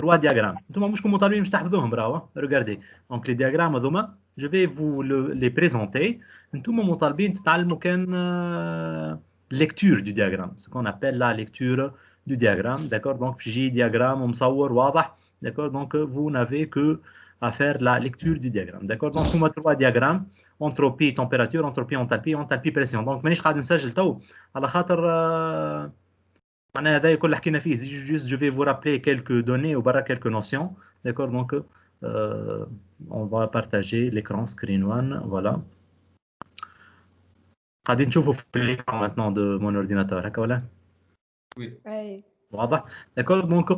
trois diagrammes. Regardez. Donc, les diagrammes, je vais vous les présenter. Lecture du diagramme, ce qu'on appelle la lecture du diagramme. D'accord? Donc, j'ai diagramme, d'accord? Donc, vous n'avez que à faire la lecture du diagramme. D'accord? Donc, on a trois diagrammes: entropie, température, entropie, enthalpie, enthalpie, pression. Donc, مانيش قاعد نسجل تو على خاطر معناها هذا كل اللي حكينا فيه. Juste, je vais vous rappeler quelques données ou quelques notions. D'accord? Donc, on va partager l'écran screen one. Voilà. قاعدين نشوفوا في l'écran maintenant de mon ordinateur. هكا ولا؟ Oui. واضح. D'accord. Donc,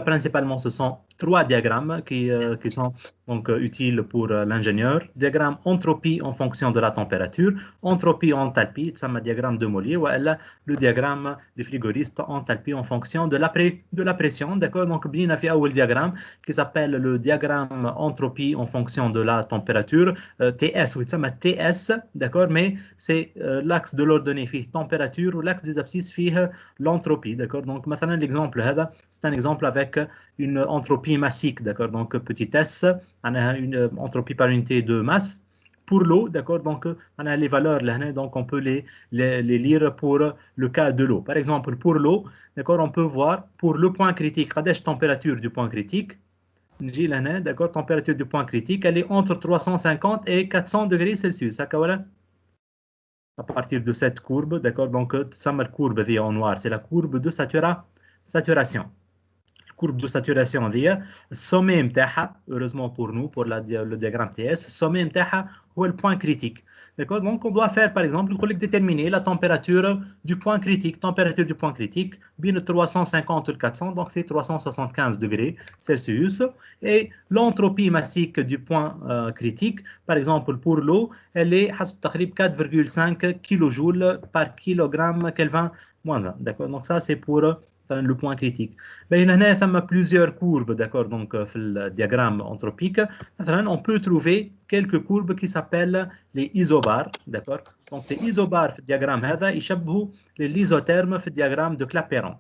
principalement, ce sont trois diagrammes qui sont donc utiles pour l'ingénieur. Diagramme entropie en fonction de la température, entropie enthalpie, ça un diagramme de Mollier, ou le diagramme des frigoristes, enthalpie en fonction de la pression. D'accord. Donc, bien, on a fait un diagramme qui s'appelle le diagramme entropie en fonction de la température, TS, oui, ça TS, d'accord, mais c'est l'axe de l'ordonnée fait température ou l'axe des abscisses fait l'entropie, d'accord. Donc, maintenant, l'exemple, c'est un exemple avec une entropie massique, d'accord. Donc, petit s, on a une entropie par unité de masse. Pour l'eau, d'accord, donc on a les valeurs là, donc on peut les lire pour le cas de l'eau. Par exemple, pour l'eau, d'accord, on peut voir pour le point critique, la température du point critique, d'accord, température du point critique, elle est entre 350 et 400 degrés Celsius. À partir de cette courbe, d'accord, donc ça la courbe en noir, c'est la courbe de saturation. Courbe de saturation via sommet متاعها, heureusement pour nous, pour le diagramme TS, sommet متاعها هو le point critique. D'accord? Donc on doit faire par exemple, déterminer la température du point critique. Température du point critique, bien 350 ou 400, donc c'est 375 degrés Celsius. Et l'entropie massique du point critique, par exemple pour l'eau, elle est 4,5 kJ par kilogramme Kelvin moins 1. D'accord? Donc ça c'est pour le point critique. Il y a plusieurs courbes, d'accord, donc dans le diagramme entropique. On peut trouver quelques courbes qui s'appellent les isobars, d'accord. Donc les isobars dans le diagramme ils يشبهوا l'isotherme dans le diagramme de Clapeyron.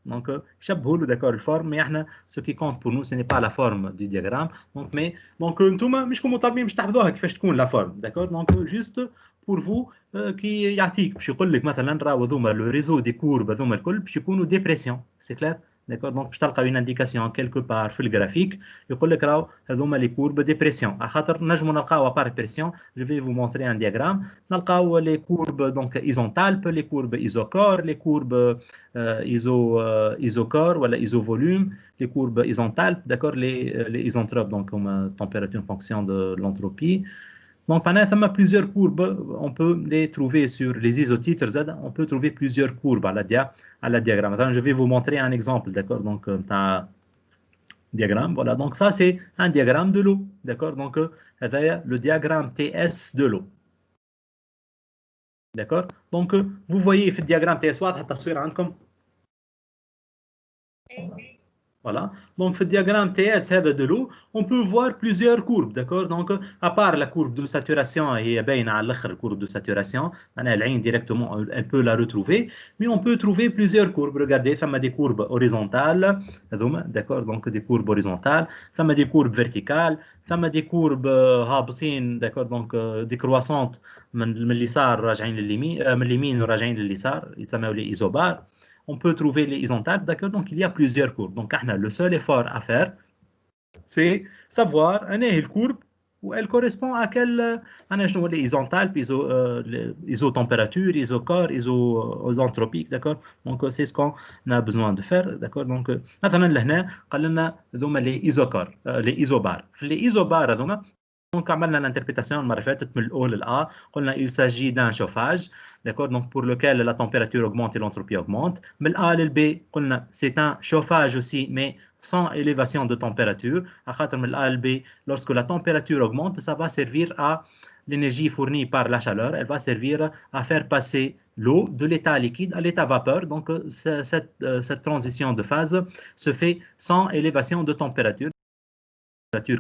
Donc يشبهوا d'accord la forme, mais ce qui compte pour nous ce n'est pas la forme du diagramme. Donc mais donc انتم مش كونوا طالبين باش تحفظوها كيفاش تكون la forme, d'accord. Donc juste pour vous كي يعطيك باش يقول لك مثلا راهو هذوما لو ريزو دي كورب هذوما الكل باش يكونوا ديبرسيون سي كلير داكور. دونك باش تلقاو اون انديكاسيون كيلكو بار في الجرافيك يقول لك راهو هذوما لي كورب ديبرسيون على خاطر نجموا نلقاوها بار بريسيون. جو في فو مونتري ان دياغرام نلقاو لي كورب دونك ايزونتالب لي كورب ايزوكور لي كورب ايزوكور ولا ايزو فوليوم لي كورب ايزونتالب داكور لي ايزونتروب دونك هما température en fonction de l'entropie. Donc, pendant il y a plusieurs courbes, on peut les trouver sur les isotitres, on peut trouver plusieurs courbes à la diagramme. Attends, je vais vous montrer un exemple, d'accord. Donc, un diagramme, voilà. Donc, ça, c'est un diagramme de l'eau, d'accord. Donc, le diagramme TS de l'eau. D'accord. Donc, vous voyez le diagramme TS, voilà. Donc, le diagramme TS de l'eau, on peut voir plusieurs courbes, d'accord. Donc, à part la courbe de saturation, et bien la courbe de saturation, directement, elle peut la retrouver, mais on peut trouver plusieurs courbes. Regardez, ça m'a des courbes horizontales, d'accord. Donc, des courbes horizontales, ça m'a des courbes verticales, ça m'a des courbes هابطين, d'accord. Donc, décroissantes من اليسار راجعين لليمين, من اليمين راجعين لليسار, يسموا les isobars. On peut trouver les isothermes, d'accord. Donc, il y a plusieurs courbes. Donc, le seul effort à faire, c'est savoir une courbe où elle correspond à quelle les isothermes, isotempérature, isocore, isoentropique, d'accord. Donc, c'est ce qu'on a besoin de faire, d'accord. Donc, maintenant, là, les isocores, les isobars. Les isobars, donc, عملنا l'interprétation المرة فاتت من الأو للأ قلنا il s'agit d'un chauffage, d'accord, donc pour lequel la température augmente et l'entropie augmente. من الأ للB قلنا c'est un chauffage aussi mais sans élévation de température. à خاطر من الأ للB lorsque la température augmente ça va servir à l'énergie fournie par la chaleur, elle va servir à faire passer l'eau de l'état liquide à l'état vapeur. Donc cette transition de phase se fait sans élévation de température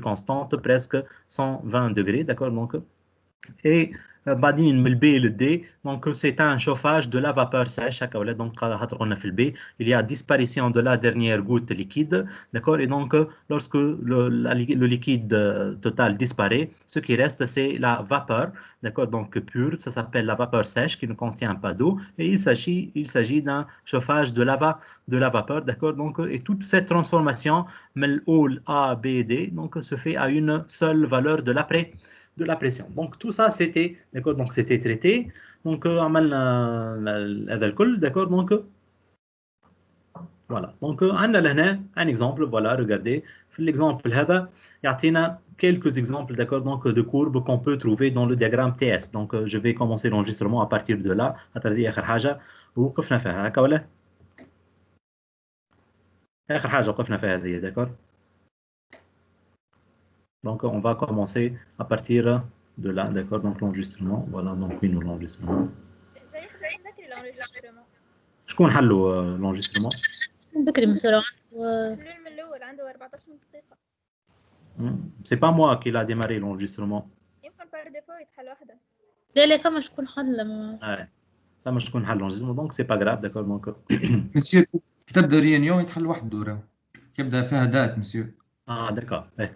constante, presque 120 degrés, d'accord. Donc, et بعدين من le B et le D, donc c'est un chauffage de la vapeur sèche. Donc il y a disparition de la dernière goutte liquide, d'accord? Et donc lorsque le liquide total disparaît, ce qui reste c'est la vapeur, d'accord? Donc pure, ça s'appelle la vapeur sèche qui ne contient pas d'eau, et il s'agit d'un chauffage de la vapeur, d'accord? Donc et toute cette transformation, hall A, B, D, donc se fait à une seule valeur de la pression. Donc tout ça c'était, d'accord, donc c'était traité. Donc عملنا هذا الكل, d'accord, donc voilà. Donc عندنا لهنا un exemple, voilà, regardez في l'exemple هذا يعطينا quelques exemples, d'accord, donc de courbes qu'on peut trouver dans le diagramme TS. Donc je vais commencer l'enregistrement à partir de là. هذه آخر حاجة وقفنا فيها هكا ولا آخر حاجة وقفنا فيها هذه, d'accord. Donc, on va commencer à partir de là, d'accord? Donc, l'enregistrement, voilà, donc oui, nous l'enregistrement. شكون حلو l'enregistrement؟ بكري مثلا من الاول عنده 14 دقيقه. C'est pas moi qui l'a démarré l'enregistrement. يمكن بار ديفو يتحل وحده. لا فما شكون حل فما شكون حل l'enregistrement, donc c'est pas grave, d'accord, donc مسيو كي تبدا ريونيون يتحل وحده راه يبدا فيها دات مسيو. d'accord, ouais.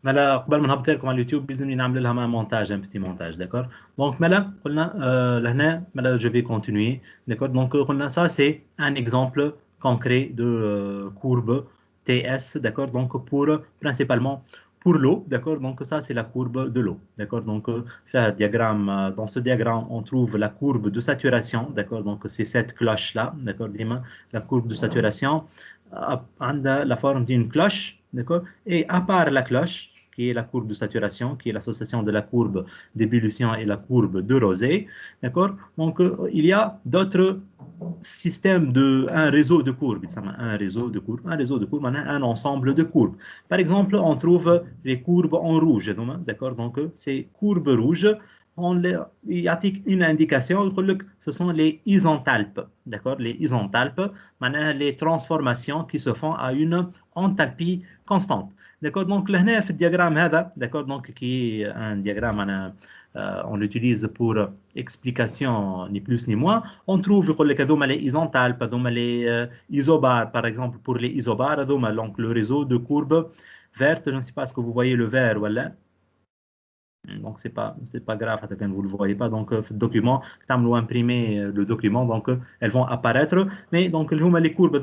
مالا قبل ما نهبط لكم على اليوتيوب لازمني نعمل لها ما مونتاج, un petit montage, d'accord. Donc مالا قلنا لهنا مالا je vais continuer, d'accord. Donc قلنا ça c'est un exemple concret de courbe TS, d'accord. Donc principalement pour l'eau, d'accord. Donc ça c'est la courbe de l'eau, d'accord. Donc diagramme, dans ce diagramme on trouve la courbe de saturation, d'accord. Donc c'est cette cloche là, d'accord. La courbe de saturation a la forme d'une cloche, d'accord. Et à part la cloche qui est la courbe de saturation, qui est l'association de la courbe d'ébullition et la courbe de rosée, d'accord. Donc il y a d'autres systèmes un réseau de courbes, un réseau de courbes, un ensemble de courbes. Par exemple, on trouve les courbes en rouge, d'accord. Donc ces courbes rouges, il y a une indication, ce sont les isenthalpes, d'accord. Les isenthalpes, les transformations qui se font à une enthalpie constante. D'accord, donc là, في الdiagramme هذا, d'accord, donc qui est un diagramme, on l'utilise pour explication ni plus ni moins. On trouve les isenthalpes, les isobars, par exemple pour les isobars, donc le réseau de courbes vertes. Je ne sais pas ce que vous voyez le vert, voilà. Donc c'est pas grave quand vous le voyez pas. Donc le document, quand vous imprimez le document, donc elles vont apparaître. Mais donc les courbes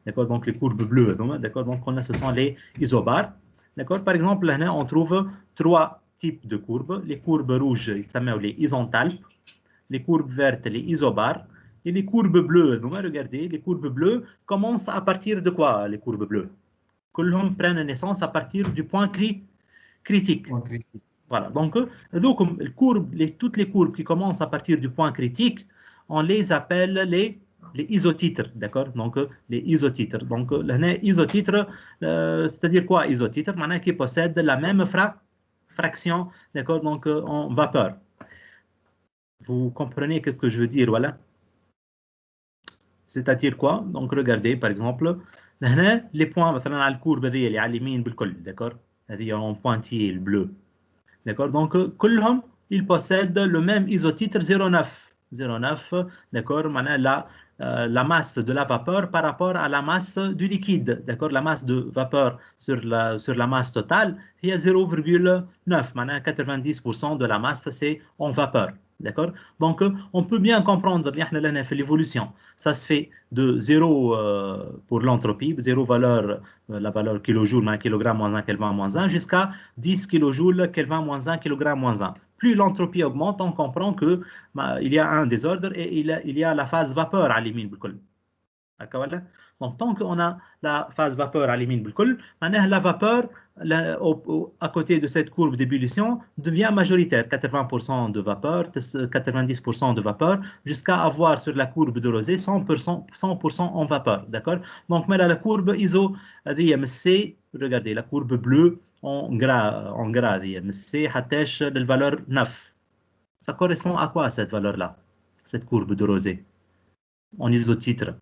d'accord, donc les courbes bleues, d'accord, donc ce sont les isobars, d'accord. Par exemple là on trouve trois types de courbes. Les courbes rouges, ils s'appellent les isenthalpes, les courbes vertes, les isobars, et les courbes bleues. Donc regardez, les courbes bleues commencent à partir de quoi? Les courbes bleues, كلهم prennent naissance à partir du point critique. Voilà, donc toutes les courbes qui commencent à partir du point critique, on les appelle les isotitres, d'accord. Donc les isotitres. Donc isotitre, c'est-à-dire quoi isotitre? Maintenant qui possède la même fraction, d'accord, donc en vapeur. Vous comprenez qu'est-ce que je veux dire, voilà. C'est-à-dire quoi? Donc regardez par exemple, les points, مثلا على الكوربه ذي اللي على اليمين بالكل, d'accord. هذه en pointillé le bleu, d'accord. Donc كلهم ils possèdent le même isotitre 0,9, d'accord. Maintenant la masse de la vapeur par rapport à la masse du liquide, d'accord. La masse de vapeur sur la masse totale il y a 0,9. Maintenant 90% de la masse c'est en vapeur, d'accord. Donc on peut bien comprendre l'évolution. Ça se fait de 0 pour l'entropie, 0 valeur, la valeur kilojoule, kilogramme moins 1, Kelvin moins 1, jusqu'à 10 kilojoules, Kelvin moins 1, kilogramme moins 1. Plus l'entropie augmente, on comprend qu'il y a un désordre et il y a la phase vapeur à l'imine. Donc tant qu'on a la phase vapeur à l'imine, la vapeur à côté de cette courbe d'ébullition devient majoritaire, 80% de vapeur, 90% de vapeur, jusqu'à avoir sur la courbe de rosée 100% en vapeur, d'accord. Donc la courbe ISO, c'est, regardez, la courbe bleue en gras, c'est la valeur 9. Ça correspond à quoi cette valeur-là, cette courbe de rosée en isotitre?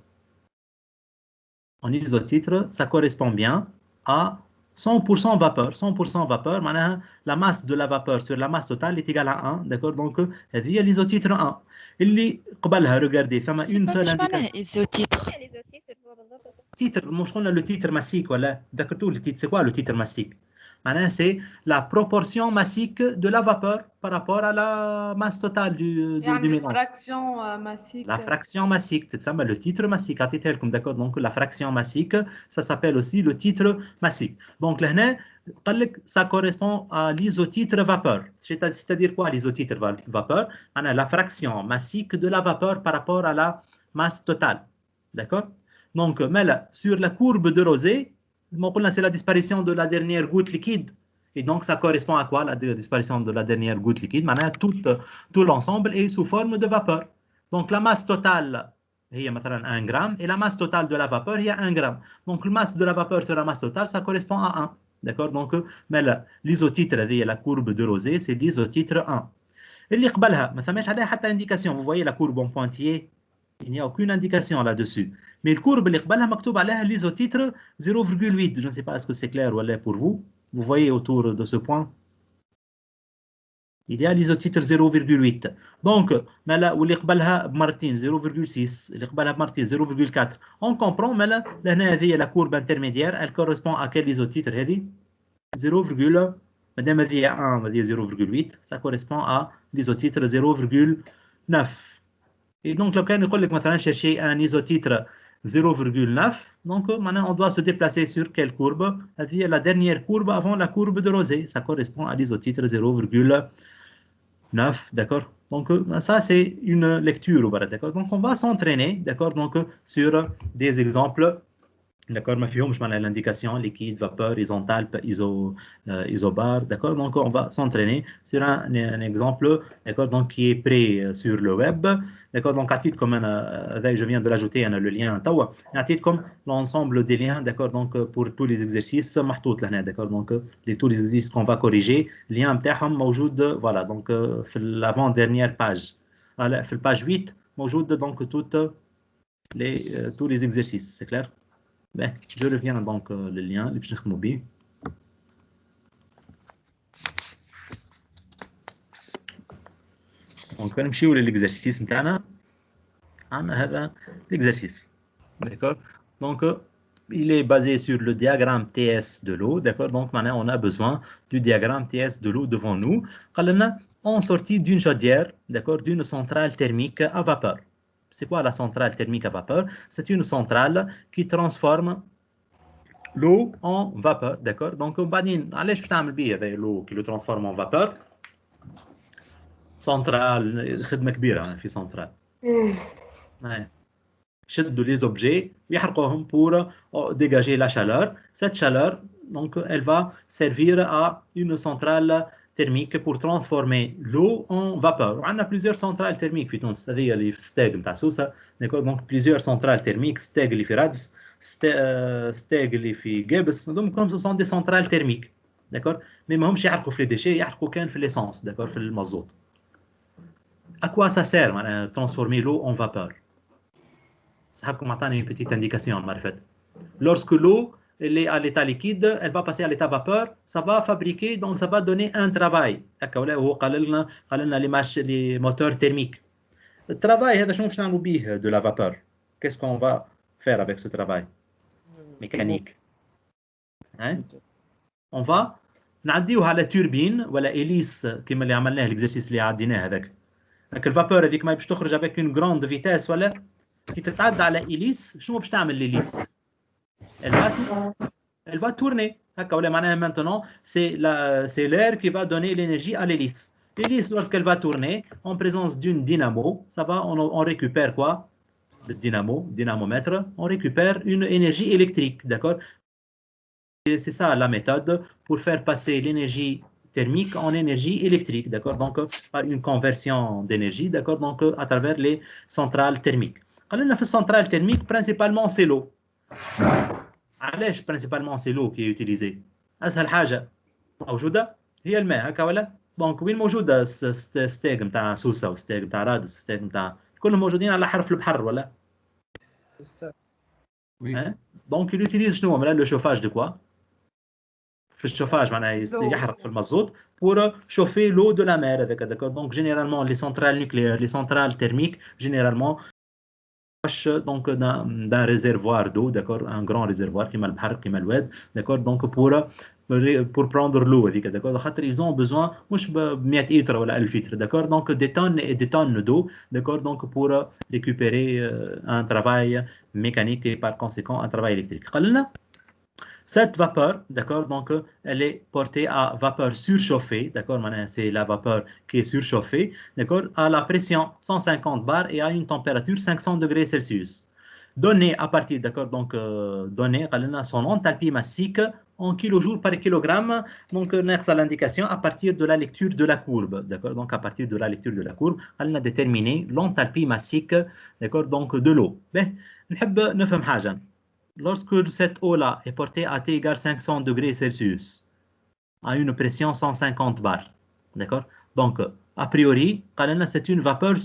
En isotitre, ça correspond bien à 100% vapeur. 100% vapeur, معناها la masse de la vapeur sur la masse totale est égale à 1. D'accord? Donc, هذه هي l'isotitre 1. اللي قبلها regardez, ثم une seule مش معناها indication. ايزوتيتر. يعني زوتيتر هو بالضبط. Titre, مش قلنا le titre massique ولا ذكرتوا le titre, c'est quoi le titre massique? معناها c'est la proportion massique de la vapeur par rapport à la masse totale du يعني mélange. fraction massique. La fraction massique, ça le titre massique, d'accord? Donc la fraction massique, ça s'appelle aussi le titre massique. Donc là, ça correspond à l'isotitre vapeur. C'est-à-dire quoi l'isotitre vapeur? La fraction massique de la vapeur par rapport à la masse totale. D'accord? Donc, mais là, sur la courbe de Rosé, c'est la disparition de la dernière goutte liquide. Et donc, ça correspond à quoi la disparition de la dernière goutte liquide? Maintenant, tout l'ensemble est sous forme de vapeur. Donc, la masse totale, il y a maintenant 1 gramme, et la masse totale de la vapeur, il y a 1 gramme. Donc, la masse de la vapeur sur la masse totale, ça correspond à 1. D'accord? Donc, mais l'isotitre, la courbe de Rosé, c'est l'isotitre 1. اللي قبلها ما ثماش عليها حتى indication. Vous voyez la courbe en pointillé? Il n'y a aucune indication là-dessus. Mais le courbe اللي قبلها مكتوب عليها l'isotitre 0,8. Je ne sais pas est-ce que c'est clair ou là pour vous. Vous voyez autour de ce point? Il y a l'isotitre 0,8. Donc, واللي قبلها بمرتين 0,6, اللي قبلها بمرتين 0,4. On comprend, mais là, هذه la courbe intermédiaire, elle correspond à quel isotitre هذه? 0, madame هذه 1, هذه 0,8, ça correspond à l'isotitre 0,9. Et donc, لو كان يقول لك مثلا chercher un isotitre 0,9, donc maintenant on doit se déplacer sur quelle courbe? C'est la dernière courbe avant la courbe de Rosé, ça correspond à l'isotitre 0,9, d'accord? Donc ça c'est une lecture, d'accord? Donc on va s'entraîner, d'accord? Donc sur des exemples, d'accord? ما فيهمش معناها l'indication liquide, vapeur, isenthalpe, isobar, d'accord? Donc on va s'entraîner sur un exemple, d'accord? Donc qui est prêt sur le web. D'accord, donc à titre comme je viens de l'ajouter, le lien à titre comme l'ensemble des liens, d'accord, donc pour tous les exercices d'accord, donc tous les exercices qu'on va corriger, lien بتاعهم موجود, voilà, donc في l'avant-dernière page, في la page 8 موجود donc tous les exercices, c'est clair? Ben, je reviens donc le lien اللي باش نخدموا به. Donc, on va نمشيو للexercice نتاعنا. عندنا هذا l'exercice. D'accord? Donc, il est basé sur le diagramme TS de l'eau. D'accord? Donc, maintenant, on a besoin du diagramme TS de l'eau devant nous. قال لنا en sortie d'une chaudière, d'accord, d'une centrale thermique à vapeur. C'est quoi la centrale thermique à vapeur? C'est une centrale qui transforme l'eau en vapeur. D'accord? Donc, بعدين علاش باش تعمل بيه هذا l'eau qui le transforme en vapeur? Centrale, خدمة كبيرة في centrale. يشدوا les objets يحرقوهم pour dégager la chaleur. Cette chaleur, donc, elle va servir à une centrale thermique pour transformer l'eau en vapeur. On a plusieurs centrales thermiques في تونس. هذه اللي في ستاغ نتاع سوسة. Donc plusieurs centrales thermiques. ستاغ اللي في رادس, ستاغ اللي في جابس. Donc comme ce sont des centrales thermiques. D'accord? Mais ماهمش يحرقوا في les déchets, يحرقوا كان في l'essence. D'accord? في المازوت. À quoi ça sert transformer l'eau en vapeur? Ça va une petite indication. Lorsque l'eau est à l'état liquide, elle va passer à l'état vapeur, ça va fabriquer, donc ça va donner un travail. Les moteurs thermiques. Le travail, c'est de la vapeur. Qu'est-ce qu'on va faire avec ce travail mécanique? Hein? On va نعديوها على turbine ولا hélice كما اللي عملناه l'exercice اللي عديناه هذاك. Donc le vapeur هذيك ما باش تخرج avec une grande vitesse ولا كي تتعدى على hélice شنو باش تعمل l'hélice? Elle va tourner. هكا ولا معناها maintenant c'est l'air qui va donner l'énergie à l'hélice. L'hélice lorsqu'elle va tourner en présence d'une dynamo, ça va on récupère quoi? Le dynamomètre, on récupère une énergie électrique, d'accord? C'est ça la méthode pour faire passer l'énergie thermique en énergie électrique, d'accord? Donc, par une conversion d'énergie, d'accord? Donc, à travers les centrales thermiques. Alors, la centrale thermique, principalement, c'est l'eau. علاش principalement c'est l'eau qui est utilisée. أسهل حاجة موجودة هي الماء هكا ولا؟ دونك وين موجودة ستاغ نتاع سوسة وستاغ نتاع رادس ستاغ نتاع كلهم موجودين على حرف البحر ولا؟ Oui. Donc il utilise شنو؟ le chauffage de quoi? في الشوفاج معناها يحرق في المازوت pour chauffer l'eau de la mer avec, d'accord. Donc généralement les centrales nucléaires, les centrales thermiques généralement donc d'un réservoir d'eau, d'accord, un grand réservoir qui m'a le bahar, qui m'a l'oued, d'accord, donc pour prendre l'eau, d'accord, ils ont besoin مش ب 100 litres ولا 1000 litres, d'accord, donc des tonnes et des tonnes d'eau, d'accord, donc pour récupérer un travail mécanique et par conséquent un travail électrique. Cette vapeur, d'accord, donc elle est portée à vapeur surchauffée, d'accord, c'est la vapeur qui est surchauffée, d'accord, à la pression 150 bars et à une température 500 degrés Celsius. Donnée à partir, d'accord, donc donnée son enthalpie massique en kilojoules par kilogramme, donc à l'indication à partir de la lecture de la courbe, d'accord, donc à partir de la lecture de la courbe, elle a déterminé l'enthalpie massique, d'accord, donc de l'eau. نحب نفهم حاجة. Lorsque cette eau-là est portée à T égale 500 degrés Celsius, à une pression 150 bars, d'accord? Donc, a priori, c'est une vapeur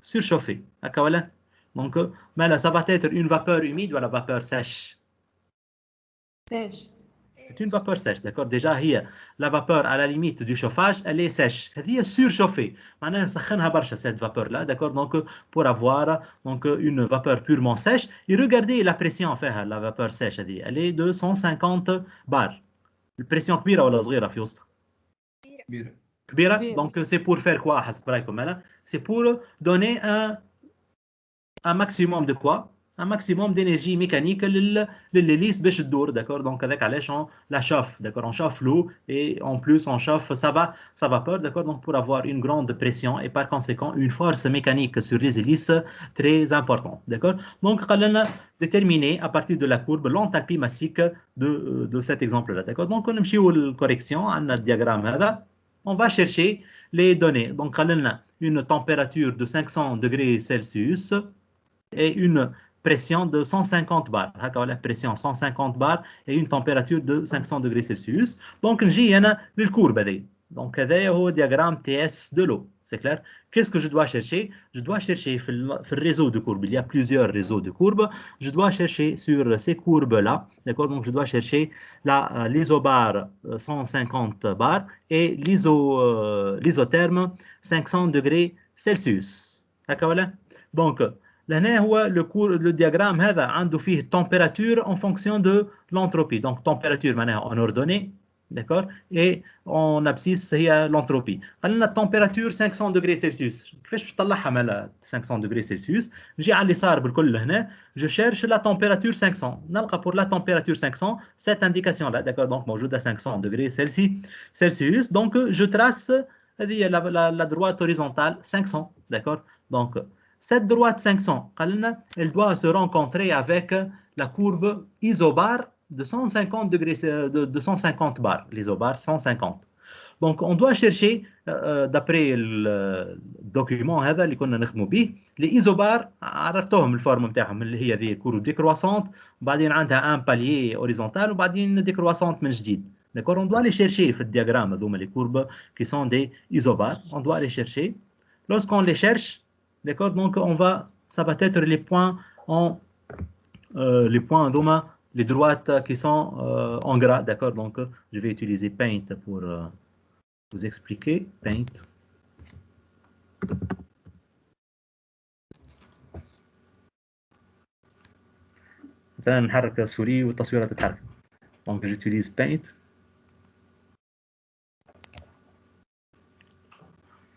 surchauffée. Donc, mais là, ça va être une vapeur humide ou la vapeur sèche? Sèche. C'est une vapeur sèche, d'accord? Déjà, la vapeur à la limite du chauffage, elle est sèche. Elle est surchauffée. Maintenant, cette vapeur-là, d'accord? Donc, pour avoir donc, une vapeur purement sèche, et regardez la pression, la vapeur sèche, elle est de 150 bars. La pression كبيرة ولا صغيرة في وسط؟ كبيرة. كبيرة. Donc, c'est pour faire quoi? C'est pour donner un maximum de quoi? Un maximum d'énergie mécanique l'hélice باش تدور, d'accord, donc avec علاش on la chauffe, d'accord, on chauffe l'eau et en plus on chauffe sa vapeur, d'accord, donc pour avoir une grande pression et par conséquent une force mécanique sur les hélices très importante, d'accord. Donc on a déterminé à partir de la courbe l'enthalpie massique de cet exemple là, d'accord. Donc on a une correction, on a le diagramme هذا, on va chercher les données. Donc on a une température de 500 degrés Celsius et une pression de 150 bars. La pression 150 bars et une température de 500 degrés Celsius. Donc, j'ai le courbe. Donc, c'est le diagramme TS de l'eau. C'est clair? Qu'est-ce que je dois chercher? Je dois chercher le réseau de courbes. Il y a plusieurs réseaux de courbes. Je dois chercher sur ces courbes-là. D'accord? Donc, je dois chercher l'isobar 150 bars et l'isotherme 500 degrés Celsius. D'accord? Donc, لهنا هو le diagramme هذا عنده فيه température en fonction de l'entropie. Donc température معناها en ordonnée, d'accord, et en abscisse هي l'entropie. قال لنا température 500 degrés Celsius. كيفاش باش نطلعها مال 500 degrés Celsius؟ نجي على اليسار بالكل هنا, je cherche la température 500. نلقى pour la température 500 cette indication là, d'accord, donc موجودة 500 degrés Celsius. Donc je trace هذه la droite horizontale 500, d'accord. Donc cette droite 500, elle doit se rencontrer avec la courbe isobar de 150 degrés, de 150 bars, l'isobar 150. Donc, on doit chercher, d'après le document اللي كنا نخدموا به, les isobars, عرفتوهم الفورم نتاعهم اللي هي ذي courbe décroissante, وبعدين عندها un palier horizontal وبعدين décroissante من جديد. D'accord, on doit les chercher في الdiagramme, les courbes qui sont des isobars, on doit les chercher. Lorsqu'on les cherche, d'accord, donc ça va être les points les droites qui sont en gras, d'accord. Donc je vais utiliser Paint pour vous expliquer. Paint. مثلا نحرك السوري والتصويرة تتحرك. Donc j'utilise Paint.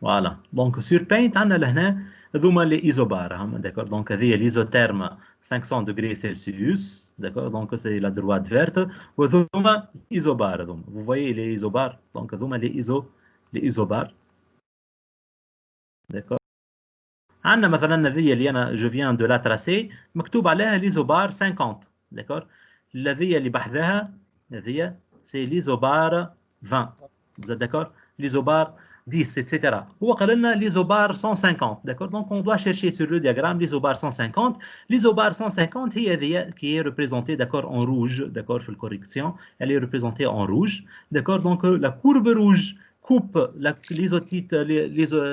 Voilà. Donc sur Paint عندنا لهنا هذوما لي ايزوبار, d'accord. Donc هذه l'isotherme 500 degrés Celsius, d'accord. Donc c'est la droite verte وهذوما isobars هذوما. Vous voyez les isobars, donc هذوما les isobars, d'accord. عندنا مثلا هذه اللي انا je viens de la tracer مكتوب عليها l'isobar 50, d'accord. الذي اللي بحذاها هذه c'est l'isobar 20. Vous êtes d'accord? L'isobar 10, etc. هو قال لنا l'isobar 150, d'accord. Donc on doit chercher sur le diagramme l'isobar 150. L'isobar 150 هي هذه qui est représentée, d'accord, en rouge, d'accord, في correction, elle est représentée en rouge, d'accord. Donc la courbe rouge coupe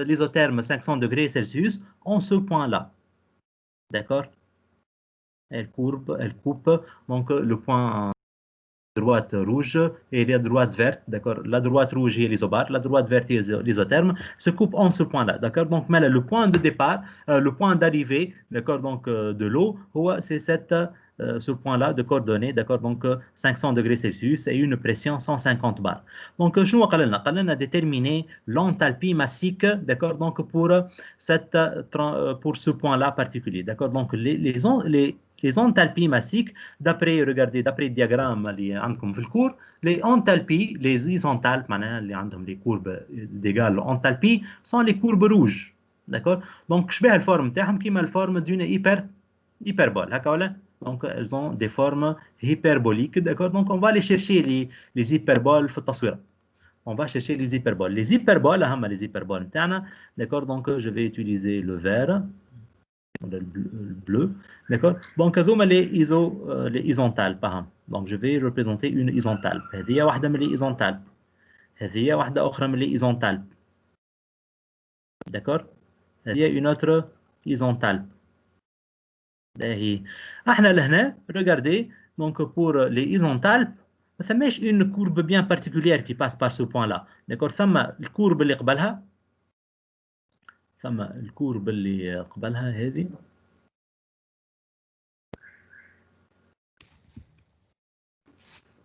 l'isotherme 500 degrés Celsius en ce point-là, d'accord. Elle coupe donc le point droite rouge et la droite verte, d'accord? La droite rouge est l'isobare, la droite verte est l'isotherme, se coupe en ce point-là, d'accord? Donc, mais là, le point de départ, le point d'arrivée, d'accord, donc de l'eau, c'est ce point-là de coordonnées, d'accord, donc 500 degrés Celsius et une pression 150 bars. Donc, je vais déterminer l'enthalpie massique, d'accord, donc pour ce point-là particulier, d'accord? Donc, les enthalpies massiques, d'après, regardez, d'après le diagramme اللي عندكم في الكور, les enthalpies, les isenthalpes, معناها اللي عندهم les courbes d'égale enthalpie, sont les courbes rouges. D'accord? Donc, شبه الفورم تاعهم كيما الفورم d'une hyperbole. هكا ولا؟ Donc, elles ont des formes hyperboliques. D'accord? Donc, on va aller chercher les hyperboles في التصوير. On va chercher les hyperboles. Les hyperboles, les hyperboles تاعنا. D'accord? Donc, je vais utiliser le vert. Le bleu, d'accord? Donc, les isenthalpes. Donc, je vais représenter une isenthalpe. هذه واحدة من les isenthalpes. هذه واحدة أخرى من les isenthalpes. D'accord? هذه une autre isenthalpe. احنا لهنا, regardez, donc pour les isenthalpes, ما ثماش une courbe bien particulière qui passe par ce point-là. D'accord? ثم الكورب اللي قبلها. ثم الكورب اللي قبلها هذه.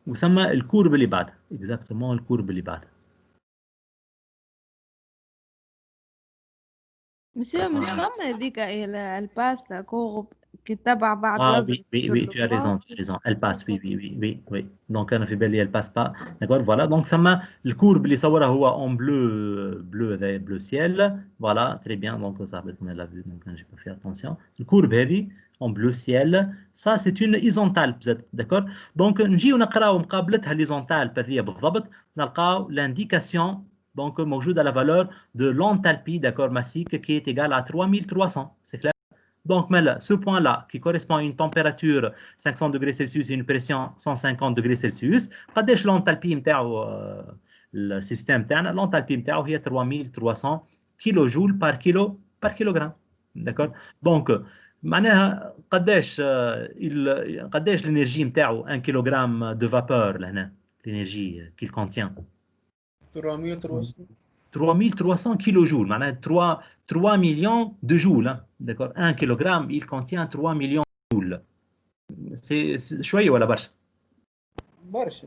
وثم الكورب اللي بعدها. exactement الكورب اللي بعدها. مسيو مش فاهمة هذيك الباس كورب كي تبع بعض. Oui, tu as raison, Elle passe, oui. Donc, on a fait belle, elle passe pas. D'accord, voilà. Donc, ça m'a le courbe, اللي صورها هو en bleu ciel. Voilà, très bien. Donc, ça va être comme elle l'a vu. Donc, j'ai pas fait attention. Le courbe هذه en bleu ciel. Ça, c'est une isenthalpe. D'accord. Donc, نجيو نقراو مقابلتها l'isenthalpe هذه بالضبط. نلقاو l'indication donc موجودة à la valeur de l'enthalpie, d'accord, massique qui est égale à 3300. C'est clair? Donc, ce point-là, qui correspond à une température 500 degrés Celsius et une pression 150 degrés Celsius, قداش l'enthalpie نتاعو le système تاعنا, l'enthalpie نتاعو هي 3300 كيلو جول par kilogramme. D'accord? Donc, معناها قداش l'énergie نتاعو 1 kilogramme de vapeur لهنا, l'énergie qu'il contient. 3300 kilojoules, 3 millions de joules. Hein, d'accord? 1 kilogramme, il contient 3 millions de joules. C'est chouette ou la barche? Barche.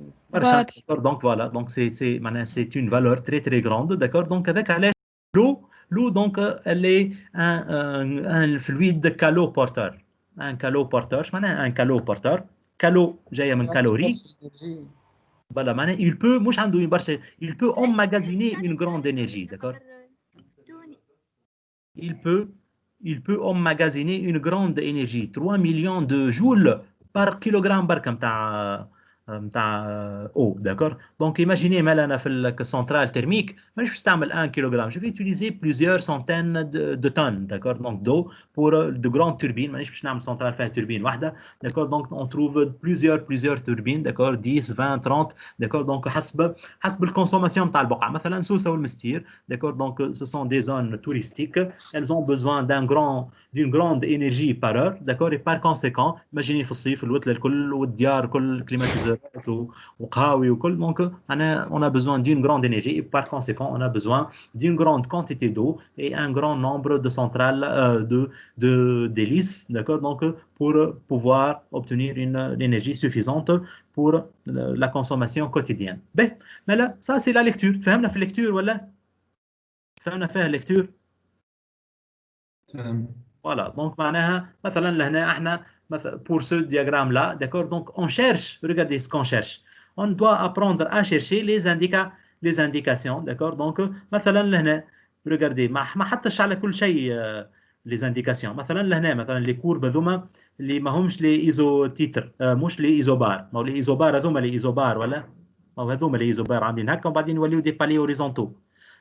Donc voilà, donc c'est une valeur très très grande, d'accord? Donc avec l'eau, donc elle est un fluide caloporteur. Un caloporteur, un caloporteur. Calo, j'ai un calorie. Voilà, il peut emmagasiner une grande énergie, d'accord? Il peut emmagasiner une grande énergie, 3 millions de joules par kilogramme eau, d'accord? Donc imaginez maintenant في الcentrale thermique, مانيش باش تعمل 1 kilogramme, je vais utiliser plusieurs centaines de tonnes, d'accord? Donc d'eau pour de grandes turbines, مانيش باش نعمل centrale فيها turbine واحدة, d'accord? Donc on trouve plusieurs turbines, d'accord? 10, 20, 30, d'accord? Donc حسب الconsommation نتاع البقعة, مثلا سوسة والمستير, d'accord? Donc ce sont des zones touristiques, elles ont besoin d'une grande énergie par heure, d'accord? Et par conséquent, imaginez في الصيف الوتلة الكل والديار كل climatiseur donc on a besoin d'une grande énergie et par conséquent on a besoin d'une grande quantité d'eau et un grand nombre de centrales d'hélices, d'accord, donc pour pouvoir obtenir une énergie suffisante pour la consommation quotidienne. Ben, mais là, ça c'est la lecture. فهمنا في lecture ولا؟ فهمنا فيها lecture؟ Voilà, donc معناها مثلا لهنا احنا pour ce diagramme-là, d'accord? Donc, on cherche, regardez ce qu'on cherche. On doit apprendre à chercher les indications, d'accord? Donc, مثلا لهنا, regardez, ما حطش على كل شيء les indications. مثلا لهنا, مثلا les courbes هذوما اللي ما همش les isotitres, مش les isobars. ما les isobars هذوما les isobars ولا؟ أو هذوما les isobars عاملين هكا وبعدين يوليو des paliers horizontaux.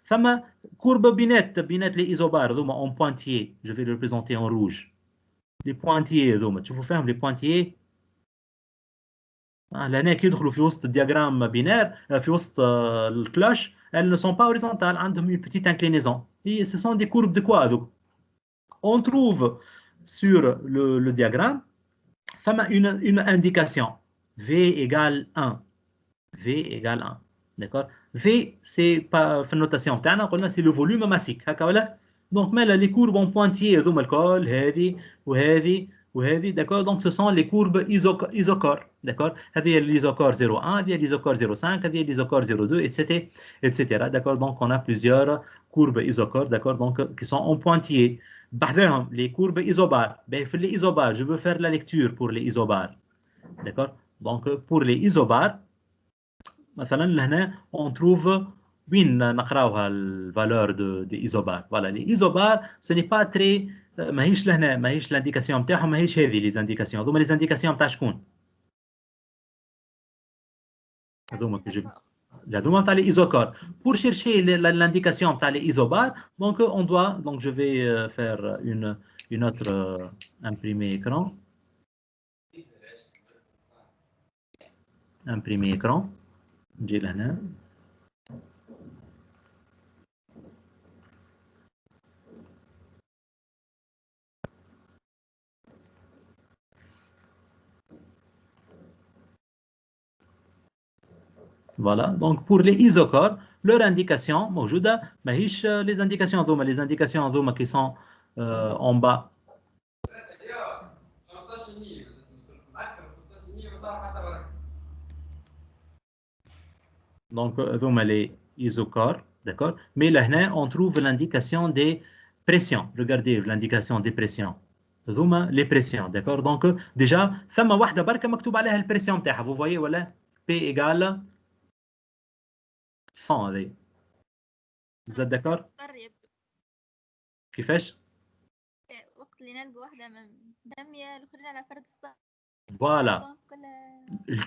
ثم courbe بينات les isobars هذوما en pointillés. Je vais le représenter en rouge. Les pointillés هذوما تشوفوا فيهم les pointillés لهنا كي يدخلوا في وسط الدياغرام بينار في وسط الكلاش, elles ne sont pas horizontales, عندهم une petite inclinaison. Et ce sont des courbes de quoi هذوك? On trouve sur le diagramme ثم une indication V égale 1, V égale 1. D'accord? V, c'est pas في النوتاسيون بتاعنا قلنا c'est le volume massique هكا ولا؟ Donc مالا les courbes en pointillés هذوما الكل هذه وهذه وهذه d'accord donc ce sont les courbes isocores d'accord هذه هي l'isocore 0,1 هذه هي l'isocore 0,5 هذه هي l'isocore 0,2 etc d'accord donc on a plusieurs courbes isocores d'accord donc qui sont en pointillés بحذاهم les courbes isobars ben في les isobars je veux faire la lecture pour les isobars d'accord donc pour les isobars مثلا لهنا on trouve وين نقراوها الفالور دي ايزوبار فوالا لي ايزوبار سو ني با تري ماهيش لهنا ماهيش لانديكاسيون نتاعهم ماهيش هذه لي زانديكاسيون هذوما لي زانديكاسيون نتاع شكون هذوما هذوما نتاع لي ايزوكار pour chercher l'indication نتاع لي ايزوبار donc on doit donc je vais faire une autre imprimer écran imprimer écran نجي لهنا Voilà, donc pour les isocores, leur indication موجودة ماهيش les indications هذوما les indications هذوما qui sont en bas. Donc هذوما les isocores, d'accord? Mais là on trouve l'indication des pressions. Regardez l'indication des pressions. هذوما les pressions, d'accord? Donc déjà ثم واحدة بركة مكتوب عليها البريسيون تاعها. Vous voyez ولا P égale 100 هذه. Vous êtes d'accord؟ كيفاش؟ وقت اللي نلقى واحدة من دمية الأخرين على فرد الصح. فوالا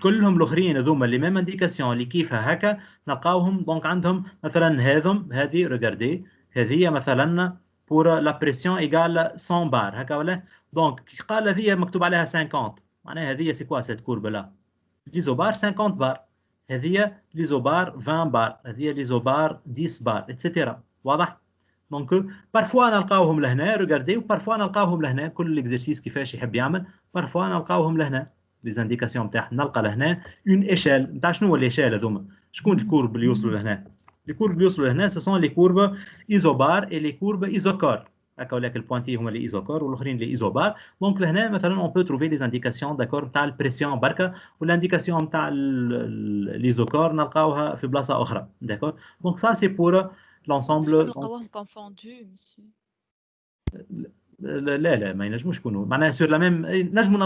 كلهم الاخرين هذوما اللي ميم انديكاسيون اللي كيفها هكا نلقاوهم دونك عندهم مثلا هذه ريغاردي هذه مثلا بور لا بريسيون ايغال 100 بار هكا ولا دونك كي قال هذه مكتوب عليها 50 معناها هذه سي كوا سيت كورب لا ليزوبار 50 بار هذه ليزوبار 20 بار هذه ليزوبار 10 بار اتسيتيرا واضح دونك بارفوا نلقاوهم لهنا ريغاردي وبارفوا نلقاوهم لهنا كل الاكزرسيس كيفاش يحب يعمل بارفوا نلقاوهم لهنا لي زانديكاسيون تاعهم نلقى لهنا اون ايشيل نتاع شنو هو ليشيل هذوما شكون الكورب اللي يوصلوا لهنا لي كورب اللي يوصلوا لهنا سو سون لي كورب ايزوبار اي لي كورب ايزوكور هكا ولكن البوانتي هما لي ايزوكور والاخرين لي ايزوبار دونك لهنا مثلا اون بو تروفي لي زانديكاسيون داكور تاع البريسيون بركه والانديكاسيون تاع ليزوكور نلقاوها في بلاصه اخرى داكور دونك سا سي بور لونسومبل نلقاوهم كونفوندو مسيو لا ما ينجموش يكونوا معناها سور لا ميم نجموا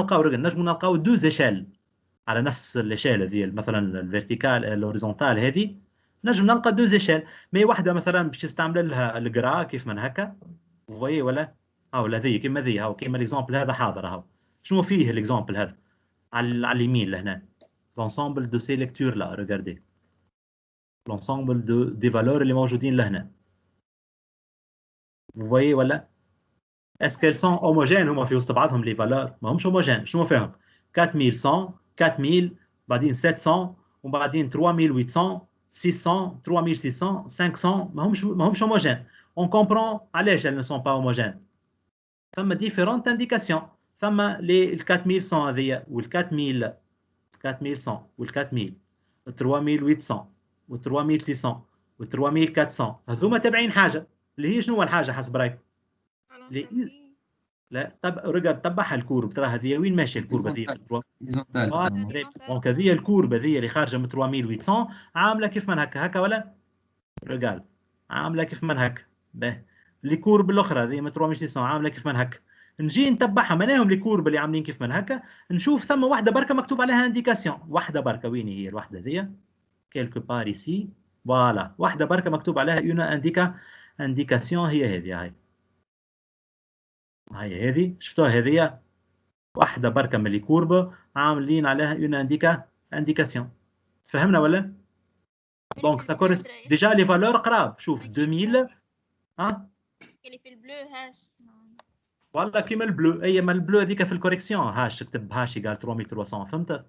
نلقاو دو زيشيل على نفس ليشيل هذه مثلا الفيرتيكال الهوريزونتال هذه نجم نلقى دو زيشيل مي واحده مثلا باش تستعمل لها الجرا كيف من هكا فوي ولا هاو هذه كيما ذي هاو كيما الاكزامبل هذا حاضر هاو شنو فيه الاكزامبل هذا على اليمين لهنا لونسومبل دو سي ليكتور لا ريغاردي لونسومبل دو دي فالور اللي موجودين لهنا فوي ولا est-ce qu'elles sont homogènes هما في وسط بعضهم لي فالور ما همش homogènes شنو فيهم 4100 4000 بعدين 700 وبعدين 3800 600 3600 500 ما همش homogènes on comprend علاش elles ne sont pas homogènes ثم différentes indications ثم ال 4100 هذيا وال 4000 4100 وال 4000 3800 وال 3600 وال 3400 هذوما تابعين حاجه اللي هي شنو هو الحاجه حسب رايك لا طب رجع تبعها الكورب ترى هذه وين ماشيه الكورب هذه دونك هذه الكورب هذه اللي خارجه من 3800 عامله كيف من هكا ولا رجال عامله كيف من هكا باهي الكورب الاخرى هذه من 3600 عامله كيف من هكا نجي نتبعها مناهم الكورب اللي عاملين كيف من هكا نشوف ثم واحده بركه مكتوب عليها انديكاسيون واحده بركه وين هي الوحده هذه كيلكو بار ايسي فوالا واحده بركه مكتوب عليها اون انديكاسيون هي هذه هاي هذه شفتوها هذه واحده بركه من لي كورب عاملين عليها اون انديكاسيون فهمنا ولا دونك سا كورس ديجا لي فالور قراب شوف 2000 ها اللي في البلو هاش والله كيما البلو اي ما البلو هذيك في الكوريكسيون هاش تكتب هاش قال 3300 فهمت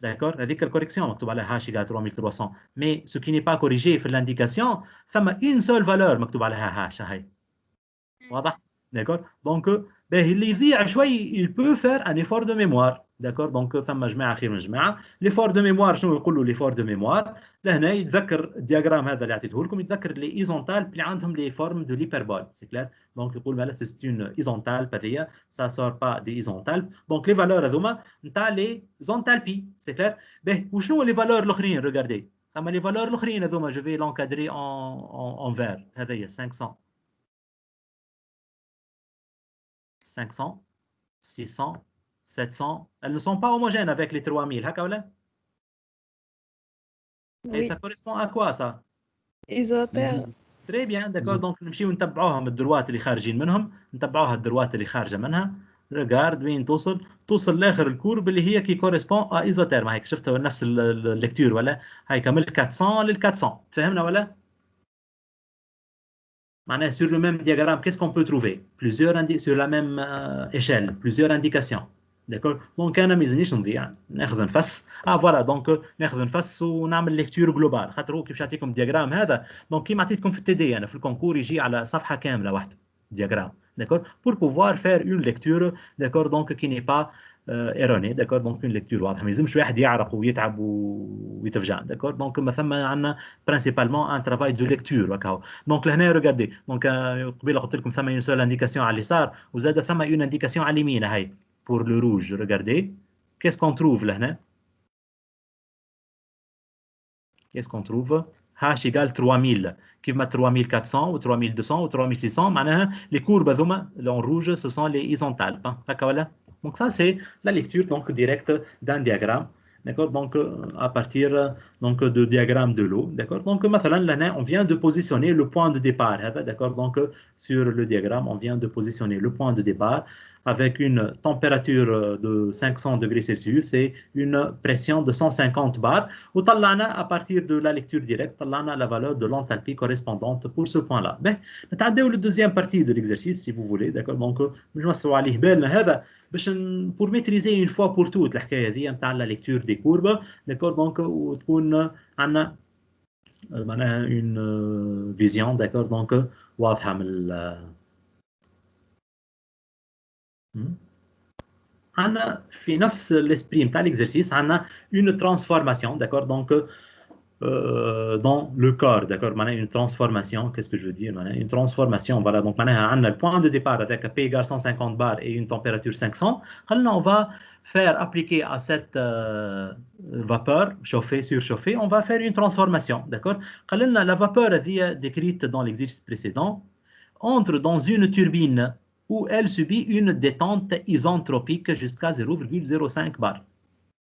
داكور هذيك الكوريكسيون مكتوب عليها هاش قال 3300 مي سو كي ني با كوريجي في الانديكاسيون ثم اون سول فالور مكتوب عليها هاش هاي واضح داكور دونك باهي اللي يضيع شوي il peut faire un effort de mémoire داكور دونك ثم جماعه خير من جماعه. ليفور دو ميموار شنو يقول له ليفور دو ميموار؟ لهنا يتذكر الدياغرام هذا اللي عطيته لكم، يتذكر لي ايزونتال اللي عندهم لي فورم دو ليبربول سي كلير. دونك يقول مالا سي اون ايزونتال هذيا سا سور با دي ايزونتال. دونك لي فالور هذوما نتاع لي زونتالبي سي كلير. باهي وشنو لي فالور الاخرين؟ ريغاردي ثم لي فالور الاخرين هذوما جو في لونكادري اون فير. هذا هي 500 500 600 700. Elles ne sont pas homogènes avec les 3000 هكا ولا؟ Et Oui, ça correspond à quoi ça? isotère. Très bien, d'accord. Donc نمشيو نتبعوهم الدروات اللي خارجين منهم، نتبعوها الدروات اللي خارجه منها. ريغارد وين توصل لاخر الكورب اللي هي كي كوريسبون ا ايزوتير. ما هيك شفتوا نفس الليكتور ولا؟ هاي كمل 400 لل 400. تفهمنا ولا؟ معناها sur le même diagramme, qu'est-ce qu'on peut trouver? Plusieurs sur la même échelle, plusieurs indications. D'accord. دونك انا ما يلزمنيش نضيع، ناخذ نفس. فوالا دونك ناخذ نفس ونعمل ليكتور جلوبال. خاطر هو كيف نعطيكم الدياغرام هذا، دونك كيما عطيتكم في التي دي انا في الكونكور يجي على صفحه كامله واحده دياغرام. داكور بور بوفوار فير اون ليكتور. داكور دونك كي ني با ايروني. داكور دونك اون ليكتور واضحه، ما يلزمش واحد يعرق ويتعب ويتفجع. داكور دونك ما ثم عندنا برينسيبالمون ان ترافاي دو ليكتور وكاو. دونك لهنا ريغاردي دونك قبيله قلت لكم ثم اون سول انديكاسيون على اليسار وزاد ثم اون انديكاسيون على اليمين. هاي pour le rouge. Regardez, qu'est-ce qu'on trouve là? Qu'est-ce qu'on trouve? H égale 3000. كيف ما 3400 و 3200 و 3600 معناها les courbes هذوما en rouge ce sont les horizontales. هكا ولا؟ Donc ça c'est la lecture donc directe d'un diagramme. D'accord. Donc à partir donc de diagramme de l'eau. D'accord. Donc مثلا là on vient de positionner le point de départ. D'accord. Donc sur le diagramme on vient de positionner le point de départ avec une température de 500 degrés Celsius et une pression de 150 bars. Ou طلعنا à partir de la lecture directe, طلعنا la valeur de l'enthalpie correspondante pour ce point-là. Ben, نتعداو la deuxième partie de l'exercice si vous voulez. D'accord. Donc باش نوسعوا عليه بالنا هذا باش pour maîtriser une fois pour toutes الحكايه هذه نتاع la lecture des courbes. D'accord. Donc وتكون عندنا معناها une vision. D'accord. Donc واضحه من عندنا في نفس l'esprit نتاع l'exercice عندنا une transformation. D'accord. Donc dans le corps. D'accord. معناها une transformation. Qu'est-ce que je veux dire? معناها une transformation. Voilà. Donc معناها عندنا le point de départ avec P égale 150 bars et une température 500. قلنا on va faire appliquer à cette vapeur chauffée, surchauffée, on va faire une transformation. D'accord. قلنا la vapeur هذه décrite dans l'exercice précédent entre dans une turbine où elle subit une détente isentropique jusqu'à 0,05 bar.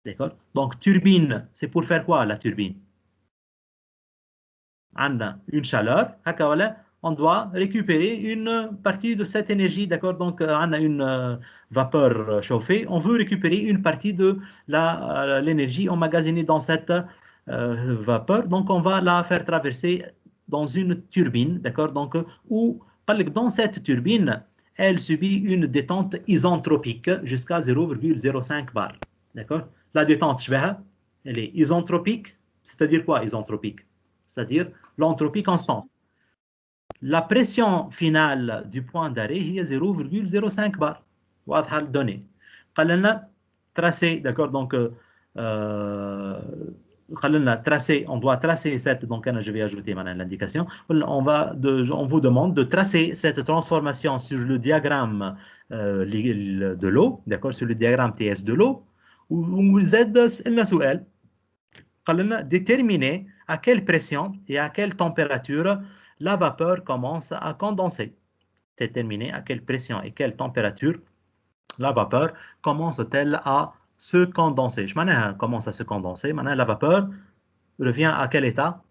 D'accord. Donc turbine, c'est pour faire quoi la turbine? On a une chaleur, on doit récupérer une partie de cette énergie. D'accord. Donc on a une vapeur chauffée, on veut récupérer une partie de l'énergie emmagasinée dans cette vapeur. Donc on va la faire traverser dans une turbine. D'accord. Donc où dans cette turbine elle subit une détente isentropique jusqu'à 0,05 bar. D'accord. La détente, elle est isentropique. C'est-à-dire quoi isentropique? C'est-à-dire l'entropie constante. La pression finale du point d'arrêt est 0,05 bar. واضحة الدوني. قال لنا tracer. D'accord. Donc tracer, on doit tracer cette, donc je vais ajouter maintenant l'indication, on vous demande de tracer cette transformation sur le diagramme de l'eau. D'accord. Sur le diagramme TS de l'eau où Z سألنا سؤال قال لنا déterminer à quelle pression et à quelle température la vapeur commence à condenser. Déterminer à quelle pression et quelle température la vapeur commence-t-elle à se condenser. Je m'en commence à se condenser. Maintenant, la vapeur revient à quel état?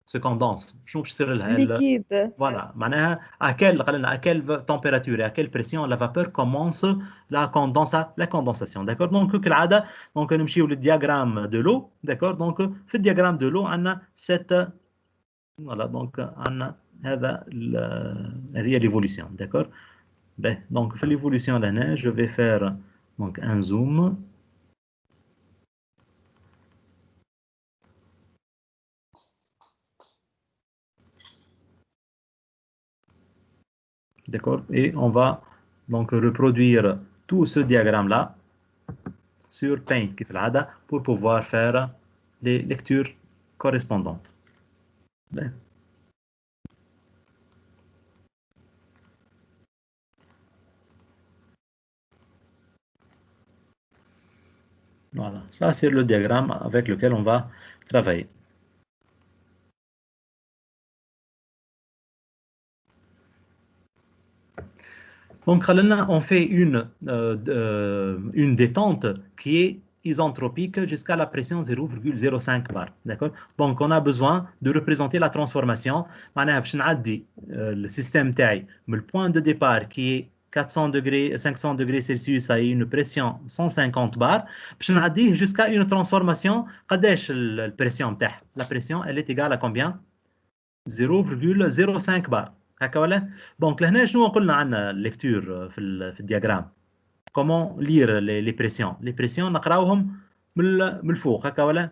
Se condense. Liquide. Voilà. Maintenant, à quelle température et à quelle pression la vapeur commence la condensation. D'accord. Donc, donc on le diagramme de l'eau. D'accord. Donc, le diagramme de l'eau, on a cette. Voilà. Donc, on a l'évolution. D'accord. Ben, donc, pour l'évolution là, je vais faire donc un zoom. D'accord. Et on va donc reproduire tout ce diagramme là sur Paint كيف العادة pour pouvoir faire les lectures correspondantes. Ben. Voilà, ça c'est le diagramme avec lequel on va travailler. Donc, on fait une détente qui est isentropique jusqu'à la pression 0,05 bar. D'accord? Donc, on a besoin de représenter la transformation. Le système TAI, le point de départ qui est 400 degrés, 500 degrés Celsius à une pression 150 bar, jusqu'à une transformation. La pression, elle est égale à combien? 0,05 bar. Donc, là, nous avons une lecture في الدياغرام. Comment lire les pressions? Les pressions, نقراوهم من الفوق.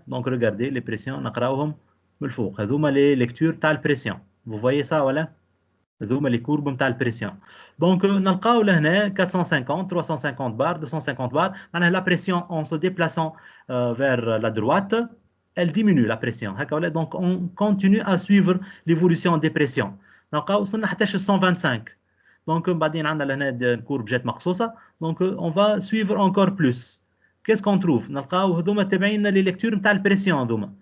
Donc, regardez, les pressions, نقراوهم من الفوق. هذوما les lectures تاع البريسيون. Vous voyez ça, ولا؟ هذوما les courbes تاع البريسيون. Donc, نلقاو لهنا 450, 350 bar, 250 bar. معناها la pression, en se déplaçant vers la droite, elle diminue la pression. Donc, on continue à suivre l'évolution des pressions. نلقاو وصلنا حتى 125. Donc, بعدين عندنا لهنا courbe جات مقصوصة. Donc, on va suivre encore plus. Qu'est-ce qu'on trouve? نلقاو هذوما تابعين لي ليكتور نتاع البريسيون هذوما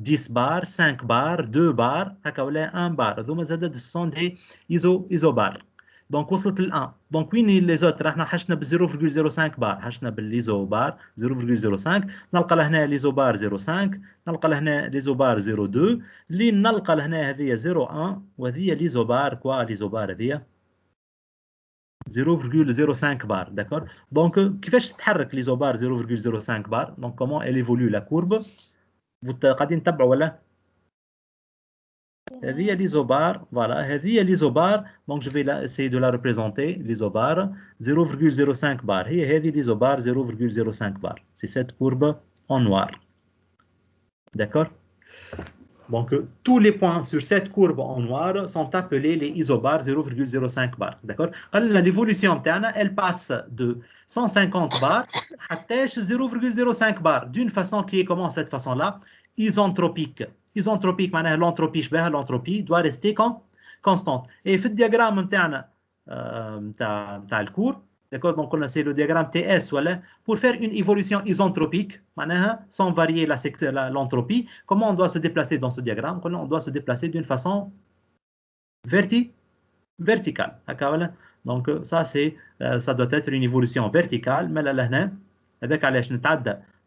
10 بار 5 بار 2 بار هكا ولا 1 بار هذوما زاد سون دي ايزو بار. دونك وصلت ل 1. دونك وين لي زوت راحنا حشنا ب 0,05 بار حشنا بالليزو بار 0,05 نلقى لهنا ليزو بار 0,5 نلقى لهنا ليزو بار 0,2 اللي نلقى لهنا هذه 0,1 وهذه ليزو بار كوا ليزو بار هذه 0,05 bar, d'accord? Donc, كيفاش تتحرك ليزوبار 0,05 bar? Donc, comment elle évolue la courbe? Vous قاعدين تتبعوا ولا؟ هذه ليزوبار, voilà, هذه ليزوبار. Donc, je vais essayer de la représenter, l'isobar 0,05 bar. هي هذه ليزوبار 0,05 bar. C'est cette courbe en noir. D'accord? Donc, tous les points sur cette courbe en noir sont appelés les isobars 0,05 bar. D'accord? L'évolution, elle passe de 150 bar à 0,05 bar d'une façon qui est comment cette façon-là? Isentropique. Isentropique, l'entropie doit rester constante. Et le diagramme le cours, d'accord, donc on a c'est le diagramme TS voilà, pour faire une évolution isentropique, sans varier l'entropie. Comment on doit se déplacer dans ce diagramme? On doit se déplacer d'une façon verticale. Donc ça ça doit être une évolution verticale. Mais là, avec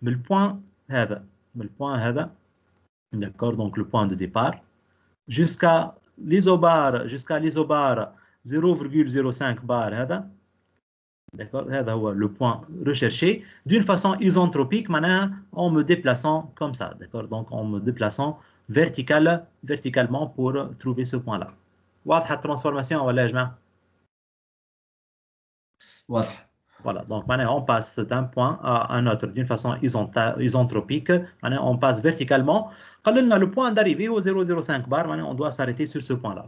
le point d'accord, donc le point de départ jusqu'à l'isobar 0,05 bar d'accord, c'est le point recherché d'une façon isentropique, en me déplaçant comme ça, d'accord, donc en me déplaçant verticalement pour trouver ce point-là. واضحة transformation ولا يا جماعة؟ واضح. Voilà, donc maintenant on passe d'un point à un autre d'une façon isentropique, on passe verticalement. Le point d'arrivée au 0,05 bar, on doit s'arrêter sur ce point-là.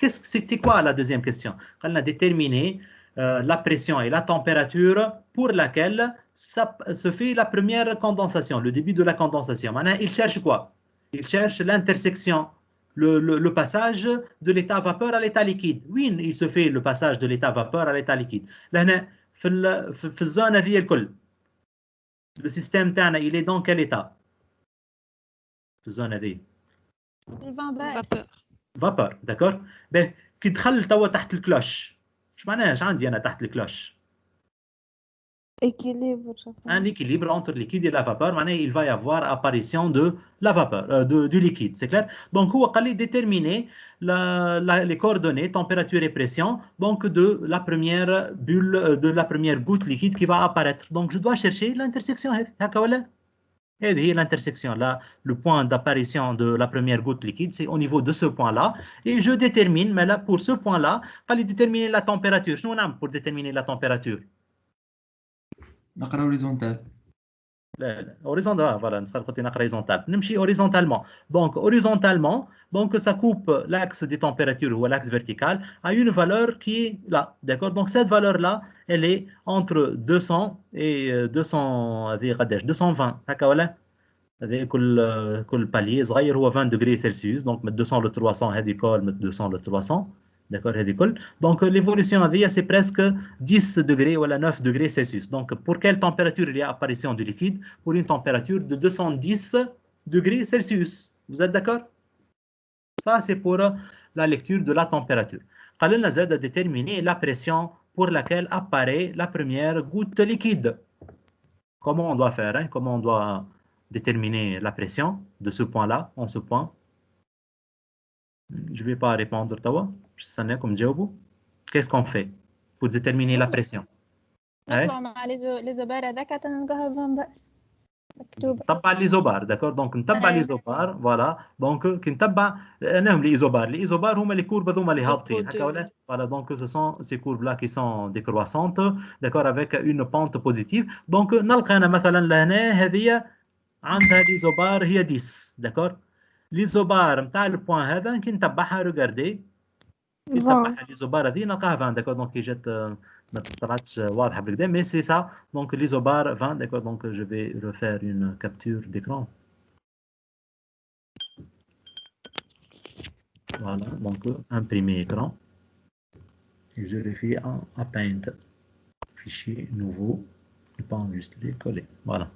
C'était quoi la deuxième question? On a déterminé la pression et la température pour laquelle ça se fait la première condensation, le début de la condensation. Maintenant, il cherche quoi? Il cherche l'intersection, le passage de l'état vapeur à l'état liquide. Oui, il se fait le passage de l'état vapeur à l'état liquide. في الزone هذه الكل le système تاعنا il est dans quel état في الزone هذه vapeur d'accord ben كي دخل توا تحت الكلوش ايش معناها ايش عندي انا تحت الكلوش un équilibre entre le liquide et la vapeur. Maintenant, il va y avoir apparition de la vapeur, du liquide, c'est clair? Donc, on va déterminer les coordonnées, température et pression, donc de la première bulle, de la première goutte liquide qui va apparaître. Donc, je dois chercher l'intersection. Et l'intersection, là, le point d'apparition de la première goutte liquide, c'est au niveau de ce point-là. Et je détermine, mais là, pour ce point-là, il fallait déterminer la température. Je n'ai pour déterminer la température. نقرا هوريزونتال. لا horizontal, voilà, نسخر côté نقرا horizontal. نمشي horizontalement. Donc horizontalement, donc ça coupe l'axe des températures ou l'axe vertical à une valeur qui est là, d'accord? Donc cette valeur là, elle est entre 200 et 200 هذه قداش 220 هكا ولا هذه كل palier صغير هو 20 degrés Celsius donc من 200 ل 300 هذه كل من 200 ل 300 d'accord هذه كل donc l'évolution هذه c'est presque 10 degrés ou 9 degrés Celsius donc pour quelle température il y a apparition du liquide pour une température de 210 degrés Celsius vous êtes d'accord ça c'est pour la lecture de la température قال لنا زاد déterminer la pression pour laquelle apparaît la première goutte liquide comment on doit faire hein? Comment on doit déterminer la pression de ce point-là en ce point je ne vais pas répondre توا استناكم تجاوبوا qu'est-ce qu'on fait pour déterminer la pression نطلع مع ليزوبار هذاك تنلقاها مكتوبة نتبع ليزوبار داكور دونك نتبع ليزوبار فوالا دونك كي نتبع انهم ليزوبار هما لي كورب هذوما اللي هابطين هكا ولا فوالا دونك سو سون سي كورب لا كي سون ديكرواسونت داكور افيك اون بونت بوزيتيف دونك نلقى انا مثلا لهنا هذه عندها ليزوبار هي 10 داكور ليزوبار نتاع البوان هذا كي نتبعها ريغاردي كي نتبعها ليزوبار هذه نلقاها 20 داكور دونك كي جات ما طلعتش واضحه بالكدا مي سي سا دونك ليزوبار 20 داكور دونك جو في refaire une capture d'écran voilà donc imprimer écran et je le fais en Paint fichier nouveau ne pas enregistrer coller voilà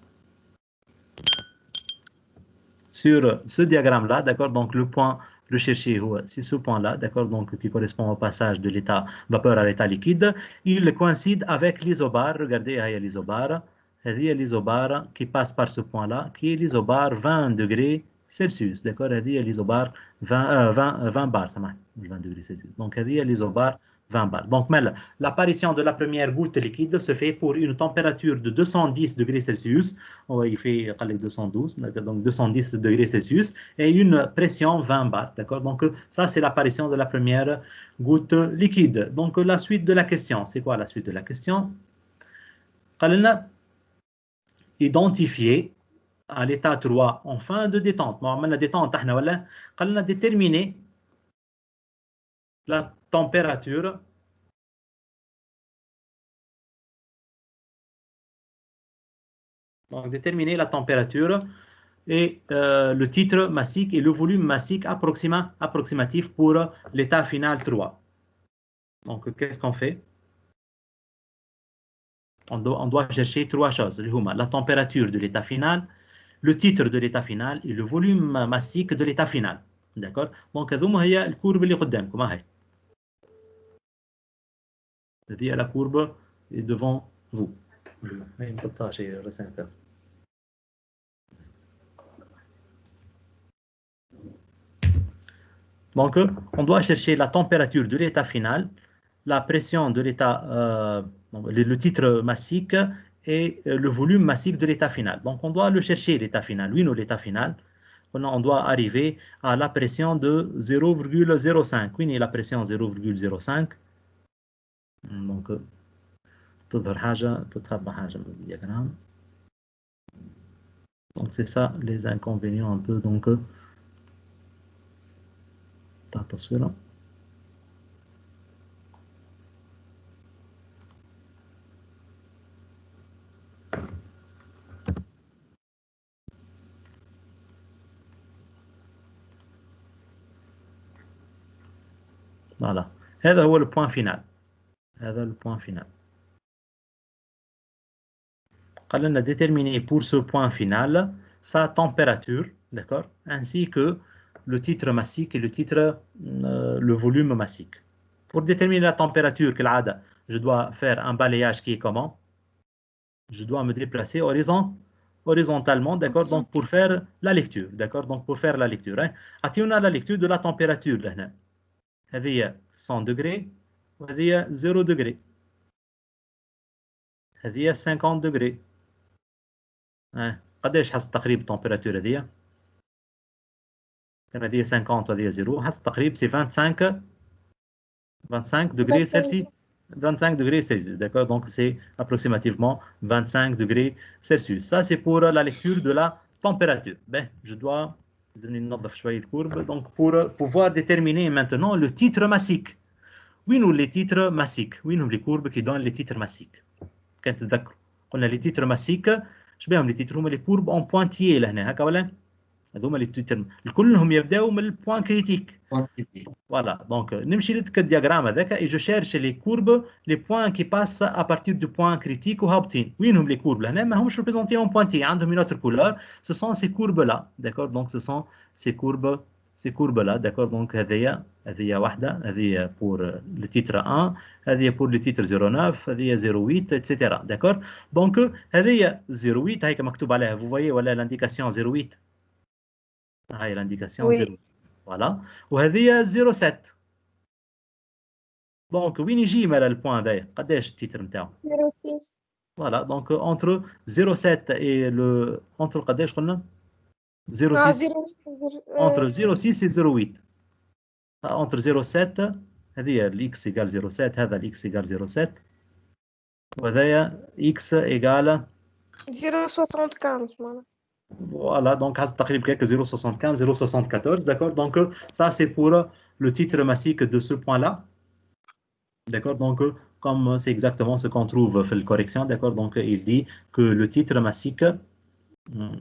sur ce diagramme là d'accord donc le point recherché c'est ce point là d'accord donc qui correspond au passage de l'état vapeur à l'état liquide il coïncide avec l'isobar regardez il y a l'isobar il y a l'isobar qui passe par ce point là qui est l'isobar 20 degrés Celsius d'accord il y a l'isobar 20 bar ça marche 20 degrés Celsius donc il y a l'isobar 20 bar donc l'apparition de la première goutte liquide se fait pour une température de 210 degrés Celsius il fait 212 donc 210 degrés Celsius et une pression 20 bar d'accord donc ça c'est l'apparition de la première goutte liquide donc la suite de la question c'est quoi la suite de la question قال لنا identifier à l'état 3 en fin de détente ما عملنا détente احنا ولا قال لنا déterminer la température donc déterminer la température et le titre massique et le volume massique approximatif pour l'état final 3 donc qu'est-ce qu'on fait on doit chercher trois choses la température de l'état final le titre de l'état final et le volume massique de l'état final d'accord donc هذوما هي الكورب اللي قدامكم هاي هذه la courbe est devant vous donc on doit chercher la température de l'état final la pression de l'état le titre massique et le volume massique de l'état final donc on doit le chercher l'état final oui non l'état final on doit arriver à la pression de 0,05 oui la pression 0,05 donc تظهر حاجة تتخبى حاجة من الدياغرام donc c'est ça les inconvénients un peu donc تاع التصويرة voilà هذا هو le point final هذا le point final قال لنا déterminer pour ce point final sa température d'accord ainsi que le titre massique et le titre le volume massique pour déterminer la température كالعادة je dois faire un balayage qui est comment je dois me déplacer horizontalement d'accord donc pour faire la lecture d'accord donc pour faire la lecture أعطيونا la lecture de la température لهنا هذه 100 degrés وهذه 0 degrés هذه 50 degrés قداش حسب تقريب التمبيراتور هذه كان هذه 50 وهذه 0 حسب تقريب سي 25 degrés Celsius 25 degrés Celsius d'accord donc c'est approximativement 25 degrés Celsius ça c'est pour la lecture de la température ben je dois ننظف شويه الكورب donc pour pouvoir déterminer maintenant le titre massique وينو les titres massiques وينهم les courbes qui donnent les titres massiques كان تتذكروا قلنا les titres massiques شبيهم les titres هما les courbes en pointillés لهنا هكا ولا هذوما les titres كلهم يبداو من البوان كريتيك voilà donc نمشي لك الدياغرام هذاك et je cherche les courbes les points qui passent à partir du point critique وهابطين وينهم les courbes لهنا ما همش représentés en pointillés عندهم une autre couleur ce sont ces courbes là d'accord donc ce sont ces courbes là d'accord donc هذه واحدة هذه pour le titre 1 هذه pour le titre 09 هذه 08 etc d'accord donc هذه 08 هيك مكتوب عليها vous voyez ولا l'indication 08 هاي l'indication Oui. 08 voilà وهذه 07 donc وين يجي مال البوان هذايا قداش التيتر نتاعو 06 voilà donc entre 07 et le entre قداش قلنا 06 entre 06 et 08 entre 07 هذه الاكس ايجال 07 هذا الاكس ايجال 07 وهذايا اكس ايجال 0,75 voilà donc حسب تقريبا كيك 0,75 0,74 d'accord donc ça c'est pour le titre massique de ce point là d'accord donc comme c'est exactement ce qu'on trouve dans la correction d'accord donc il dit que le titre massique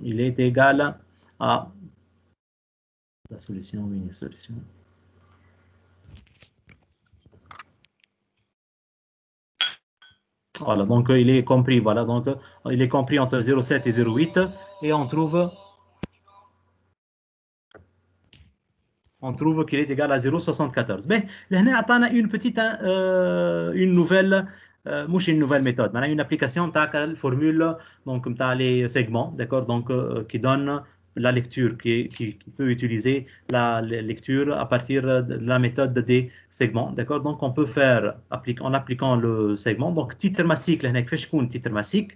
il est égal à la solution oui une solution voilà donc il est compris voilà donc il est compris entre 0,7 et 0,8 et on trouve qu'il est égal à 0,74 ben لهنا عطانا une petite une nouvelle مش une nouvelle méthode معناها une application نتاع الفورمule donc نتاع les segments d'accord donc qui donne la lecture qui peut utiliser la lecture à partir de la méthode des segments d'accord donc on peut faire en appliquant le segment donc titre massique لهنا كيفاش يكون titre massique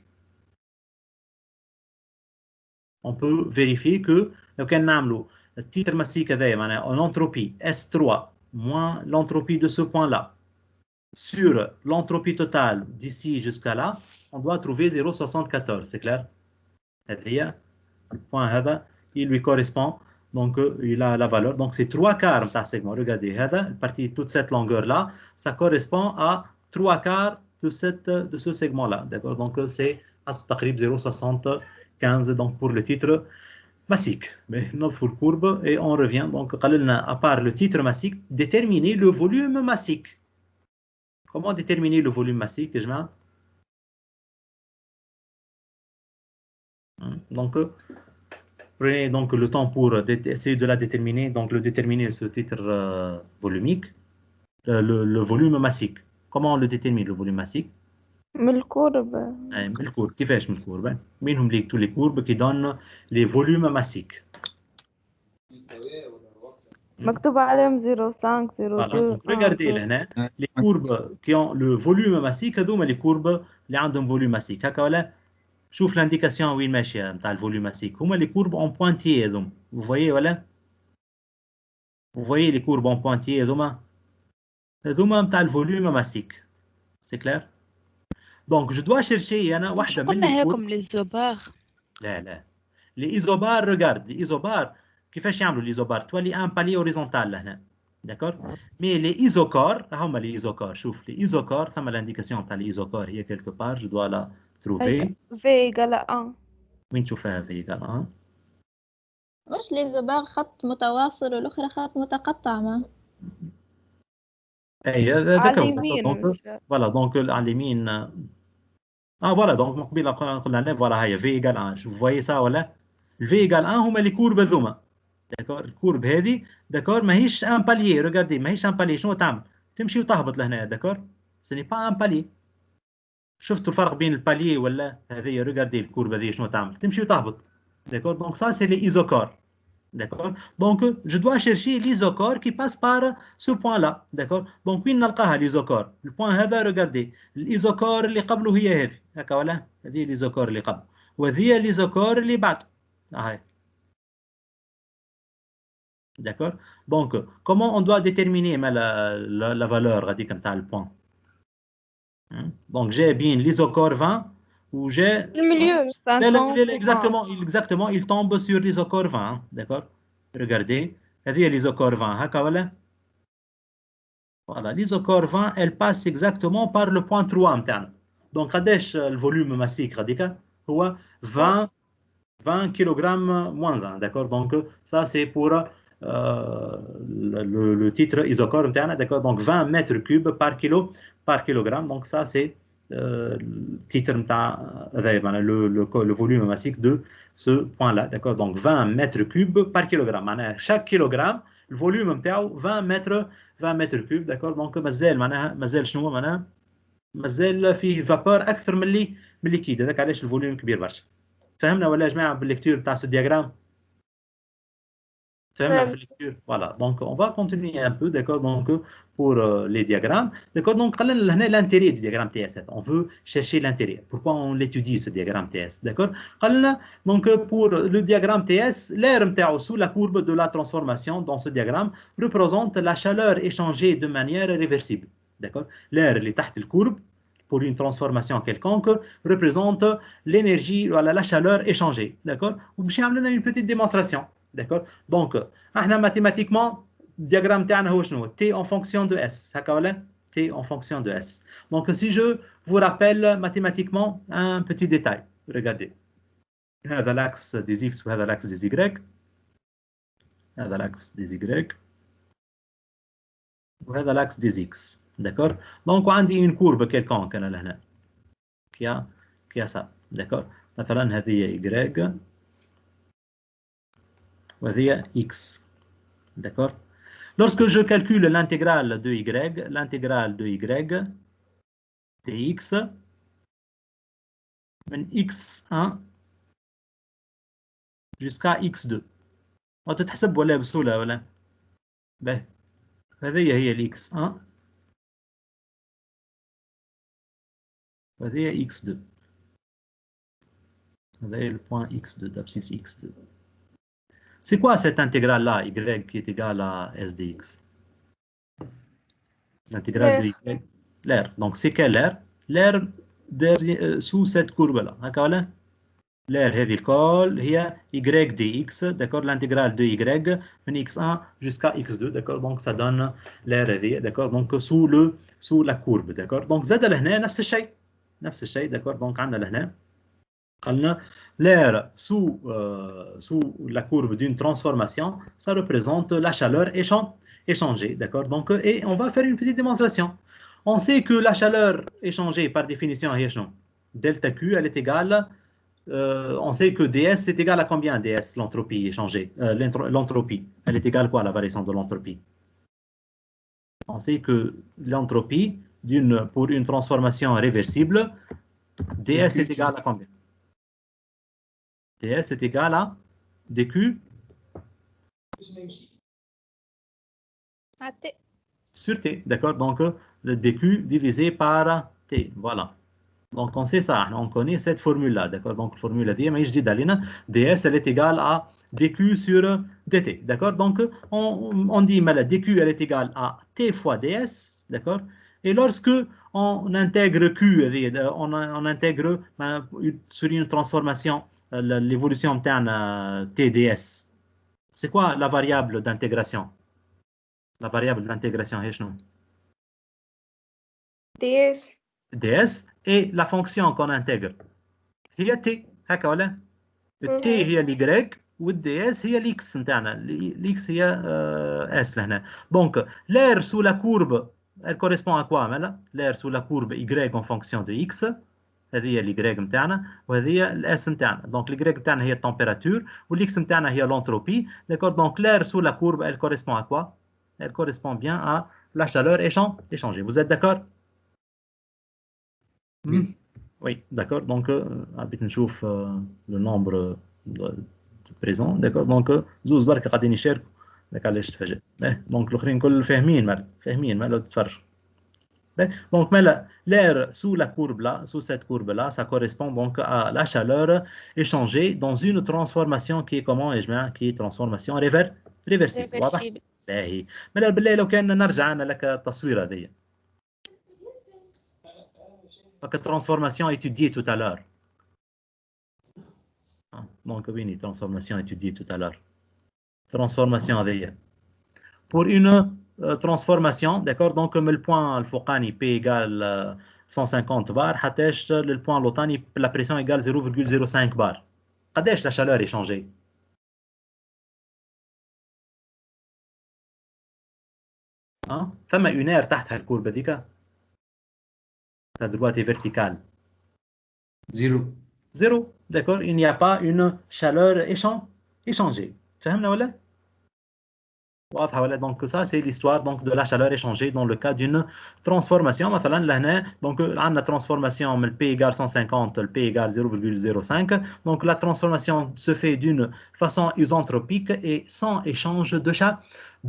on peut vérifier que لو كان نعملوا التيتر massique هذايا معناها en entropie S3 moins l'entropie de ce point là sur l'entropie totale d'ici jusqu'à là on doit trouver 0,74 c'est clair هذايا le point هذا il lui correspond donc il a la valeur donc c'est 3 quarts نتاع segment regardez هذا partie toute cette longueur là ça correspond à 3 quarts de ce segment là d'accord donc c'est حسب تقريب 0,75 donc pour le titre massique mais notre courbe et on revient donc à part le titre massique déterminer le volume massique comment déterminer le volume massique je donc prenez donc le temps pour essayer de la déterminer donc déterminer ce titre volumique le volume massique comment on le détermine le volume massique من الكورب من الكورب كيفاش من الكورب مين هم tous les courbes qui donnent les volumes massiques مكتوب عليهم 0,5 0,2 regardez هنا les courbes qui ont le volume massique هذوما les courbes اللي عندهم volume massique هكا ولا شوف l'indication وين ماشيه نتاع الvolume massique هما les courbes en pointillés هذوما vous voyez ولا vous voyez les courbes en pointillés هذوما نتاع الvolume massique c'est clair donc je dois chercher انا واحده من قلنا هيكم لي زوبار لا les isobars regarde les isobars كيفاش يعملوا ليزوبار تولي ان بالي اوريزونتال لهنا داكور مي لي ايزوكار هما لي ايزوكار شوف لي ايزوكار ثم لانديكاسيون تاع لي ايزوكار هي كيلكو بار جو دوا لا تروفي في ايكال 1 وين تشوفها في ايكال 1 مش لي زباغ خط متواصل والاخرى خط متقطع ما اي على هذاك اليمين فوالا دونك على اليمين فوالا دونك من قبيله قلنا فوالا هي في ايكال 1 شوف فوايي سا ولا الفي ايكال 1 هما لي كورب هذوما داكور الكورب هذه داكور ماهيش ان باليي ريغاردي ماهيش ان باليي شنو تعمل تمشي وتهبط لهنا داكور سي با ان باليي شفتوا الفرق بين الباليي ولا هذه ريغاردي الكورب هذه شنو تعمل تمشي وتهبط داكور دونك سا سي لي ايزوكور داكور دونك جو دوا شيرشي ليزوكور كي باس بار سو بوين لا داكور دونك وين نلقاها ليزوكور البوين هذا ريغاردي الايزوكور اللي قبله هي هذه هكا ولا هذه ليزوكور اللي قبل وهذه ليزوكور اللي بعد هاي d'accord donc comment on doit déterminer la valeur غاديك نتاع البوان donc j'ai bien l'isocore 20 ou j'ai المليون exactement il tombe sur l'isocore 20 d'accord regardez هذه l'isocore 20 هكا ولا Voilà, l'isocore 20, elle passe exactement par le point 3 متاعنا. Donc قداش الفوليوم ماسيك هذيك هو 20 kg moins 1, d'accord? Donc ça c'est pour le titre isocore متاعنا, d'accord? Donc 20 mètres cubes par kilogramme. Donc ça c'est le titre متاع le volume massique de ce point-là, d'accord? Donc 20 mètres cubes par kilogramme. معناها chaque kilogramme le volume نتاعو 20 mètres cubes, d'accord? Donc مازال شنو معناها مازال فيه فابور اكثر من اللي كيد, هذاك علاش الفوليوم كبير برشا. فهمنا ولا يا جماعه بالليكتور تاع ce diagramme؟ فهمنا في الليكتور. Voilà, donc on va continuer un peu, d'accord? Donc pour les diagrammes, d'accord? Donc قال لنا هنا l'intérêt du diagramme TS, on veut chercher l'intérêt, pourquoi on l'étudie ce diagramme TS, d'accord? قال لنا donc pour le diagramme TS, l'air نتاعو sous la courbe de la transformation dans ce diagramme représente la chaleur échangée de manière réversible, d'accord? L'air اللي تحت الكورب pour une transformation quelconque représente l'énergie, voilà, la chaleur échangée, d'accord? وباش يعمل لنا une petite démonstration, d'accord? Donc احنا mathématiquement diagramme تاعنا هو شنو؟ T en fonction de S, هكا ولا؟ T en fonction de S. Donc si je vous rappelle mathématiquement un petit détail, regardez. هذا l'axe des X وهذا l'axe des Y. هذا l'axe des Y وهذا l'axe des X, d'accord? Donc عندي une courbe quelconque انا لهنا qui a ça, d'accord? مثلا هذه Y وهذه X, d'accord? Lorsque je calcule l'intégrale de Y dx من x1 jusqu'à x2 وتتحسب ولا بسهولة ولا؟ به هذه هي ال x1 وهذه هي x2. هذا هي le point x2 d'abscisse x2. C'est quoi cette intégrale-là, y qui est égale à s dx? L'intégrale de y, l'air. Donc c'est quel air? L'air sous cette courbe-là. D'accord? L'air هذه الكل هي y dx, d'accord? L'intégrale de y من x1 jusqu'à x2, d'accord? Donc ça donne l'air هذه, d'accord? Donc sous la courbe, d'accord? Donc زاد لهنا نفس الشيء, d'accord? Donc عندنا لهنا قالنا l'air sous la courbe d'une transformation, ça représente la chaleur échangée, d'accord? Donc, et on va faire une petite démonstration. On sait que la chaleur échangée, par définition, delta Q, elle est égale, on sait que ds est égal à combien ds, l'entropie échangée, l'entropie, elle est égale à quoi, la variation de l'entropie? On sait que l'entropie pour une transformation réversible, ds est égal à combien? ds est égal à dq sur t, d'accord? Donc le dq divisé par t, voilà. Donc on sait ça, on connaît cette formule-là, d'accord? Donc la formule là, mais je dis d'alina, ds elle est égale à dq sur dt, d'accord? Donc on dit mais la dq elle est égale à t fois ds, d'accord? Et lorsque on intègre q, on intègre sur une transformation l'évolution de TDS. C'est quoi la variable d'intégration? La variable d'intégration, DS. DS et la fonction qu'on intègre. Il y a T, le T هي الY والDS هي l'X نتاعنا. L'X هي S لهنا. Donc l'air sous la courbe, elle correspond à quoi مالا? L'air sous la courbe Y en fonction de X. هذه هي الY نتاعنا وهذه هي الاس نتاعنا. دونك الY نتاعنا هي التمبيراتور والاكس نتاعنا هي l'entropie, d'accord? Donc l'air sous la courbe, elle correspond à quoi? Elle correspond bien à la chaleur échangée. Vous êtes d'accord? Oui, d'accord. Donc حبيت نشوف le nombre présent, d'accord? Donc زوز برك قاعدين يشاركوا، داك علاش تفاجئت. دونك الاخرين كل فاهمين ما لو تتفرجوا. Donc, l'air sous la courbe là, sous cette courbe là, ça correspond donc à la chaleur échangée dans une transformation qui est comment, qui est transformation réversible. واضح؟ باهي. بالله لو كان نرجع انا لك التصويره هذه. Donc transformation étudiée tout à l'heure. Donc oui, transformation étudiée tout à l'heure. Transformation هذه. Pour une transformation, d'accord? Donc, le point الفوقاني P égale 150 bar, حتىش le point l'auطاني la pression égale 0,05 bar. قديش la chaleur est changée? ثم une aire تحت هالكوربة ذيك. La droite est verticale. زيرو. Zéro, d'accord? Il n'y a pas une chaleur échangée. فهمنا ولا؟ واضحة ولا؟ Donc ça c'est l'histoire donc de la chaleur échangée dans le cas d'une transformation. مثلا لهنا donc عندنا transformation من P égale 150 le P égale 0,05. Donc la transformation se fait d'une façon isentropique et sans échange de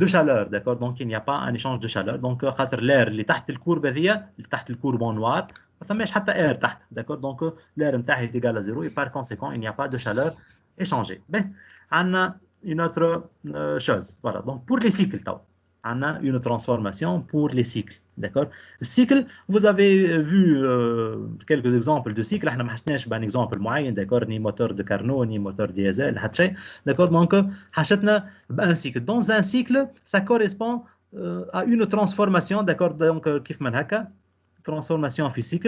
chaleur, d'accord? Donc il n'y a pas un échange de chaleur. Donc خاطر l'air اللي تحت الكوربة ذي اللي تحت الكورب en noir ما ثماش حتى air تحت, d'accord? Donc l'air نتاعي est égal à 0 et par conséquent il n'y a pas de chaleur échangée. Ben, عندنا une autre chose. Voilà, donc pour les cycles, on a une transformation pour les cycles. D'accord? Le cycle, vous avez vu quelques exemples de cycles. On n'a pas un exemple moyen, d'accord? Ni moteur de Carnot, ni moteur diesel. D'accord? Donc, un cycle. Dans un cycle, ça correspond à une transformation. D'accord? Donc, transformation physique.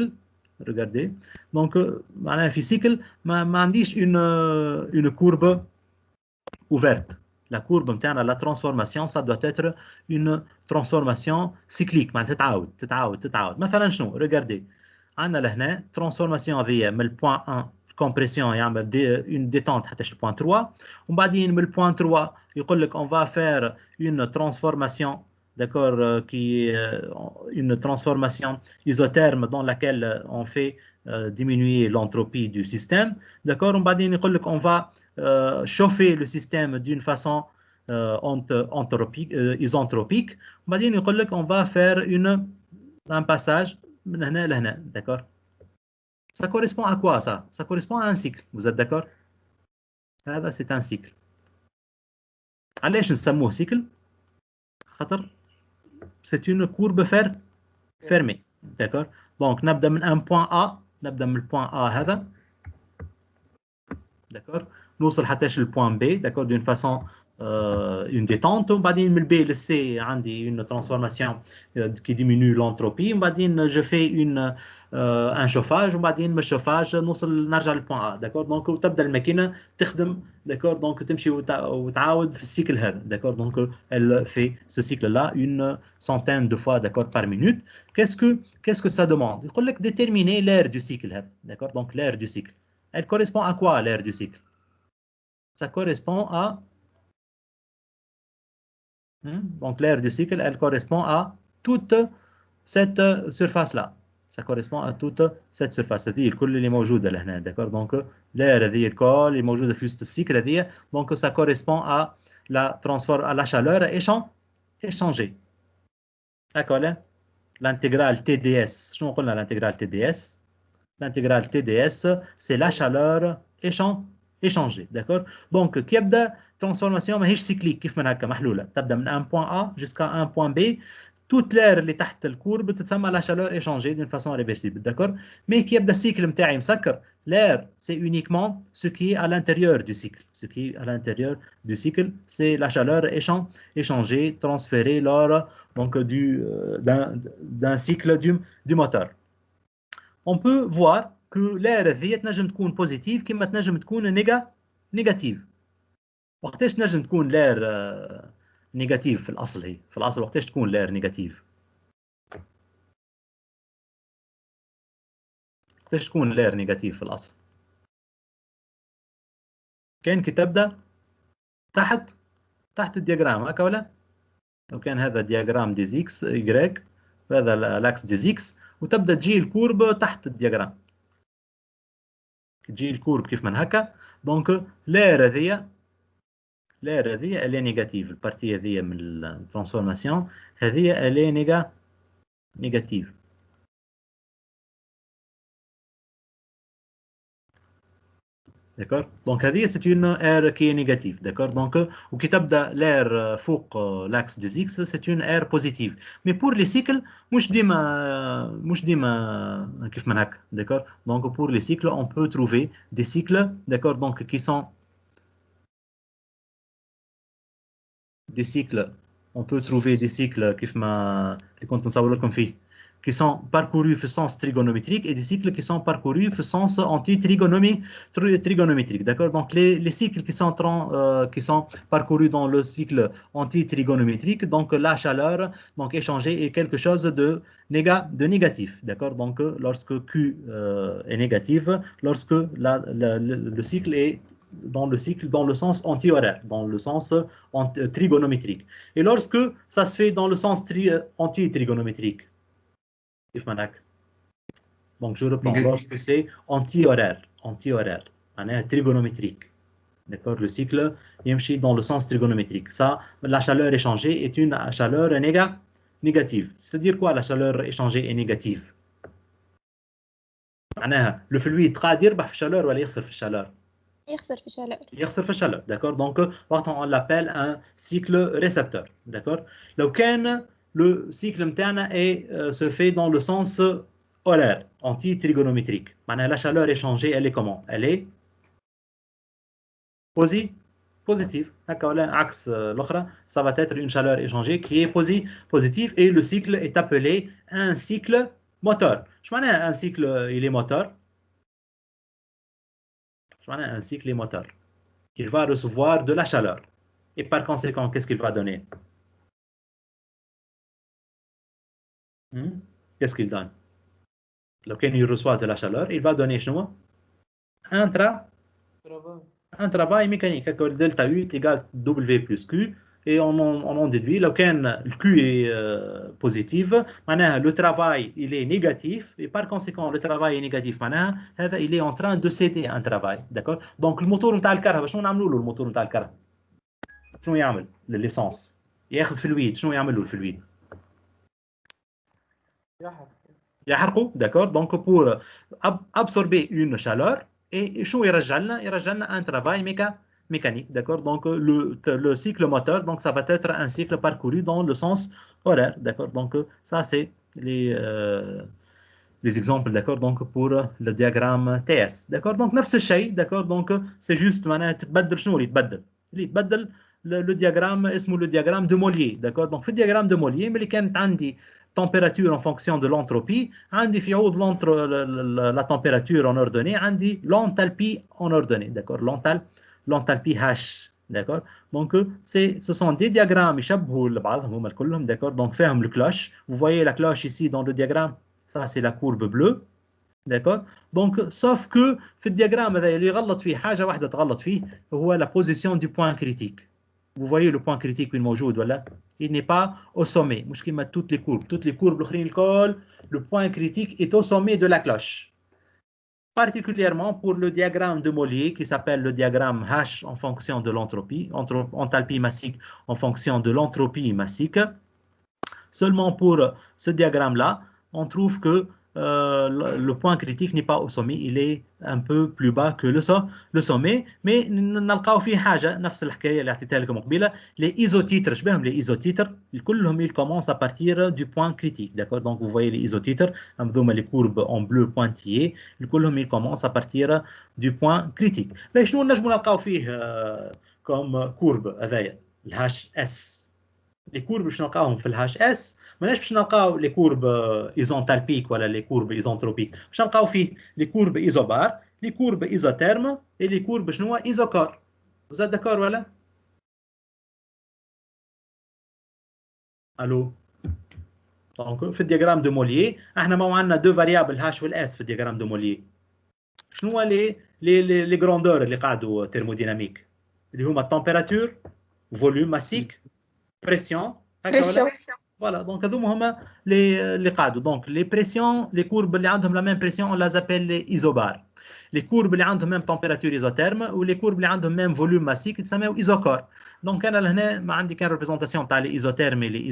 Regardez. Donc, un physique, une courbe ouverte. La courbe interne à la transformation, ça doit être une transformation cyclique. مثلا شنو؟ Regardez. عندنا لهنا transformation هذه من البوان 1 compression يعمل une détente حتى البوان 3 وبعدين من البوان 3 يقول لك on va faire une transformation, d'accord, qui une transformation isotherme dans laquelle on fait diminuer l'entropie du système, d'accord. وبعدين يقول لك on va chauffer le système d'une façon entropique, isentropique. وبعدين يقول لك on va faire un passage من هنا لهنا, d'accord. Ça correspond à quoi ça? Ça correspond à un cycle, vous êtes d'accord? هذا c'est un cycle. علاش نسموه cycle؟ خاطر c'est une courbe fermée, d'accord. Donc نبدأ من un point A, نبدأ من البوان A هذا, d'accord. نوصل حتى البوان B, d'accord, d'une façon une détente. وبعدين من B le C عندي une transformation qui diminue l'entropie. وبعدين je fais un chauffage. وبعدين من الشوفاج نوصل نرجع للبوان A, d'accord. donc وتبدا الماكينه تخدم, d'accord. donc تمشي وتعاود في السيكل هذا, d'accord. donc elle fait ce cycle là une centaine de fois, d'accord, par minute. Qu'est-ce que ça demande? يقول لك déterminer l'aire du cycle هذا, d'accord. donc l'aire du cycle, elle correspond à quoi l'aire du cycle? Ça correspond à donc l'aire du cycle, elle correspond à toute cette surface-là. Ça correspond à toute cette surface. هذه الكل اللي موجودة لهنا, d'accord. donc l'air هذه الكل اللي موجودة في وسط السيكل هذه, donc ça correspond à la chaleur échangée. d'accord. L'intégrale TDS, شنو قلنا l'intégrale TDS? L'intégrale TDS, c'est la chaleur échangée, d'accord. donc كي يبدا transformation ماهيش cyclique كيف من هكا محلوله, تبدا من un point A jusqu'à un point B, toute l'air اللي تحت الكورب تتسمى la chaleur échangée d'une façon réversible, d'accord. mais كي يبدا السيكل نتاعي مسكر, l'air c'est uniquement ce qui est à l'intérieur du cycle. Ce qui est à l'intérieur du cycle, c'est la chaleur échangée, transférée lors donc d'un cycle du moteur. On peut voir que l'air هذه تنجم تكون positive كما تنجم تكون négative. وقتاش نجم تكون l'air نيجاتيف في الأصل؟ هي في الأصل وقتاش تكون l'air نيجاتيف؟ وقتاش تكون l'air نيجاتيف في الأصل؟ كان كي تبدأ تحت الدياجرام هكا ولا؟ لو كان هذا دياجرام دي زيكس Y وهذا الأكس دي زيكس, وتبدأ تجي الكورب تحت الدياجرام, تجي الكورب كيف من هكا. دونك l'air هذيا elle est négative. البارتي هذيا من الترانسفورماسيون هذيا elle est négative. d'accord. donc هذه c'est une air qui est négative, d'accord. donc وكي تبدا l'air فوق l'axe des x c'est une air positive. mais pour les cycles مش ديما كيف من هكا, d'accord. donc pour les cycles on peut trouver des cycles, d'accord, donc qui sont des cycles on peut trouver des cycles qui sont parcourus dans le sens trigonométrique et des cycles qui sont parcourus dans le sens anti-trigonométrique. D'accord? Donc, les cycles qui sont parcourus dans le cycle anti-trigonométrique, donc la chaleur donc, échangée est quelque chose de négatif. D'accord? Donc, lorsque Q est négatif, lorsque le cycle est dans le sens anti-horaire, dans le sens trigonométrique. Et lorsque ça se fait dans le sens anti-trigonométrique, donc je reprends, lorsque c'est anti-horaire, trigonométrique, d'accord, le cycle est dans le sens trigonométrique. Ça, la chaleur échangée est une chaleur négative. C'est-à-dire quoi la chaleur échangée est négative? Le fluide قاعد يربح في الشالور ولا يخسر في الشالور؟ يخسر في الشالور. D'accord? Donc, on l'appelle un cycle récepteur. D'accord? لو كان le cycle متاعنا se fait dans le sens horaire, anti-trigonométrique. La chaleur échangée, elle est comment? Elle est positive. Ça va être une chaleur échangée qui est positive et le cycle est appelé un cycle moteur. Je m'en un cycle, il est moteur. Un cycle est moteur. Il va recevoir de la chaleur. Et par conséquent, qu'est-ce qu'il va donner? Qu'est-ce qu'il donne? Lorsqu'il reçoit de la chaleur, il va donner un travail mécanique. Delta U est égal à W plus Q. Et on en déduit, lorsqu'il le Q est positif, le travail il est négatif. Et par conséquent, le travail est négatif. Il est en train de céder un travail. D'accord? Donc, le moteur de الكهرباء شنو نعملوا له الموتور نتاع الكهرباء؟ شنو يعمل للإيسانس؟ ياخذ فلويد، شنو يعمل له الفلويد؟ يحرقه. D'accord? Donc, pour absorber une chaleur, et شنو يرجع لنا؟ يرجع لنا un travail mécanique. D'accord? Donc, le cycle moteur, donc ça va être un cycle parcouru dans le sens horaire. D'accord? Donc, ça, c'est les exemples, d'accord, donc pour le diagramme TS. D'accord? Donc, نفس الشيء. D'accord? Donc, c'est juste معناها تتبدل شنو اللي يتبدل؟ اللي يتبدل le diagramme اسمه le diagramme de Mollier. D'accord? Donc, في الdiagramme de Mollier ملي كانت عندي température en fonction de l'entropie, عندي في عوض la température en ordonnée, عندي l'enthalpie en ordonnée. D'accord? L'enthalpie H. D'accord? Donc, ce sont des diagrammes يشبهوا لبعضهم هما كلهم. D'accord? Donc, ferme le cloche. Vous voyez la cloche ici dans le diagramme. Ça, c'est la courbe bleue. D'accord? Donc, sauf que في الdiagramme هذا اللي يغلط فيه حاجة واحدة تغلط فيه هو la position du point critique. Vous voyez le point critique qui est موجود ولا؟ Il n'est pas au sommet. مش كيما toutes les courbes. Toutes les courbes الآخرين الكل le point critique est au sommet de la cloche. Particulièrement pour le diagramme de Mollier qui s'appelle le diagramme H en fonction de l'entropie, enthalpie massique en fonction de l'entropie massique. Seulement pour ce diagramme-là, on trouve que le point critique n'est pas au sommet, il est un peu plus bas que le sommet. Mais نلقاو فيه حاجة نفس الحكاية اللي عطيتها لكم قبيلة. Les isotiters, شبههم les isotiters, كلهم ils commencent à partir du point critique. D'accord? Donc vous voyez les isotiters, les courbes en bleu pointillé, كلهم ils commencent à partir du point critique. Mais شنو نجمو نلقاو فيه comme courbe هذايا الهاش اس. Les courbes باش نلقاوهم في الهاش اس ماناش باش نلقاو لي كورب ايزونتالبيك ولا لي كورب ايزونتروبيك، باش نلقاو فيه لي كورب ايزوبار، لي كورب ايزوتيرم، اي لي كورب شنو ايزوكور. وزاد داكور ولا؟ الو. دونك في الدياغرام دو موليي احنا ما عندنا دو فاريابل هاش والاس في الدياغرام دو موليي. شنو لي غروندور اللي قاعدوا تيرموديناميك اللي هما التمبيراتور، فوليوم ماسيك، بريسيون. Voilà, donc هذوما هما اللي قاعدوا. دونك لي بريسيون، لي كورب اللي عندهم لا ميم بريسيون on les appelle les isobars. لي كورب اللي عندهم ميم تمبيراتور ايزوتيرم ولي كورب اللي عندهم ميم فوليوم ماسيك يتسموا ايزوكور. دونك انا لهنا ما عندي كان ريبريزونطاسيون تاع لي ايزوتيرم لي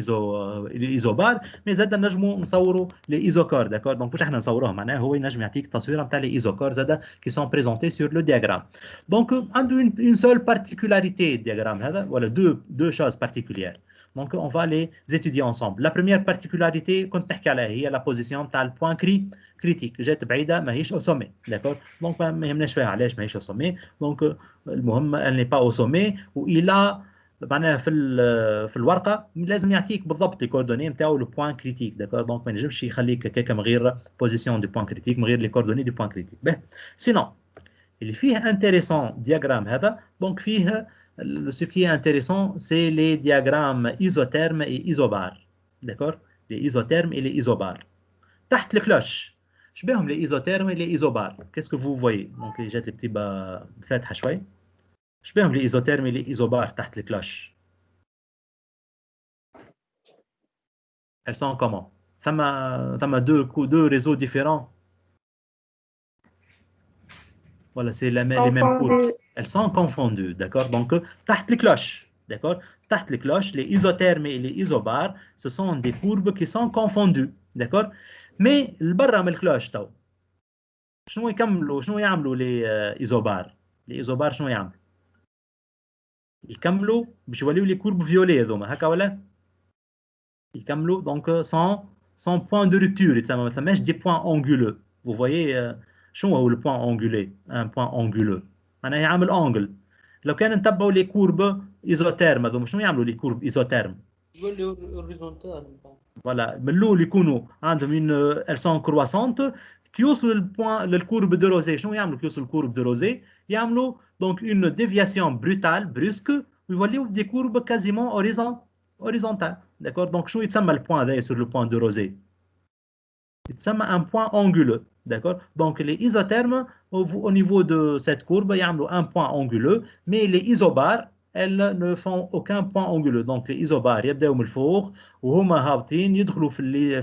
ايزوبار، مي زاد نجموا نصوروا لي ايزوكور. داكور؟ دونك واش احنا نصوروهم معناها هو ينجم يعطيك تصويره تاع لي ايزوكور زاد كي سون بريزونتي سور لو دياغرام. دونك عنده une seule particularité الدياغرام هذا ولا deux choses particulières. Donc, on va les étudier ensemble. La première particularité, comme tu as dit, la position de le point critique. J'ai بعيدة ماهيش au sommet. D'accord? Donc, ما يهمناش فيها علاش ماهيش au sommet. Donc, المهم, elle n'est pas au sommet où il a معناها في الورقه لازم يعطيك بالضبط لي كوردوني نتاعو لو بوين كريتيك داكور دونك ما ينجمش يخليك هكاك من غير بوزيسيون دو بوين كريتيك من غير لي كوردوني دو بوين كريتيك باهي سينون اللي فيه انتريسون دياغرام هذا دونك فيه ce qui est intéressant c'est les diagrammes isothermes et isobars d'accord les isothermes et les isobars تحت الكلوش شبيهم les isothermes et les isobars qu'est-ce que vous voyez donc جات الكتيبه فاتحه شوي شبيهم les isothermes et les isobars تحت الكلوش elles sont comment ثم deux réseaux différents. Voilà, c'est les mêmes courbes. Elles sont confondues, d'accord? Donc, تحت les cloches, d'accord? تحت les cloches, les isothermes et les isobars, ce sont des courbes qui sont confondues, d'accord? Mais البرة من الكلوش تو شنو يكملوا شنو يعملوا les isobars? Les isobars شنو يعملوا؟ يكملوا باش يوليو لي كورب فيولي هذوما هكا ولا؟ يكملوا donc sans point de rupture يتسمى ما ثماش دي بوين anguleux. Vous voyez شنو هو البوين angulé؟ un point anguleux معناها يعمل انجل. لو كان نتبعوا لي كورب ايزوتيرم هذوما شنو يعملوا لي كورب ايزوتيرم؟ يوليو هوريزونتال. فوالا من الاول يكونوا عندهم elles sont croissantes كي يوصلوا للبوين للكورب دو روزي شنو يعملوا كي يوصلوا للكورب دو روزي؟ يعملوا donc une déviation brutale brusque ويوليو دي كورب quasiment horizontale. D'accord? Donc, شنو يتسمى البوين هذايا sur le point de rosée؟ يتسمى un point anguleux. D'accord? Donc, les isothermes, au niveau de cette courbe, يعملوا un point anguleux, mais les isobars, elles ne font aucun point anguleux. Donc, les isobars يبداو من الفوق وهما هابطين يدخلوا في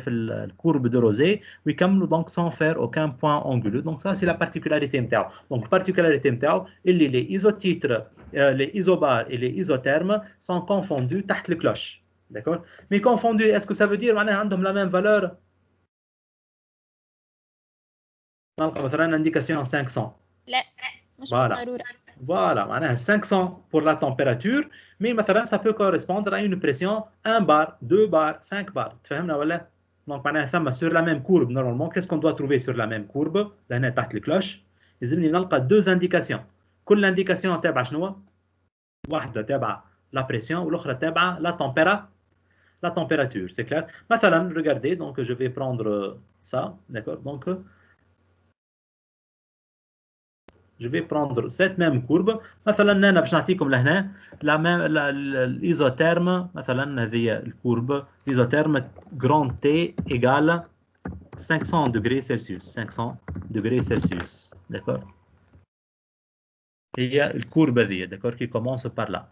الكورب de rosée ويكملوا donc sans faire aucun point anguleux. Donc, ça, c'est la particularité نتاعو. Donc, la particularité نتاعو اللي les isotitres, les isobars et les isothermes sont confondus تحت le cloche. D'accord? Mais confondus, est-ce que ça veut dire معناها عندهم la même valeur؟ نلقى مثلا indication 500. لا مش Voilà. ضروري. Voilà, معناها 500 pour la température, mais مثلا ça peut correspondre à une pression 1 bar, 2 bar, 5 bar. تفهمنا ولا؟ Donc معناها ثم sur la même courbe normalement, qu'est-ce qu'on doit trouver sur la même courbe؟ لهنا تحت الكلوش لازمني نلقى deux indications. كل indication تابعة شنو؟ واحدة تابعة la pression والأخرى تابعة la température, c'est clair? مثلا regardez, donc je vais prendre ça, d'accord? Donc je vais prendre cette même courbe. مثلا انا باش نعطيكم لهنا الإيزوتيرم مثلا هذه الكورب الإيزوتيرم grand T égale 500 degrés Celsius 500 degrés Celsius d'accord هي الكورب هذه d'accord qui commence par là.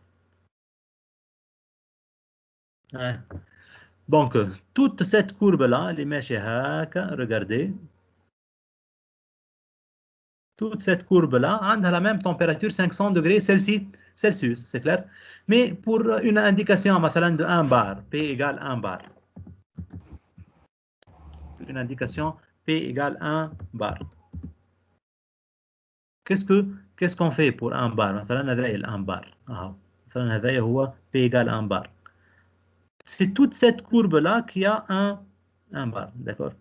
Donc toute cette courbe là اللي ماشيه هكا regardez toute cette courbe-là a la même température 500 degrés Celsius, c'est clair? Mais pour une indication de 1 bar, P égale 1 bar. Une indication P égale 1 bar. Qu'est-ce qu'on fait pour 1 bar? مثلا هذا 1 bar. مثلا هذا هو P égale 1 bar. C'est toute cette courbe-là qui a un bar, d'accord?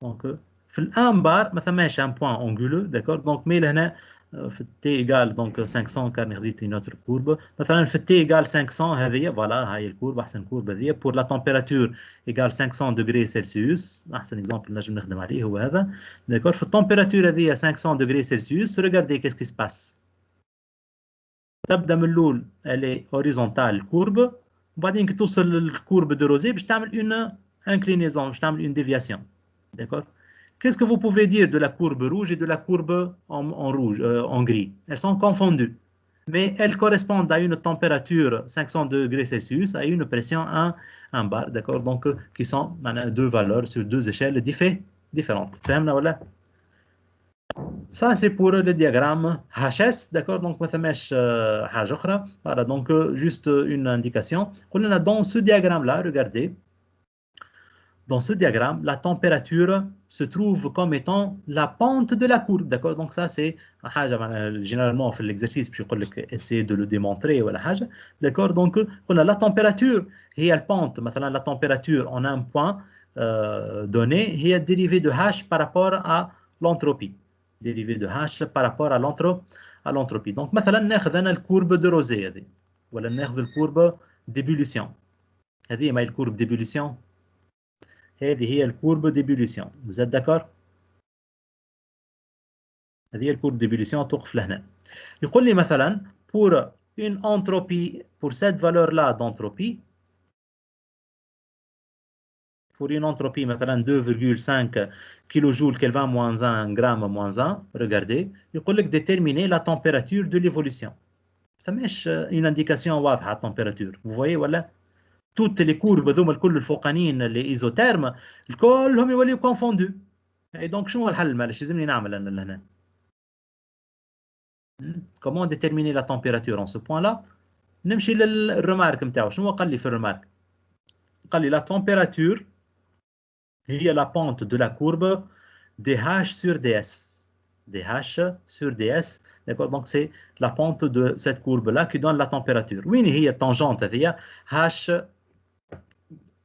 Donc في الان بار ما ثماش ان بوين انجولو داكور دونك مي لهنا في التي ايغال دونك 500 كان خديت نوتر كورب مثلا في التي ايغال 500 هذه فوالا هاي الكورب احسن كورب هذه بور لا تمبيراتور ايغال 500 دوغري سلسيوس احسن اكزامبل نجم نخدم عليه هو هذا داكور في التمبيراتور هذه 500 دوغري سلسيوس ريغاردي كيس كي سباس تبدا من الاول الي هوريزونتال الكورب وبعدين كي توصل للكورب دو روزي باش تعمل اون انكلينيزون باش تعمل اون ديفياسيون داكور. Qu'est-ce que vous pouvez dire de la courbe rouge et de la courbe en gris? Elles sont confondues, mais elles correspondent à une température 500 degrés Celsius, à une pression 1 bar, d'accord? Donc, qui sont deux valeurs sur deux échelles différentes. Ça, c'est pour le diagramme HS, d'accord? Donc, voilà, donc juste une indication. Dans ce diagramme-là, regardez. Dans ce diagramme, la température se trouve comme étant la pente de la courbe, d'accord? Donc ça c'est généralement on fait l'exercice puis on essayer de le démontrer ou d'accord? Donc on a la température et la pente, maintenant la température en un point donné est dérivée de h par rapport à l'entropie, dérivée de h par rapport à l'entropie. Donc maintenant ناخذ انا الكورب de rosée هذه ولا ناخذ الكورب ديبوليسيون. هذه ما هي الكورب ديبوليسيون. هذه هي الكورب ديبوليسيون. vous êtes d'accord؟ هذه هي الكورب ديبوليسيون توقف لهنا. يقول لي مثلا pour une entropie pour cette valeur là d'entropie pour une entropie مثلا 2,5 kJ Kelvin moins 1 gramme moins 1 regardez يقول لك déterminer la température de l'évolution. ça مش une indication واضحه على التمبيراتور. vous voyez ولا toutes les courbes هذوما الكل الفوقانيين اللي ايزوتيرم الكلهم يوليو كونفوندو. اي دونك شنو الحل؟ معلش لازمني نعمل انا لهنا. comment déterminer la température en ce point là. نمشي للرمارك نتاعو. شنو قال لي في الرمارك؟ قال لي la température هي la pente de la courbe dH sur ds. dH sur ds. D'accord, donc c'est la pente de cette courbe là qui donne la température. وين هي التانجنت هذيا h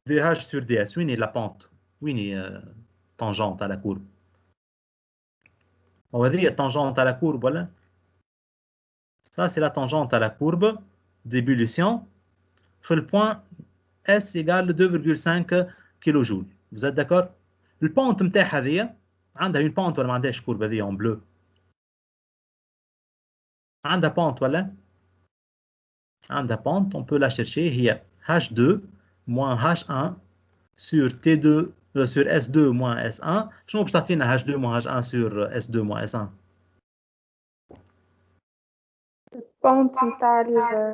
dH sur ds. وين هي la pente؟ وين هي tangente à la courbe؟ وهذه tangente à la courbe ولا؟ ça c'est la tangente à la courbe d'ébullition في le point S égale 2,5 kJ. vous êtes d'accord؟ البونت نتاعها هذيا عندها une pente ولا ما عندهاش courbe هذيا en bleu؟ عندها pente ولا؟ عندها pente on peut la chercher هي H2 moins H1 sur T2 sur S2 moins S1. شنو باش تعطينا H2 moins H1 sur S2 moins S1؟ البونت نتاع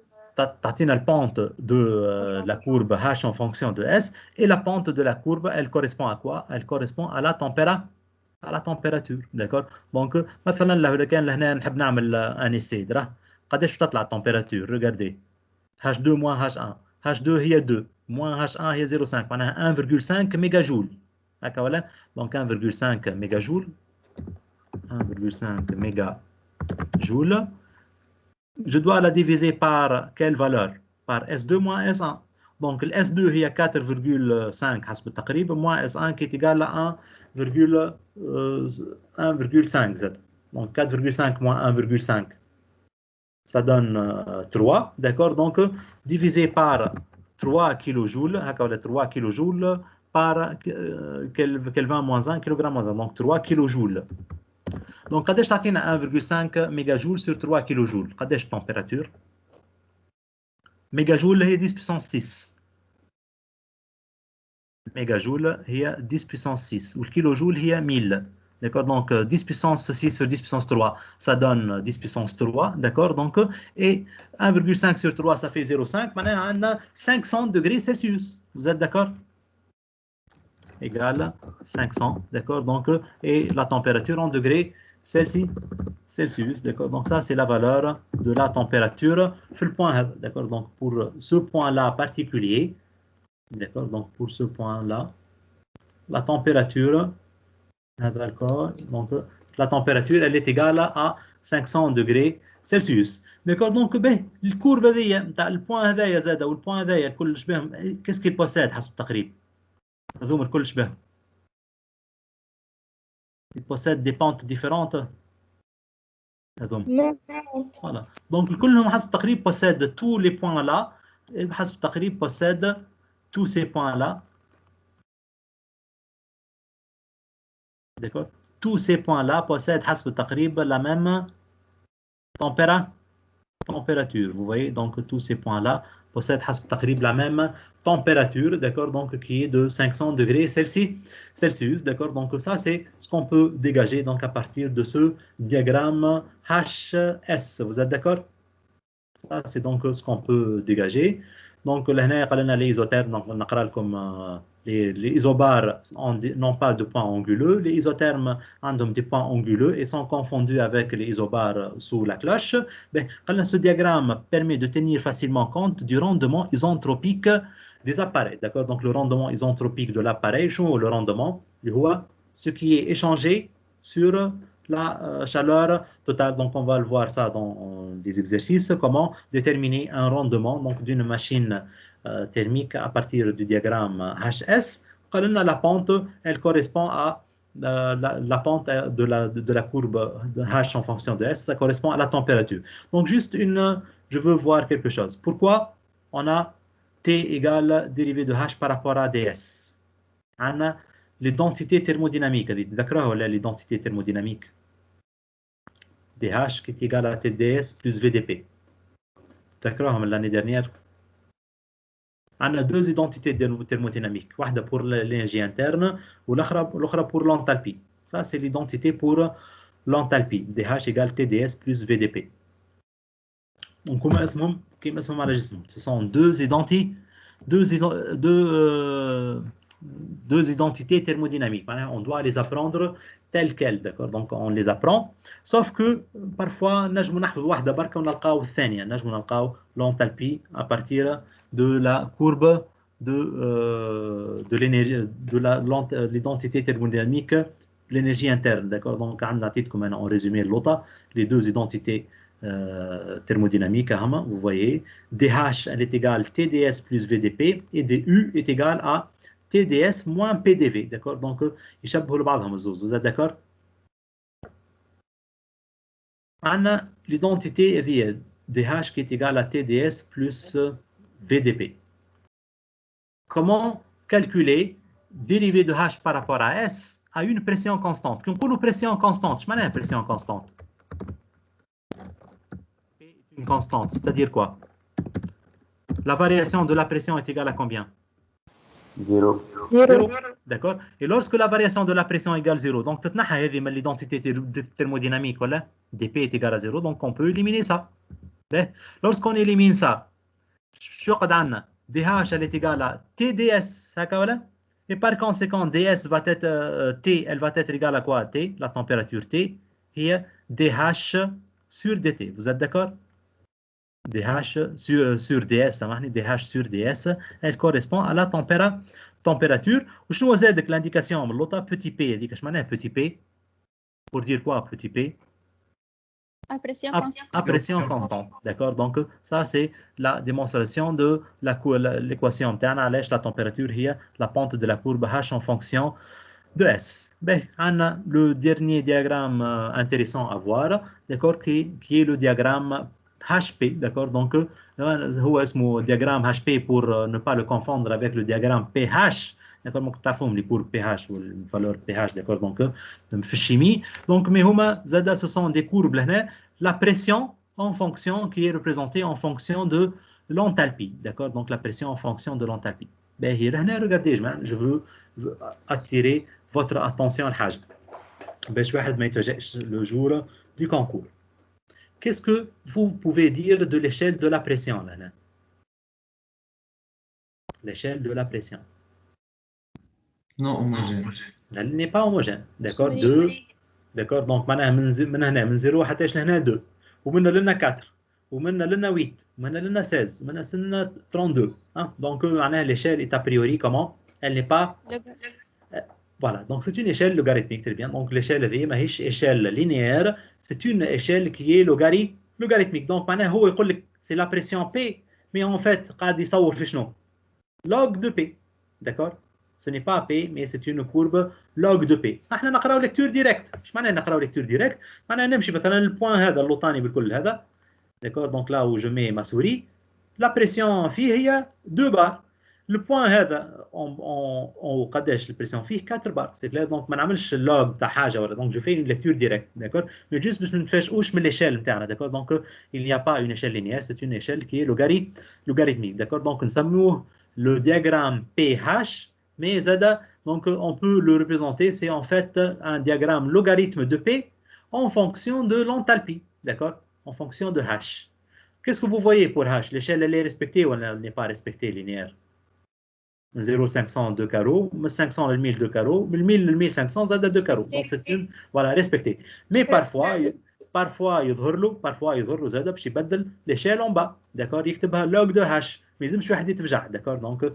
تعطينا الpente de la courbe H en fonction de S et la pente de la courbe elle correspond à quoi? Elle correspond à la température. d'accord. donc مثلا لو كان لهنا نحب نعمل ان اسي راه قداش تطلع التمبيراتور. regardez H2 moins H1. H2 هي 2 moins H1 هي 0,5 معناها 1,5 ميجا جول هكا ولا. donc 1,5 ميجا جول 1,5 méga joule. Je dois la diviser par quelle valeur? Par S2 moins S1. Donc le S2 هي 4,5 حسب التقريب moins S1 qui est égal à 1,5 Z. Donc 4,5 moins 1,5 ça donne 3. D'accord, donc divisé par 3 kJ هكا ولا 3 kJ par Kelvin moins 1 kg moins 1. donc 3 kJ. Donc قداش تعطينا 1,5 ميجا جول sur 3 كيلو جول؟ قداش التمبيراتور؟ ميجا جول هي 10 puissance 6. ميجا جول هي 10 puissance 6 والكيلو جول هي 1000. D'accord, donc 10 puissance 6 sur 10 puissance 3 ça donne 10 puissance 3. D'accord, donc et 1,5 sur 3 ça fait 0,5 معناها عندنا 500 degrés Celsius. vous êtes d'accord? égale 500. D'accord, donc et la température en degrés Celsius. D'accord, donc ça c'est la valeur de la température sur le point. D'accord, donc pour ce point là particulier. D'accord, donc pour ce point là la température. D'accord, donc la température elle est égale à 500 degrés Celsius. D'accord, donc ben الكوربه هذيا نتاع البوان هذايا زاده والبوان هذايا الكل شبه qu'est-ce qu'il possède حسب التقريب؟ هذوما الكل شبه. ils possèdent des pentes différentes. Voilà. Donc كلهم حسب التقريب possèdent tous les points là. حسب التقريب possèdent tous ces points là. D'accord. Tous ces points là possèdent حسب التقريب la même température. Vous voyez, donc tous ces points là possèdent حسب التقريب la même température, d'accord, donc qui est de 500 degrés Celsius, d'accord. Donc ça c'est ce qu'on peut dégager donc à partir de ce diagramme HS. Vous êtes d'accord? Ça c'est donc ce qu'on peut dégager. Donc là قال لنا les isothermes, donc نقرا لكم les isobars n'ont pas de points anguleux. Les isothermes ont des points anguleux et sont confondus avec les isobars sous la cloche. Ce diagramme permet de tenir facilement compte du rendement isentropique des appareils. D'accord, donc le rendement isentropique de l'appareil, le rendement, ce qui est échangé sur la chaleur totale. Donc on va le voir ça dans les exercices, comment déterminer un rendement donc d'une machine thermique à partir du diagramme HS. La pente, elle correspond à la pente de la courbe de H en fonction de S, ça correspond à la température. Donc juste je veux voir quelque chose. Pourquoi on a T égale dérivée de H par rapport à ds? On a l'identité thermodynamique. D'accord, l'identité thermodynamique dH qui est égale à TdS plus VdP. D'accord, l'année dernière. On a deux identités thermodynamiques, une pour l'énergie interne ou l'autre pour l'enthalpie. Ça, c'est l'identité pour l'enthalpie. dH égale TdS plus VdP. Donc, ce sont deux identités thermodynamiques. On doit les apprendre telles quelles, d'accord? Donc, on les apprend. Sauf que parfois, نجم نحفظ واحدة بركة ونلقاو الثانية. نجم نلقاو l'enthalpie à partir de la courbe de l'énergie, de l'identité thermodynamique de l'énergie interne, d'accord? Donc, en résumé, les deux identités thermodynamiques, vous voyez, dH elle est égale TdS plus VdP et du est égal à TdS moins PDV, d'accord? Donc, vous êtes d'accord? On a l'identité dH qui est égale à TdS plus VdP. Comment calculer dérivée de H par rapport à S à une pression constante? Quand on parle de pression constante, je m'en pression constante. Une constante, c'est-à-dire quoi? La variation de la pression est égale à combien? 0. D'accord? Et lorsque la variation de la pression égale 0, donc l'identité thermodynamique, voilà, dP est égal à 0, donc on peut éliminer ça. Lorsqu'on élimine ça, dH elle est égale à TdS, et par conséquent, ds va être T, elle va être égale à quoi? T, la température T, et dH sur dt. Vous êtes d'accord? dH sur ds, dH sur ds, elle correspond à la température. Je vous ai l'indication, petit p, petit p, pour dire quoi petit p? À pression constante. À pression constante, d'accord? Donc, ça, c'est la démonstration de l'équation. La température, la pente de la courbe H en fonction de S. Ben, on a le dernier diagramme intéressant à voir, d'accord, qui est le diagramme HP, d'accord? Donc, le diagramme HP pour ne pas le confondre avec le diagramme pH. D'accord, donc les pour pH ou la valeur pH, d'accord, donc de chimie. Donc, mais ce sont des courbes là, la pression en fonction qui est représentée en fonction de l'enthalpie, d'accord, donc la pression en fonction de l'enthalpie. Ben, regardez, je veux attirer votre attention à l'âge. Le jour du concours. Qu'est-ce que vous pouvez dire de l'échelle de la pression là? L'échelle de la pression. Non homogène. Elle n'est pas homogène, d'accord? D'accord, donc من 0 حتى لهنا 2 ومن لنا 4 ومن لنا 8 ومن لنا 16 ومن لنا 32 hein? Donc l'échelle est a priori comment? Elle n'est pas voilà, donc c'est une échelle logarithmique, très bien. Donc l'échelle est une échelle linéaire, c'est une échelle qui est logarithmique. Donc c'est la pression P, mais en fait, log de P, d'accord? Ce n'est pas P, mais c'est une courbe log de P. احنا نقراو lecture directe. ايش معنى نقراو lecture directe؟ معناها نمشي مثلا البوان هذا اللوطاني بالكل هذا. D'accord, donc là où je mets ma souris, la pression فيه هي 2 bars. Le point هذا on قداش البريسيون فيه 4 bars. C'est clair, donc ما نعملش log تاع حاجه ولا. Donc je fais une lecture directe, d'accord? Mais juste باش ما نتفاجئوش من l'échelle نتاعنا, d'accord? Donc il n'y a pas une échelle linéaire, c'est une échelle qui est logarithmique, d'accord? Donc نسموه le diagramme PH. Mais Zada, donc on peut le représenter, c'est en fait un diagramme logarithme de P en fonction de l'enthalpie, d'accord? En fonction de H. Qu'est-ce que vous voyez pour H? L'échelle, elle est respectée ou elle n'est pas respectée linéaire? 0,500 2 carreaux, 500 le 1000 2 carreaux, 1000 le 1500 Zada 2 carreaux. Donc c'est une, voilà, respectée. Mais parfois يظهر له زاد باش يبدل l'échelle en bas, d'accord? يكتبها log de H. ما يلزمش واحد يتفجع, d'accord? Donc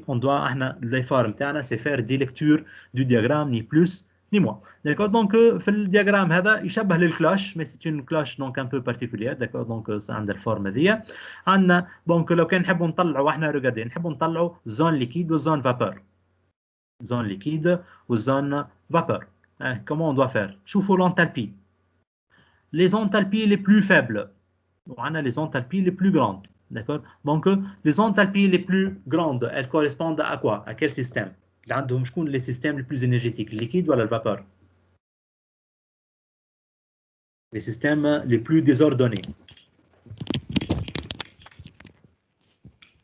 on doit l'effort نتاعنا c'est faire des lectures du diagramme ni plus ni moins, d'accord? Donc في الدياغرام هذا يشبه للكلاش, mais c'est une cloche donc un peu particulière, d'accord? Donc ça عندها الفورم هذيا. عندنا donc لو كان نحبوا نطلعوا احنا regardez نحبوا نطلعوا zone liquide و zone vapeur. zone liquide ou zone vapeur. Hein, comment on doit faire? Choufou l'enthalpie. Les enthalpies les plus faibles. On a les enthalpies les plus grandes. D'accord? Donc, les enthalpies les plus grandes, elles correspondent à quoi? À quel système? Les systèmes les plus énergétiques, le liquide ou la vapeur? Les systèmes les plus désordonnés.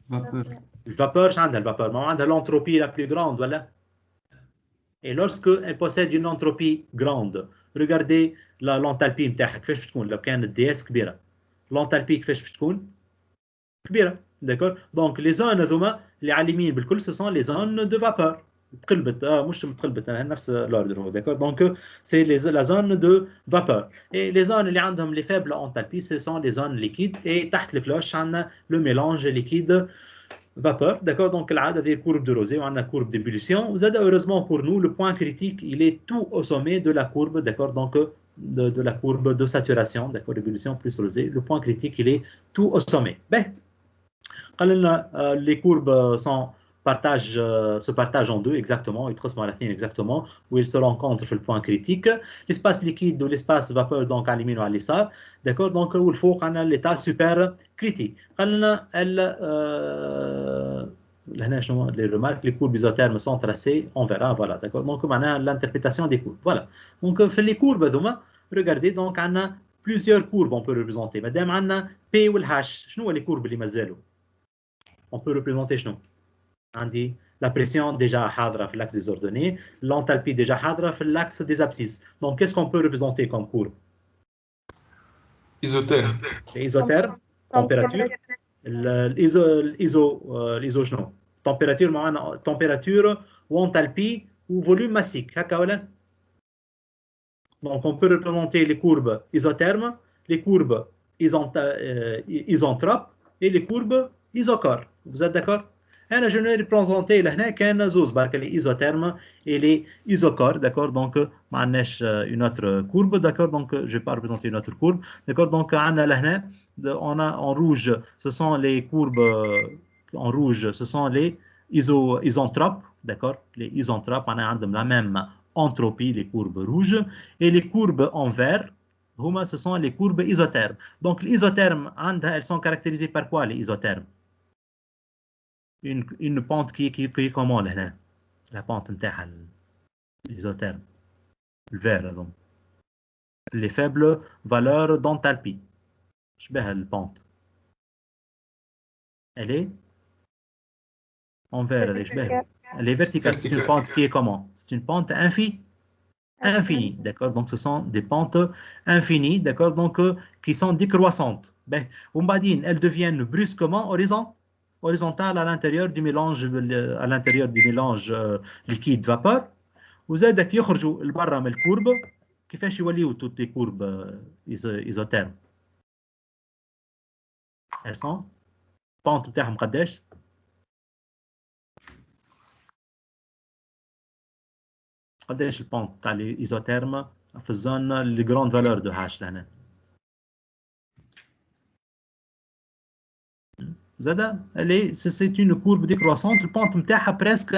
Vapeur. Le vapeur, c'est le vapeur. Mais on a l'entropie la plus grande, voilà. Et lorsqu'elle possède une entropie grande, regardez l'enthalpie نتاعها كيفاش بتكون لو كانت دي اس كبيره. L'enthalpie كيفاش بتكون كبيره. D'accord? Donc les zones هذوما اللي على اليمين بالكل ce sont les zones de vapeur. تقلبت مش متقلبت نفس l'ordre. D'accord? Donc c'est la zone de vapeur. Et les zones اللي عندهم les faibles enthalpies ce sont les zones liquides et تحت الكلوش عندنا le mélange liquide vapeur, d'accord, donc là, il y a des courbes de rosée, on a une courbe d'ébullition. Heureusement pour nous, le point critique, il est tout au sommet de la courbe, d'accord, donc de la courbe de saturation, d'accord, ébullition plus rosée. Le point critique, il est tout au sommet. Ben, les courbes se partagent en deux exactement, exactement, où ils se rencontrent sur le point critique. L'espace liquide ou l'espace vapeur, donc à l'imine ou à l'issar, d'accord, donc où il faut qu'on ait l'état super critique. Les remarques, les courbes isothermes sont tracées, on verra, voilà, d'accord. Donc, on a l'interprétation des courbes, voilà. Donc, les courbes, regardez, donc, on a plusieurs courbes, on peut représenter. Madame, on a P ou le H, je les courbes, les mazzello. On peut représenter, je عندي la pression déjà hadra في l'axe des ordonnées, l'enthalpie déjà hadra في l'axe des abscisses. Donc, qu'est-ce qu'on peut représenter comme courbe? Isotherme. Isotherme, température, l'iso شنو? Température معنا température ou enthalpie ou volume massique. هكا ولا؟ Donc, on peut représenter les courbes isothermes, les courbes isentropes et les courbes isochores. Vous êtes d'accord? Je vais représenter les isothermes et les isochores, d'accord? Donc, une autre courbe, d'accord? Donc, je ne vais pas représenter une autre courbe, d'accord? Donc, on a en rouge, ce sont les courbes en rouge, ce sont les isentropes, d'accord? Les isentropes, on a la même entropie, les courbes rouges, et les courbes en vert, ce sont les courbes isothermes. Donc, les isothermes, elles sont caractérisées par quoi, les isothermes? Une pente qui est comment là, la pente نتاعها l'isotherme, le vert donc les faibles valeurs d'enthalpie. شبه la pente, elle est en vert, elle est verticale. C'est une pente qui est comment? C'est une pente infinie, d'accord? Donc ce sont des pentes infinies, d'accord? Donc qui sont décroissantes. Ben, elles deviennent brusquement horizontale à l'intérieur du mélange liquide vapeur. وزادك يخرجوا لبرا من الكورب كيفاش يوليو toutes les courbes isothermes. Elles sont pente نتاعهم قداش؟ قداش البونت تاع لي isothermes في الزون لي grande valeur de H لهنا؟ زادا c'est une courbe décroissante, le pente نتاعها presque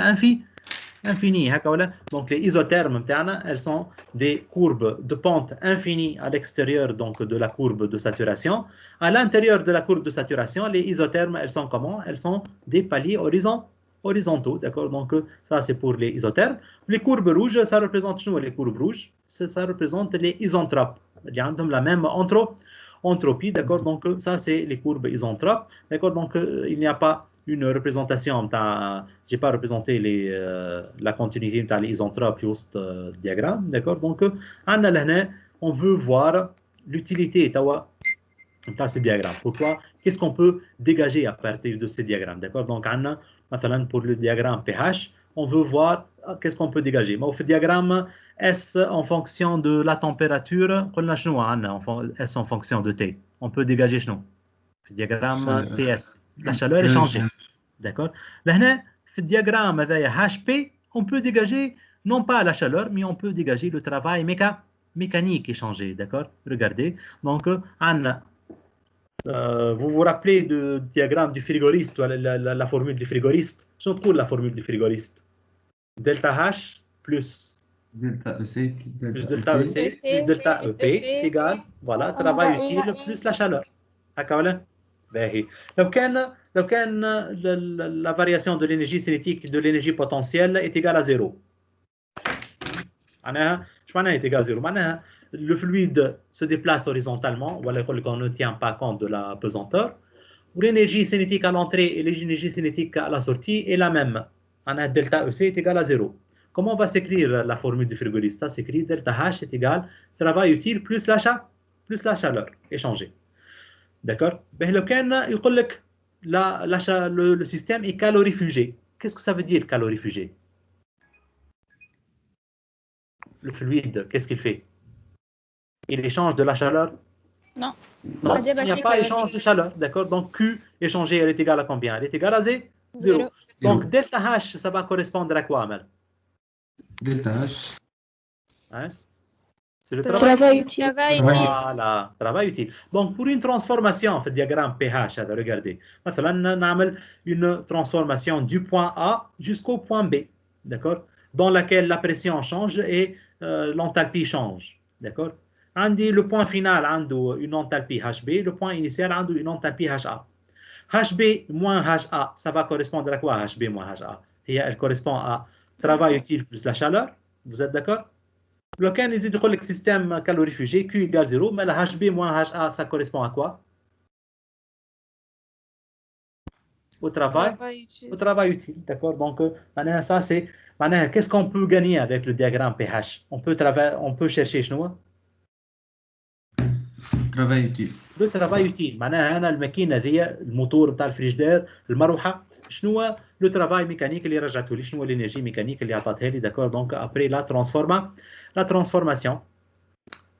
infinie هكا ولا. Donc les isothermes نتاعنا, elles sont des courbes de pente infinie à l'extérieur donc de la courbe de saturation. À l'intérieur de la courbe de saturation, les isothermes, elles sont comment? Elles sont des paliers horizontaux, d'accord? Donc ça c'est pour les isothermes. Les courbes rouges, ça représente nous les courbes rouges, ça représente les isentropes. Ils ont la même entropie, d'accord? Donc ça c'est les courbes isentropes, d'accord? Donc il n'y a pas une représentation, j'ai pas représenté la continuité de l'isentropes juste diagramme, d'accord? Donc on veut voir l'utilité de ces diagrammes. Pourquoi? Qu'est-ce qu'on peut dégager à partir de ces diagrammes, d'accord? Donc pour le diagramme pH, on veut voir qu'est-ce qu'on peut dégager. Mais au diagramme S en fonction de la température, S en fonction de T. On peut dégager le diagramme TS. La chaleur est changée. D'accord? Là, dans le diagramme HP, on peut dégager non pas la chaleur, mais on peut dégager le travail mécanique est changé. D'accord? Regardez. Donc, vous vous rappelez du diagramme du frigoriste, la formule du frigoriste? Je trouve la formule du frigoriste. delta H plus Delta EC plus delta EC plus delta EP égale voilà travail utile plus la chaleur. هكا باهي لو كان la variation de l'énergie cinétique de l'énergie potentielle est égale à 0. معناها ايش معناها est égale à 0 معناها le fluide se déplace horizontalement ولا يقول لك on ne tient pas compte de la pesanteur ou l'énergie cinétique à l'entrée et l'énergie cinétique à la sortie est la même. معناها delta EC est égal à 0. Comment on va s'écrire la formule du frigoriste? Ça s'écrit delta H est égal travail utile plus la chaleur échangée. D'accord? Ben, le système est calorifugé. Qu'est-ce que ça veut dire calorifugé? Le fluide, qu'est-ce qu'il fait? Il échange de la chaleur? Non. Non, il n'y a pas échange de chaleur. D'accord? Donc Q échangé, elle est égale à combien? Elle est égale à 0. Donc delta H, ça va correspondre à quoi, Amel? Delta H. Hein? C'est le travail utile. Voilà, travail utile. Donc, pour une transformation, en fait, diagramme pH, regardez. Maintenant, on a une transformation du point A jusqu'au point B, d'accord? Dans laquelle la pression change et l'enthalpie change, d'accord? On dit le point final a une enthalpie HB, le point initial a une enthalpie HA. HB moins HA, ça va correspondre à quoi HB moins HA? Et elle correspond à travail utile plus la chaleur. Vous êtes d'accord? Le cas ils disent que le système calorifugé Q égale 0, mais la HB moins HA, ça correspond à quoi? Au travail utile. D'accord? Donc, ça c'est. Qu'est-ce qu'on peut gagner avec le diagramme pH? On peut chercher chez nous. Travail utile. Le travail utile. معناها الماكينه ذي الموتور نتاع الفريجدير المروحه شنو هو لو ترافاي ميكانيك اللي رجعته لي شنو هو الانرجي ميكانيك اللي عطاتها لي داكور دونك ابري لا ترانسفورماسيون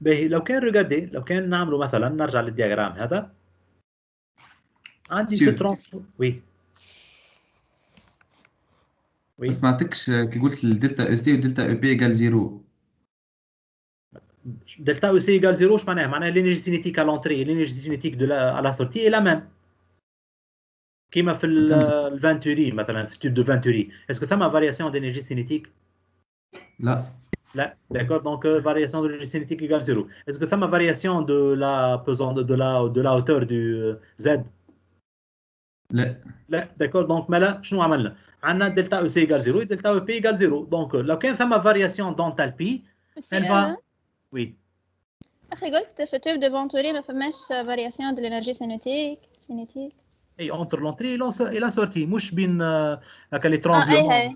باهي لو كان نعملوا مثلا نرجع للدياغرام هذا عندي في ترانسفور وي ما سمعتكش كي قلت الدلتا او سي ودلتا او بي ايجال 0 delta EC égale 0 ايش معناها l'énergie cinétique à l'entrée et l'énergie cinétique à la sortie est la même كيما في الفانتوري مثلا في التوب دو فانتوري اسكو ثم فارياسيون d'énergie cinétique لا d'accord donc variation de l'énergie cinétique égale 0 est-ce que ثم variation de la pesante de la hauteur du Z لا d'accord donc مالا شنو عملنا عندنا delta EC égale 0 et delta EP égale 0 donc لو كان ثم variation d'enthalpie elle va oui. أخي قلت في التوب دو فانتوري ما فماش فارياسيون دو لينرجي سينيتيك اي entre l'entrée et la sortie مش بين هكا لي ترونبلمون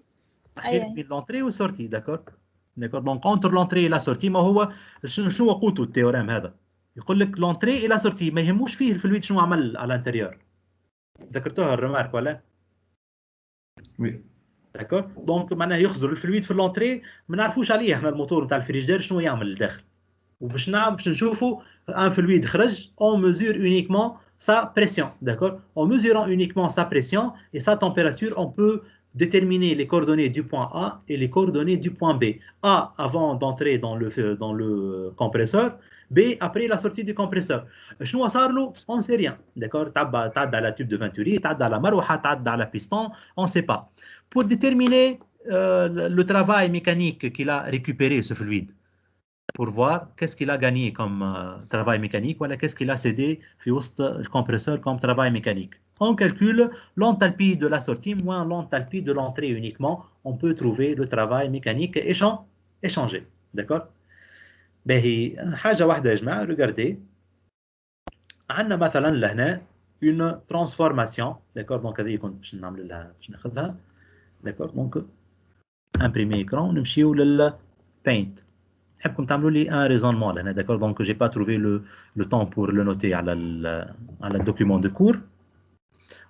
بين l'entrée و sortie d'accord donc entre l'entrée et la sortie ما هو شنو قوته التيوريم هذا يقول لك l'entrée et la sortie ما يهموش فيه الفلويد شنو عمل على الانتيريور ذكرتوها الرمارك ولا وي داكور دونك معناها يخزر الفلويد في لونتري ما نعرفوش عليه احنا الموتور نتاع الفريجدير شنو يعمل للداخل وباش نشوفوا ان فلويد خرج on mesure uniquement sa pression d'accord en mesurant uniquement sa pression et sa température on peut déterminer les coordonnées du point A et les coordonnées du point B A avant d'entrer dans le compresseur B après la sortie du compresseur شنو صار له on sait rien d'accord تعدى على tube de Venturi تعدى على مروحه تعدى على piston on sait pas pour déterminer le travail mécanique qu'il a récupéré ce fluide pour voir qu'est-ce qu'il a gagné comme travail mécanique ou qu'est-ce qu'il a cédé le compresseur comme travail mécanique. On calcule l'enthalpie de la sortie moins l'enthalpie de l'entrée uniquement. On peut trouver le travail mécanique échangé. D'accord? حاجة واحدة يا جماعة regardez عندنا مثلا لهنا une transformation d'accord donc هذه كنت باش نعمل لها باش ناخذها d'accord donc imprimer écran ونمشيو للpaint نحبكم تعملوا لي un raisonnement لهنا d'accord donc j'ai pas trouvé le temps pour le noter على le document de cours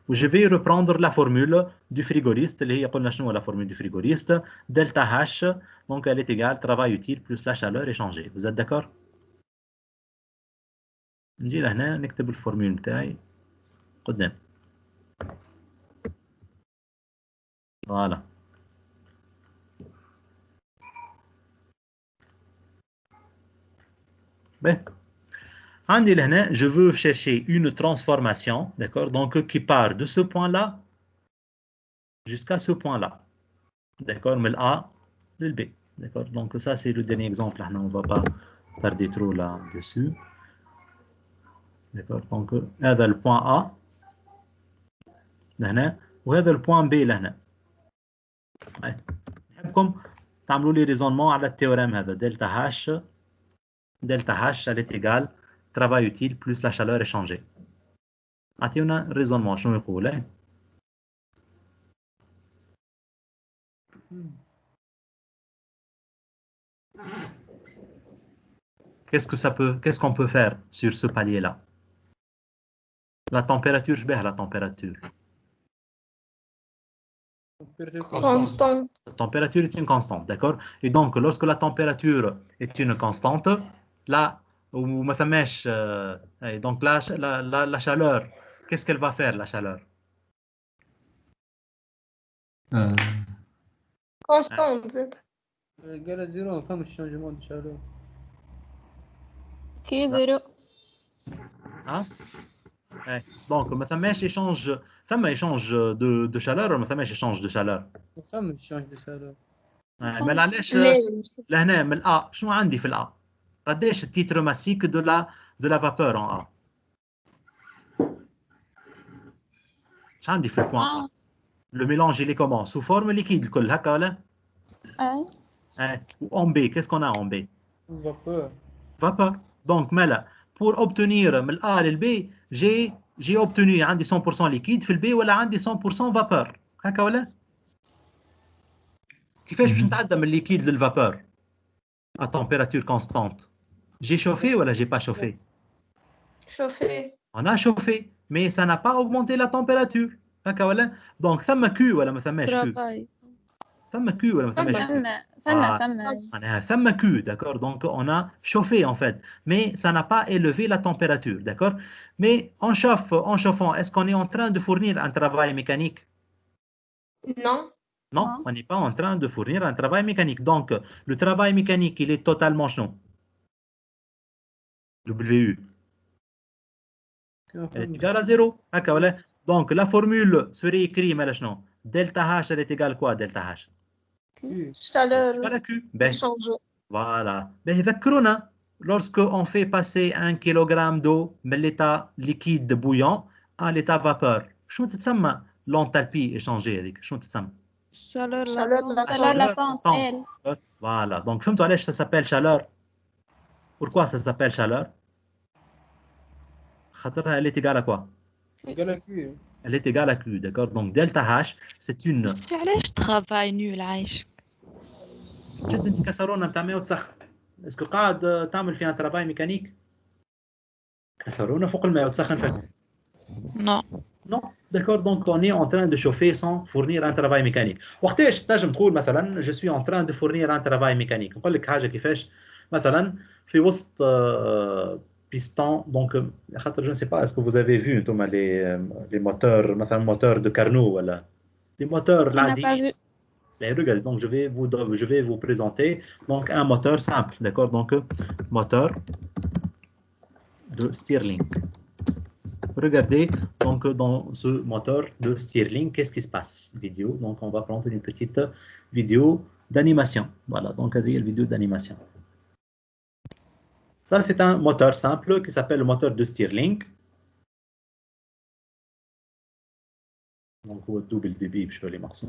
je vais reprendre la formule du frigoriste اللي هي قلنا شنو la formule du frigoriste delta H donc elle est égale travail utile plus la chaleur échangée vous êtes d'accord نجي لهنا نكتب الفورمول نتاعي قدام voilà ben عندي لهنا je veux chercher une transformation d'accord donc qui part de ce point là jusqu'à ce point là d'accord, mais A, le B. D'accord, donc ça c'est le dernier exemple. Là, on ne va pas tarder trop là-dessus. D'accord, donc هذا le point A لهنا وهذا le point B لهنا. نحبكم تعملوا لي ريزونمون على التhéorème هذا delta H elle est égale travail utile plus la chaleur échangée. أعطيونا ريزونمون شنو يقول؟ Qu'est-ce qu'on peut faire sur ce palier-là? La température, je vais la température. Constante. La température est une constante, d'accord? Et donc, lorsque la température est une constante, là, donc la chaleur, qu'est-ce qu'elle va faire, la chaleur? Constante. قال زيرو ما فهمش الشانجمون دو شالور. كي زيرو. Hein? Donc, ما ثماش échange de chaleur ولا ما ثماش échange de chaleur؟ ما فهمش الشانج دو شالور. ما علاش ليه؟ لهنا من الأ شنو عندي في الأ؟ قداش التيتر ماسيك de la vapeur en A؟ اش عندي في البوان A؟ Le mélange il est comment? Sous forme liquide الكل هكا ولا؟ En B, qu'est-ce qu'on a en B? Vapeur. Vapeur. Donc, pour obtenir من A لل B, j'ai obtenu عندي 100% liquide في ال B ولا عندي 100% vapeur. هكا ولا؟ كيفاش باش نتعدى من liquide لل vapeur à température constante? J'ai chauffé ولا j'ai pas chauffé? Chauffé. On a chauffé, mais ça n'a pas augmenté la température. هكا ولا؟ Donc ثم Q ولا ما ثماش Q؟ ثم Q ولا ما ثماش Q؟ ثم Q, d'accord? Donc on a chauffé en fait, mais ça n'a pas élevé la température, d'accord? Mais en chauffant, est-ce qu'on est en train de fournir un travail mécanique? Non. Non, on n'est pas en train de fournir un travail mécanique. Donc le travail mécanique, il est totalement non. WU. Elle est égale à 0. Donc la formule serait écrite, delta H, elle est égale quoi, delta H? Chaleur. Voilà. Lorsque on fait passer 1 kg d'eau de l'état liquide bouillant à l'état vapeur, شنو تتسمى l'enthalpie échangée هذيك؟ شنو تتسمى؟ Chaleur latente. Voilà. Donc فهمتوا علاش ça s'appelle chaleur? Pourquoi ça s'appelle chaleur? خاطرها elle est égale à quoi? Elle est égale à Q, d'accord? Donc delta H, c'est une. علاش travail nul عايش؟ تشد انت كسرونه نتاع ماء وتسخن. اسكو قاعد تعمل فيها تراباي ميكانيك؟ كسرونه فوق الماء وتسخن فيها. Non. Non, d'accord. Donc on est en train de chauffer sans fournir un travail mécanique. وقتاش تنجم تقول مثلا je suis en train de fournir un travail mécanique؟ نقول لك حاجه كيفاش مثلا في وسط piston. Donc خاطر je ne sais pas, est-ce que vous avez vu انتم les moteurs مثلا moteur de Carnot ولا les moteurs العاديين. Regardez, donc je vais vous présenter donc un moteur simple, d'accord? Donc moteur de Stirling. Regardez donc dans ce moteur de Stirling, qu'est-ce qui se passe? Vidéo. Donc on va prendre une petite vidéo d'animation. Voilà, donc une vidéo d'animation. Ça c'est un moteur simple qui s'appelle le moteur de Stirling. Donc au double débit, je vais les marquer.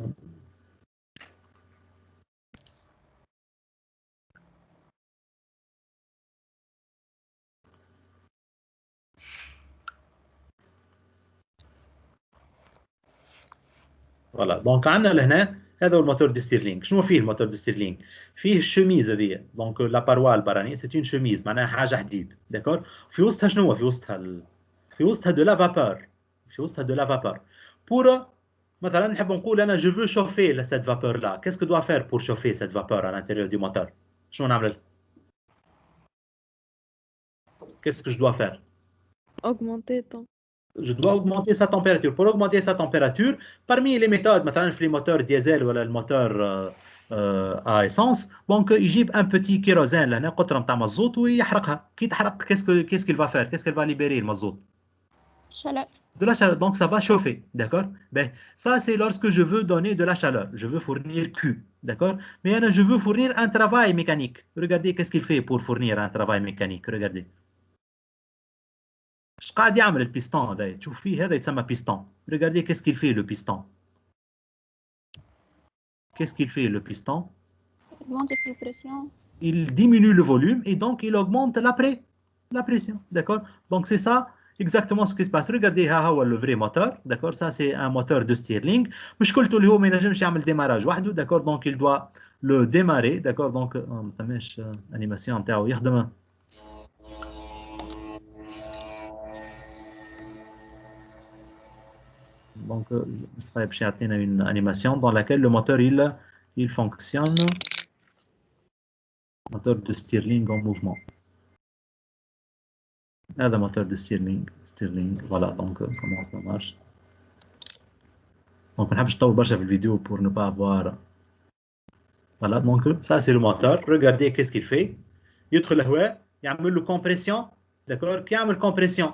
Voilà, donc عندنا لهنا هذا هو الموتور دي ستيرلينغ. شنو فيه الموتور دي ستيرلينغ؟ فيه الشميز هذه، دونك لا باروا البراني سي اون شميز، معناها حاجه حديد، داكور؟ في وسطها شنو هو؟ في وسطها دو لا فابور، في وسطها دو لا فابور. بور مثلا نحب نقول انا جو فو شوفي سيت فابور لا، كيسكو دوا فير بور شوفي سيت فابور على الانتيريور دو موتور؟ شنو نعمل؟ Qu'est-ce que je dois faire? Augmenter ton. Je dois augmenter sa température. Pour augmenter sa température, parmi les méthodes, مثلا في les moteurs diesel ou le moteur à essence, donc يجيب un petit kérosène لهنا قطرة نتاع مازوت ويحرقها. كي تحرق qu'est-ce qu'il va faire? Qu'est-ce qu'elle va libérer المازوت؟ Chaleur. De la chaleur, donc ça va chauffer, d'accord? Ben, ça, c'est lorsque je veux donner de la chaleur. Je veux fournir Q, d'accord? Mais je veux fournir un travail mécanique. Regardez qu'est-ce qu'il fait pour fournir un travail mécanique. Regardez. ايش قاعد يعمل البيستون هذا؟ تشوف فيه هذا يتسمى بيستون. Regardez qu'est-ce qu'il fait le piston. Qu'est-ce qu'il fait le piston? Augmente la pression. Il diminue le volume et donc il augmente la pression, d'accord? Donc c'est ça exactement ce qui se passe. Regardez, le vrai moteur, d'accord? Ça c'est un moteur de Stirling. مشكلته اللي هو ما ينجمش يعمل démarrage وحده, d'accord? Donc il doit le démarrer, d'accord? Donc ما فماش animation نتاعو يخدم. Donc ce serait باش يعطينا une animation dans laquelle le moteur il fonctionne. Moteur de Stirling en mouvement. هذا moteur de Stirling. Voilà, donc comment ça marche. Donc on a نطول برشا في الفيديو pour ne pas avoir. Voilà, donc ça c'est le moteur. Regardez qu'est-ce qu'il fait. يدخل الهواء يعمل له compression, d'accord? كي يعمل compression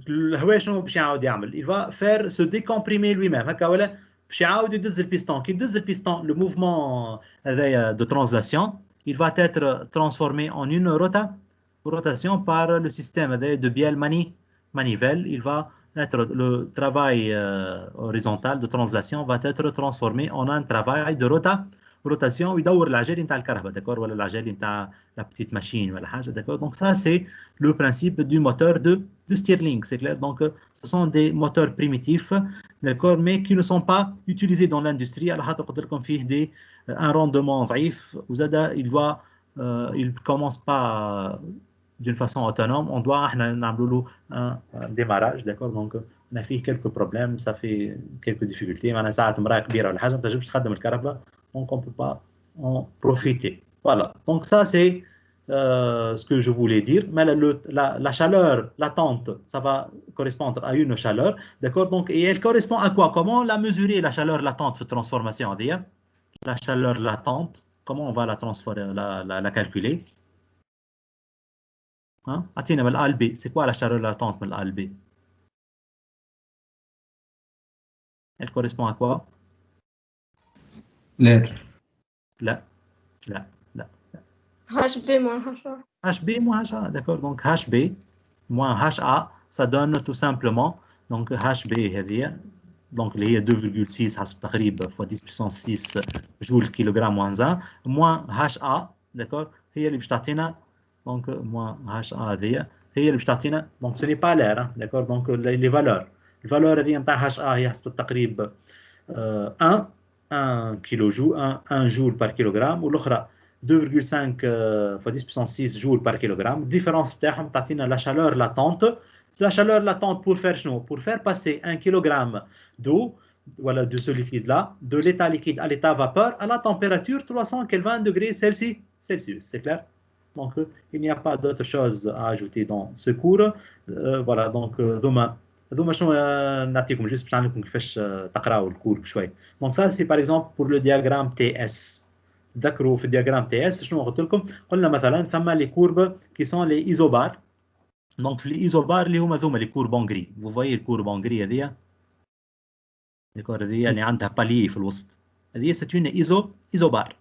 الهواء شنو باش يعاود يعمل؟ Il va faire se décomprimer lui-même هكا ولا باش يعاود يدز البيستون. كي يدز البيستون le mouvement هذايا de translation il va être transformé en une rotation par le système de bielle manivelle. Il va être le travail horizontal de translation va être transformé en un travail de rotation ويدور العجالي نتاع الكهرباء, d'accord, ولا العجالي نتاع la petite machine ولا حاجه, d'accord. Donc ça c'est le principe du moteur de Stirling, c'est clair. Donc ce sont des moteurs primitifs, d'accord, mais qui ne sont pas utilisés dans l'industrie على خاطر قلت لكم فيه des un rendement ضعيف وزاد il commence pas d'une façon autonome. On doit احنا نعملوا له un démarrage, d'accord. Donc on a fait quelques problèmes, ça fait quelques difficultés. معناها ساعه امراه كبيره ولا حاجه ما تنجمش تخدم الكهرباء, donc on ne peut pas en profiter. Voilà, donc ça c'est ce que je voulais dire. Mais la chaleur latente, ça va correspondre à une chaleur, d'accord. Donc et elle correspond à quoi? Comment la mesurer, la chaleur latente de transformation? La chaleur latente, comment on va la transformer, la calculer? Hein? أعطينا من الA B. C'est quoi la chaleur latente من الA B? Elle correspond à quoi? l'air. لا. HB moins HA. HB moins HA, d'accord. Donc HB moins HA, ça donne tout simplement donc HB هذه donc اللي هي 2,6 حسب تقريب fois 10 puissance 6 جول كيلوغرام moins 1 moins HA, d'accord, هي اللي باش تعطينا donc moins HA هذه هي اللي باش تعطينا. donc ce n'est pas l'air, d'accord. donc les valeurs الفالور هذه نتاع HA هي حسب التقريب 1 كيلو جول 1 جول par kilogramme والاخرى 2,5 fois 10 puissance 6 joule par kilogramme. Différence بتاعهم تعطينا la chaleur latente. La chaleur latente pour faire شنو? Pour faire passer 1 kilogramme d'eau, voilà, de ce liquide là, de l'état liquide à l'état vapeur à la température 300 Kelvin degrés Celsius, c'est clair. Donc il n'y a pas d'autre chose à ajouter dans ce cours. Voilà, donc هذوما شنو نعطيكم juste باش نعلمكم كيفاش تقراو الكور بشوي. Donc ça c'est par exemple pour le diagramme TS. تذكروا في الدياغرام تي اس شنو قلت لكم؟ قلنا مثلا ثم لي كورب كي سون لي ايزوبار. دونك في الايزوبار اللي هما ذوما لي كورب اونغري. فو فوايي الكورب اونغري هذيا ديكور هذيا اللي عندها بالي في الوسط, هذيا سيت اون ايزوبار.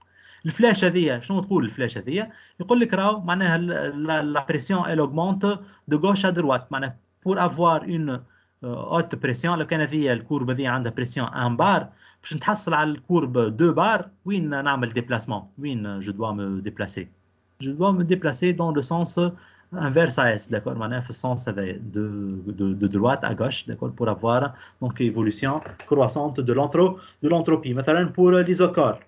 الفلاش هذيا شنو تقول الفلاش هذيا؟ يقول لك راهو معناها لا بريسيون ال اوغمونت دو غوش ا دروات, معناها بور افوار اون haute pression. لو كان هذه الكورب هذه عندها بريسيون 1 بار باش نتحصل على الكورب 2 بار, وين نعمل ديبلاسمون؟ وين جو دوا مو ديبلاسي؟ جو دوا مو ديبلاسي دون لو سونس inverse à S, d'accord, معناها في السونس هذا de droite à gauche, d'accord, pour avoir donc évolution croissante de l'entropie. مثلا pour l'isocor,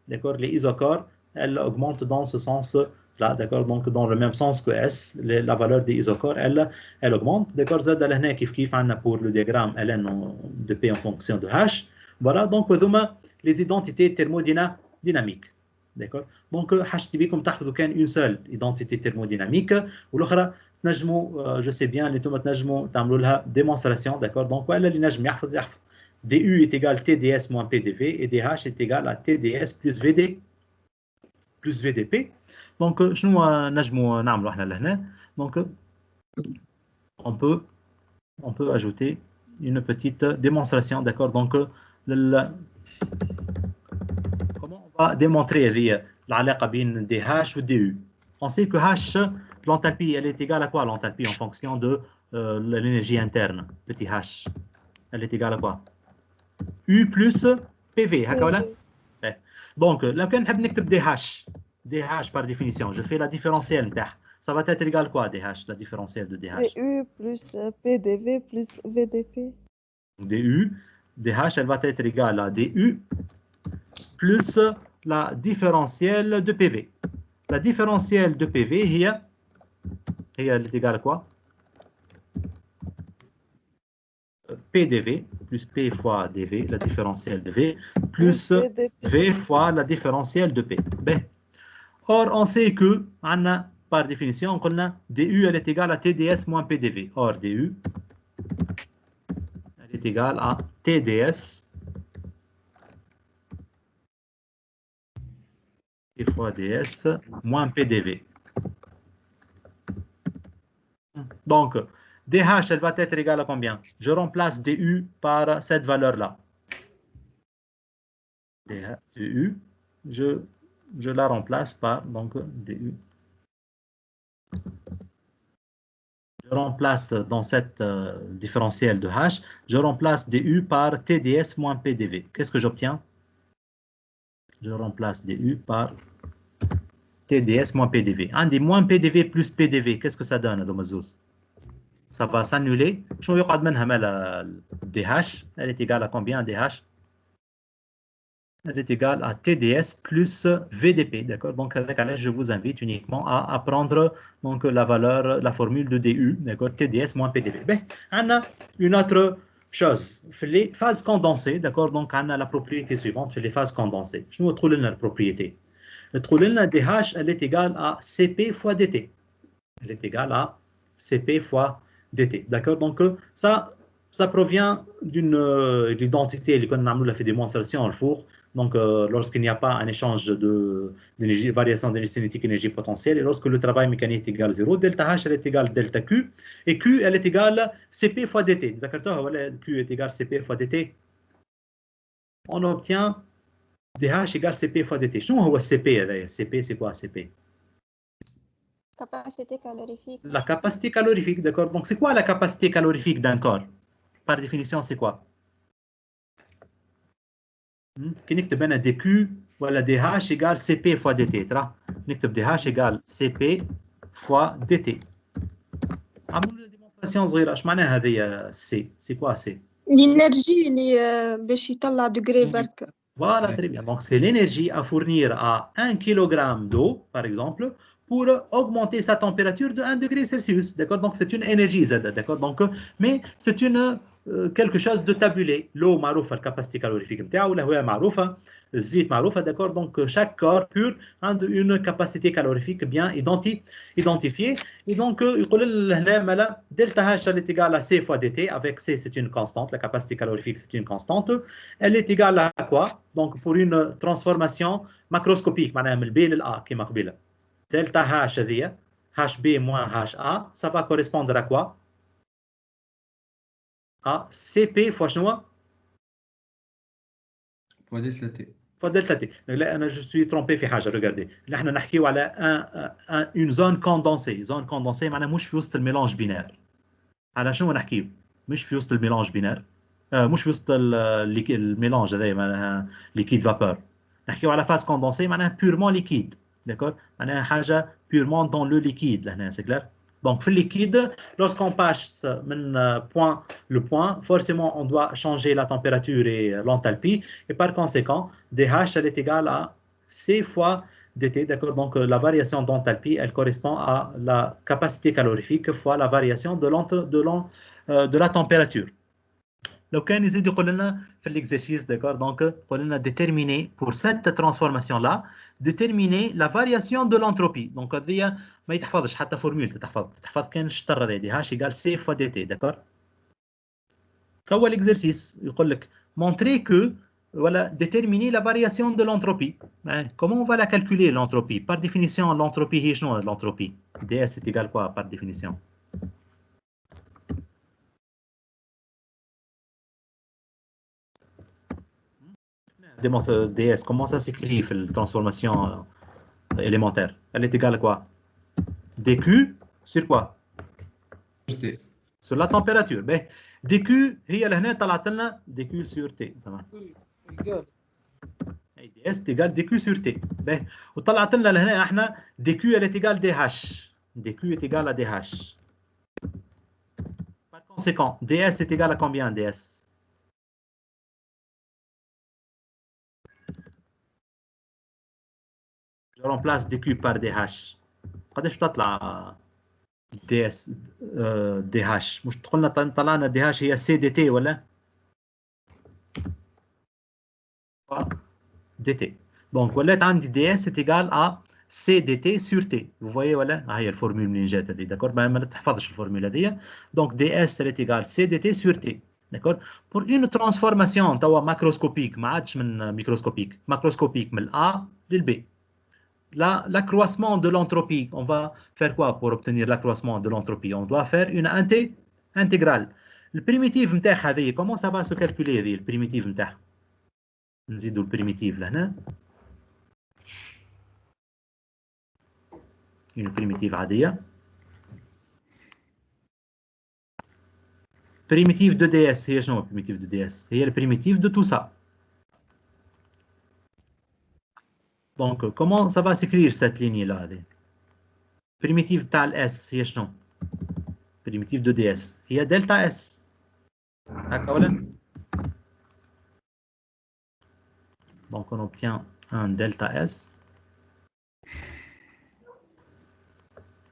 d'accord, les isocores elles augmentent dans ce sens là, d'accord, donc dans le même sens que S, la valeur des isocores elle augmente, d'accord. زاد لهنا كيف عندنا pour le diagramme ln de P en fonction de H. Voilà, donc هذوما les identités thermodynamiques, d'accord. donc حاجتي بكم تحفظوا كان une seule identité thermodynamique والاخرى تنجموا je sais bien اللي انتم تنجموا تعملوا لها démonstration, d'accord. donc ولا اللي نجم يحفظ du est égal TDS moins PDV et DH est égal à TDS plus VDP. donc شنو نجموا نعملوا احنا لهنا؟ donc on peut ajouter une petite démonstration, d'accord? Donc, comment on va démontrer l'alaqa bin DH ou DU? On sait que H, l'enthalpie, elle est égale à quoi l'enthalpie en fonction de l'énergie interne, petit H? Elle est égale à quoi? U plus PV, هكذا. Donc, là, quand on نكتب DH par définition, je fais la différentielle نتاعها. Ça va être égal à quoi, DH, la différentielle de DH? DU plus PDV plus VDP. DH, elle va être égale à DU plus la différentielle de PV. La différentielle de PV, elle est égale à quoi? PDV plus P fois dV, la différentielle de V, plus V fois la différentielle de P. Or, on sait que, par définition, on a DU, elle est égale à TDS moins PDV. Or, DU, elle est égale à TDS fois DS moins PDV. Donc, DH, elle va être égale à combien? Je remplace DU par cette valeur-là. DU, je la remplace par donc DU. Je remplace dans cette différentielle de H, je remplace DU par TDS moins PDV. Qu'est-ce que j'obtiens? Je remplace DU par TDS moins PDV. Un des moins PDV plus PDV, qu'est-ce que ça donne, Adomazouz? Ça va s'annuler. Je vais regarder DH. Elle est égale à combien, DH? Elle est égale à TDS plus VDP. D'accord? Donc, avec Alain, je vous invite uniquement à apprendre donc, la valeur, la formule de DU. D'accord? TDS moins PDV. Ben, on a une autre chose. Les phases condensées. D'accord? Donc, on a la propriété suivante. Les phases condensées. Je vous trouve la propriété. Le DH, elle est égale à CP fois DT. Elle est égale à CP fois DT. D'accord? Donc, ça provient d'une identité qu'on a fait démonstration en four. Donc, lorsqu'il n'y a pas un échange d'énergie, variation d'énergie cinétique, énergie potentielle, et lorsque le travail mécanique est égal à 0, delta H elle est égale à delta Q, et Q elle est égale à CP fois DT. D'accord? Q est égal à CP fois DT. On obtient DH égale CP fois DT. Je vois CP. CP, c'est quoi CP? Capacité calorifique. La capacité calorifique, d'accord. Donc, c'est quoi la capacité calorifique d'un corps? Par définition, c'est quoi? Qui نكتب أنا dQ ولا DH égale CP fois DT. ترى نكتب DH égale CP fois DT. عملوا démonstration صغيرة. إيش معناها هذه C? C'est quoi C? l'énergie اللي باش يطلع degré برك. Voilà, très bien. Donc, c'est l'énergie à fournir à 1 kg d'eau, par exemple, pour augmenter sa température de 1 degré Celsius. D'accord? Donc, c'est une énergie Z. D'accord? Donc, mais c'est une quelque chose de tabulé. L'eau معروفة الكاباسيتي كالوريفيك نتاعو، الهواء معروفة، الزيت معروفة. D'accord? Donc, chaque corps pur a une capacité calorifique bien identifiée. Et donc, يقول لنا delta H elle est égale à C fois dt. Avec C, c'est une constante. La capacité calorifique, c'est une constante. Elle est égale à quoi? Donc, pour une transformation macroscopique, معناها من الB للA كما قبيلة. Delta H هذيا HB moins HA, ça va correspondre à quoi? À CP fois شنو؟ fois delta T. fois delta T. لا أنا je suis trompé في حاجة. Regardez. نحن نحكيو على une zone condensée. Zone condensée معناها مش في وسط الميلانج بينار. على شنو نحكيو؟ مش في وسط الميلانج بينار. مش في وسط الميلانج هذايا معناها liquide vapeur. نحكيو على phase condensée معناها purement liquide. D'accord? معناها حاجة purement dans le liquide لهنا. C'est clair? Donc, le liquide, lorsqu'on passe le point, forcément, on doit changer la température et l'enthalpie. Et par conséquent, DH, elle est égale à C fois DT. D'accord? Donc, la variation d'enthalpie, elle correspond à la capacité calorifique fois la variation de la température. لو كان يزيد يقول لنا في l'exercice, d'accord, donc يقول لنا déterminer pour cette transformation là déterminer la variation de l'entropie. Donc هذه ما يتحفظش حتى فورمول تحفظ كان الشطر هذا دي H égale C fois dt, d'accord. هو l'exercice يقول لك montrer que voilà déterminer la variation de l'entropie. Comment on va la calculer l'entropie? Par définition l'entropie هي شنو l'entropie? ds est égal quoi par définition? DS, comment ça s'écrit la transformation élémentaire? Elle est égale à quoi? dQ sur quoi? Sur la température. Ben, dQ هي لهنا طلعت لنا dQ sur T. إيجال DS est égal dQ sur T. Ben, وطلعت لنا لهنا احنا dQ elle est égale dH. dQ est égal à dH. Par conséquent, ds est égal à combien ds? Je remplace dq par dh. قداش تطلع ds dh؟ مش قلنا طلعنا dh هي c dt ولا؟ dt. Donc ولات عندي ds est égal à c dt sur t. Vous voyez ولا؟ هي الفورمول منين جات هذه، داكور؟ ما تحفظش الفورمول هذه. Donc ds elle est égal c dt sur t. D'accord? Pour une transformation macroscopique, ما عادش من microscopique, macroscopique من A لل B. L'accroissement de l'entropie, on va faire quoi pour obtenir l'accroissement de l'entropie? On doit faire une intégrale. Le primitif نتاعها هذه, comment ça va se calculer هذه الprimitif نتاعها؟ نزيدوا الprimitif لهنا. Une primitive عادية. Primitive de ds, هي شنو primitive de ds؟ هي le primitif de tout ça. Donc, comment ça va s'écrire cette ligne-là? Primitive tal S, هي شنو? Primitive de ds, هي delta S. هكا ولا؟ Donc, on obtient un delta S.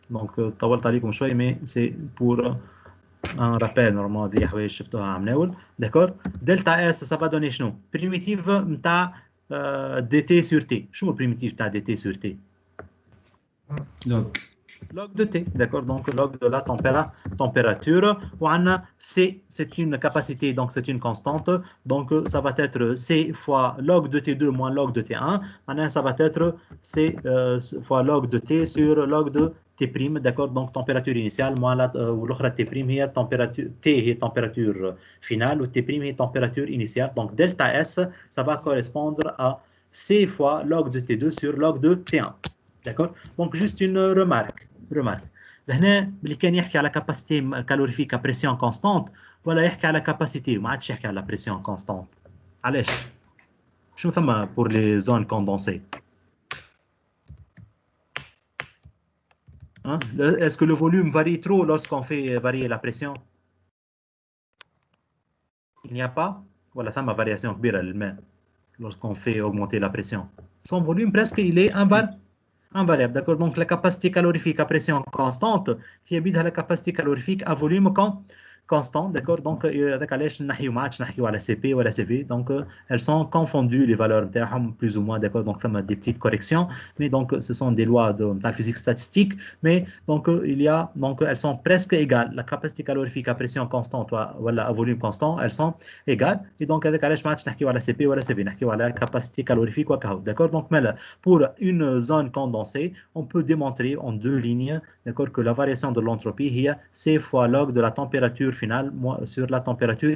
Donc, طولت عليكم شوي, mais c'est pour un rappel normalement دي حوايج شفتوها عمناول. D'accord? Delta S, ça va donner شنو? Primitive نتاع dt sur t. شنو البريميتيف تاع dt sur t? log de t, d'accord? Donc log de la température. وعندنا c, c'est une capacité, donc c'est une constante. Donc ça va être c fois log de t2 moins log de t1. Maintenant ça va être c fois log de t sur log de t', d'accord? Donc température initiale moins l'autre t' هي température t هي température finale ou t' هي température initiale. Donc delta S, ça va correspondre à c fois log de t2 sur log de t1. D'accord? Donc juste une remarque. هنا اللي كان يحكي على capacité calorifique à pression constante ولا يحكي على capacité وما عادش يحكي على pression constante. علاش؟ شنو ثم pour les zones condensées? Hein? Est-ce que le volume varie trop lorsqu'on fait varier la pression? Il n'y a pas? Voilà, ça ma variation كبيرة للماء lorsqu'on fait augmenter la pression. Son volume presque il est invariable, d'accord? Donc la capacité calorifique à pression constante هي بيدها la capacité calorifique à volume constant, d'accord? Donc هذاك علاش نحيو ما عادش نحيو على CP ولا CV. Donc elles sont confondues les valeurs نتاعهم plus ou moins, d'accord? Donc ثم des petites corrections, mais donc ce sont des lois de la physique statistique, mais donc il y a donc elles sont presque égales. La capacité calorifique à pression constante ولا à volume constant, elles sont égales, et donc هذاك علاش ما عادش نحكيو على CP ولا CV, نحكيو على capacité calorifique وكهو, d'accord? Donc مالا pour une zone condensée, on peut démontrer en deux lignes, d'accord, que la variation de l'entropie هي c fois log de la température finale sur la température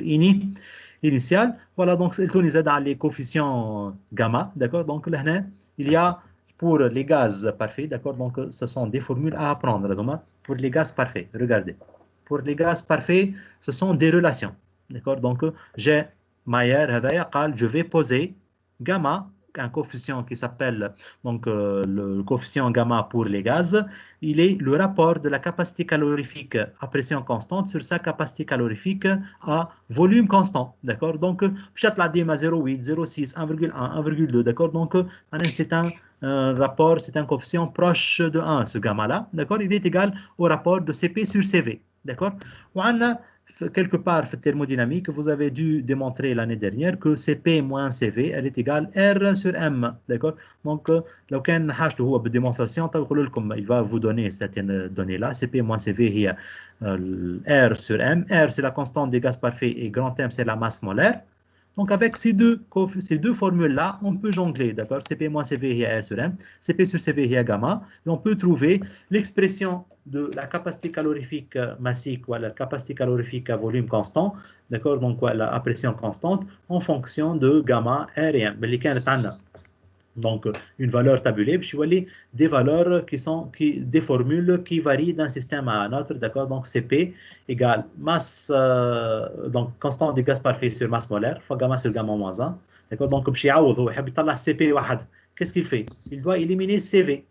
initiale. Voilà, donc il y a les coefficients gamma, d'accord? Donc là, il y a pour les gaz parfaits, d'accord? Donc ce sont des formules à apprendre. Pour les gaz parfaits, regardez. Pour les gaz parfaits, ce sont des relations, d'accord? Donc j'ai Mayer, je vais poser gamma, un coefficient qui s'appelle donc le coefficient gamma pour les gaz. Il est le rapport de la capacité calorifique à pression constante sur sa capacité calorifique à volume constant, d'accord? Donc peut-être la DIM à 0,8, 0,6, 1,1, 1,2, d'accord? Donc c'est un rapport, c'est un coefficient proche de 1, ce gamma-là, d'accord? Il est égal au rapport de CP sur CV, d'accord? On a quelque part en thermodynamique, vous avez dû démontrer l'année dernière que CP moins CV, elle est égale R sur M, d'accord? Donc, démonstration, il va vous donner cette donnée-là, CP moins CV, il y a R sur M. R, c'est la constante des gaz parfaits et grand M, c'est la masse molaire. Donc, avec ces deux formules-là, on peut jongler, d'accord? CP moins CV, il y a R sur M. CP sur CV, il y a gamma. Et on peut trouver l'expression de la capacité calorifique massique ou la capacité calorifique à volume constant, d'accord? Donc, à pression constante, en fonction de gamma, R et M. Mais les donc, une valeur tabulée, puis des valeurs des formules qui varient d'un système à un autre, d'accord? Donc, CP égale masse, donc constante de gaz parfait sur masse molaire, fois gamma sur gamma moins 1, d'accord? Donc, CP, qu'est-ce qu'il fait? Il doit éliminer CV,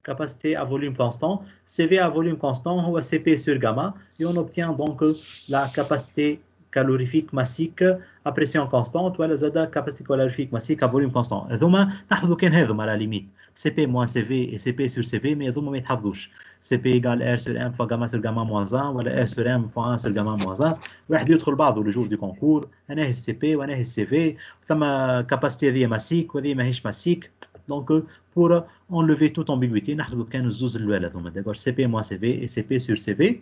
capacité à volume constant. CV à volume constant, ou CP sur gamma, et on obtient donc la capacité calorifique massique à pression constante ولا زاد capacité calorifique massique à volume constant. هذوما نحفظوا كان هذوما على limite CP moins CV et CP sur CV mais هذوما ما يتحفظوش. CP égale R sur M fois gamma sur gamma moins 1 ولا R sur M fois 1 sur gamma moins 1. واحد يدخل بعضه le jour du concours أنا هي CP وأنا هي CV ثم capacité هذه ماسيك وهذه ماهيش ماسيك. Donc pour enlever toute ambiguïté نحفظوا كان الزوز الأولى هذوما d'accord CP moins CV et CP sur CV.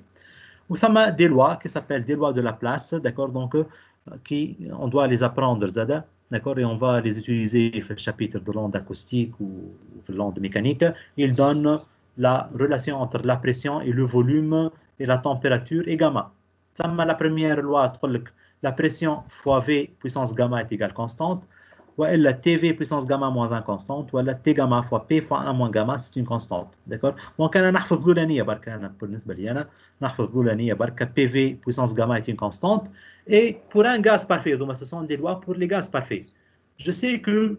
Ou des lois qui s'appellent des lois de la place, d'accord, donc on doit les apprendre, d'accord, et on va les utiliser dans le chapitre de l'onde acoustique ou de l'onde mécanique. Ils donnent la relation entre la pression et le volume et la température et gamma. La première loi, la pression fois V puissance gamma est égale constante. Ou la TV puissance gamma moins 1 constante, ou la T gamma fois P fois 1 moins gamma, c'est une constante. D'accord? Donc, on a نحفظ l'ulaniya barka بالنسبة لي أنا نحفظ l'ulaniya barka PV puissance gamma est une constante. Et pour un gaz parfait, donc ce sont des lois pour les gaz parfaits. Je sais que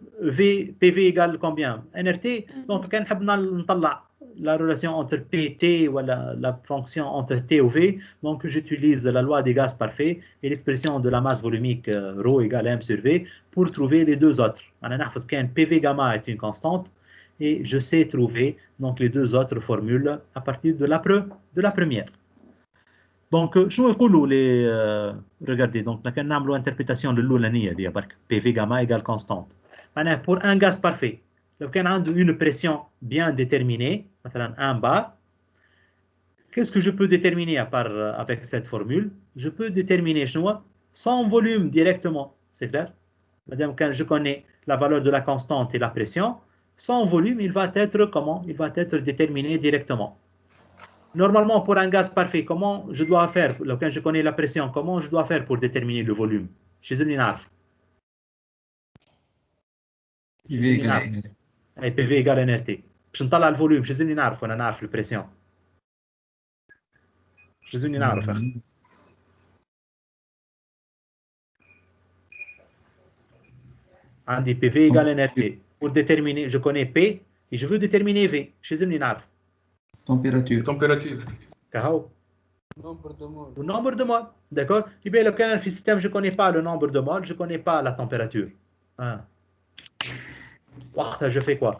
PV égale combien? NRT. Donc, quand on نطلع la relation entre PT ou la fonction entre T ou V, donc j'utilise la loi des gaz parfaits et l'expression de la masse volumique ρ égale M sur V pour trouver les deux autres. PV gamma est une constante et je sais trouver donc les deux autres formules à partir de la première. Donc, je regardez, donc on a une interprétation de l'oulaniya دي برك PV gamma égale constante. Pour un gaz parfait, لو كان عنده une pression bien déterminée, مثلا 1 bar, qu'est-ce que je peux déterminer avec cette formule? Je peux déterminer son volume directement, c'est clair? Madame, quand je connais la valeur de la constante et la pression, son volume, il va être comment? Il va être déterminé directement. Normalement, pour un gaz parfait, comment je dois faire? Quand je connais la pression, comment je dois faire pour déterminer le volume? Je sais pas. اي بي في ايجال ان ار تي باش نطلع الفوليوم شو لازمني نعرف وانا نعرف البريسيون شو لازمني نعرف اخي عندي بي في ايجال ان ار تي pour déterminer je connais P et je veux déterminer V شو لازمني نعرف température كهو nombre de moles. le nombre de moles d'accord يبقى لو كان في système je connais pas le nombre de moles je connais pas la température je fais quoi?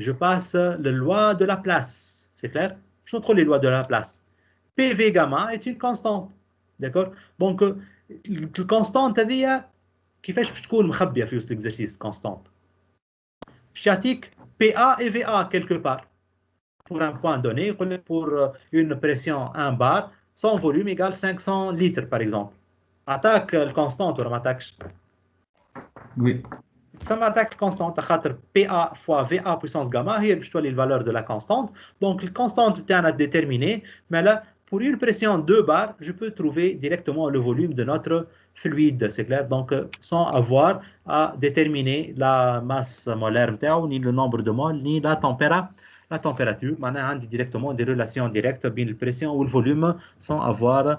Je passe la loi de la place. C'est clair? Je contrôle les lois de la place. PV gamma est une constante. D'accord? Donc, la constante, كيفاش باش تكون مخبية في وسط l'exercice constante. Statique PA et VA quelque part. Pour un point donné, pour une pression 1 bar, son volume égale 500 litres par exemple. Attaque la constante ou m'attaque? Oui. Ça m'attaque constante à PA fois VA puissance gamma, hier je dois les valeurs de la constante. Donc, la constante est à déterminer, mais là, pour une pression 2 bar, je peux trouver directement le volume de notre fluide, c'est clair. Donc, sans avoir à déterminer la masse molaire, ni le nombre de moles, ni la température. Maintenant, on a directement des relations directes entre la pression ou le volume sans avoir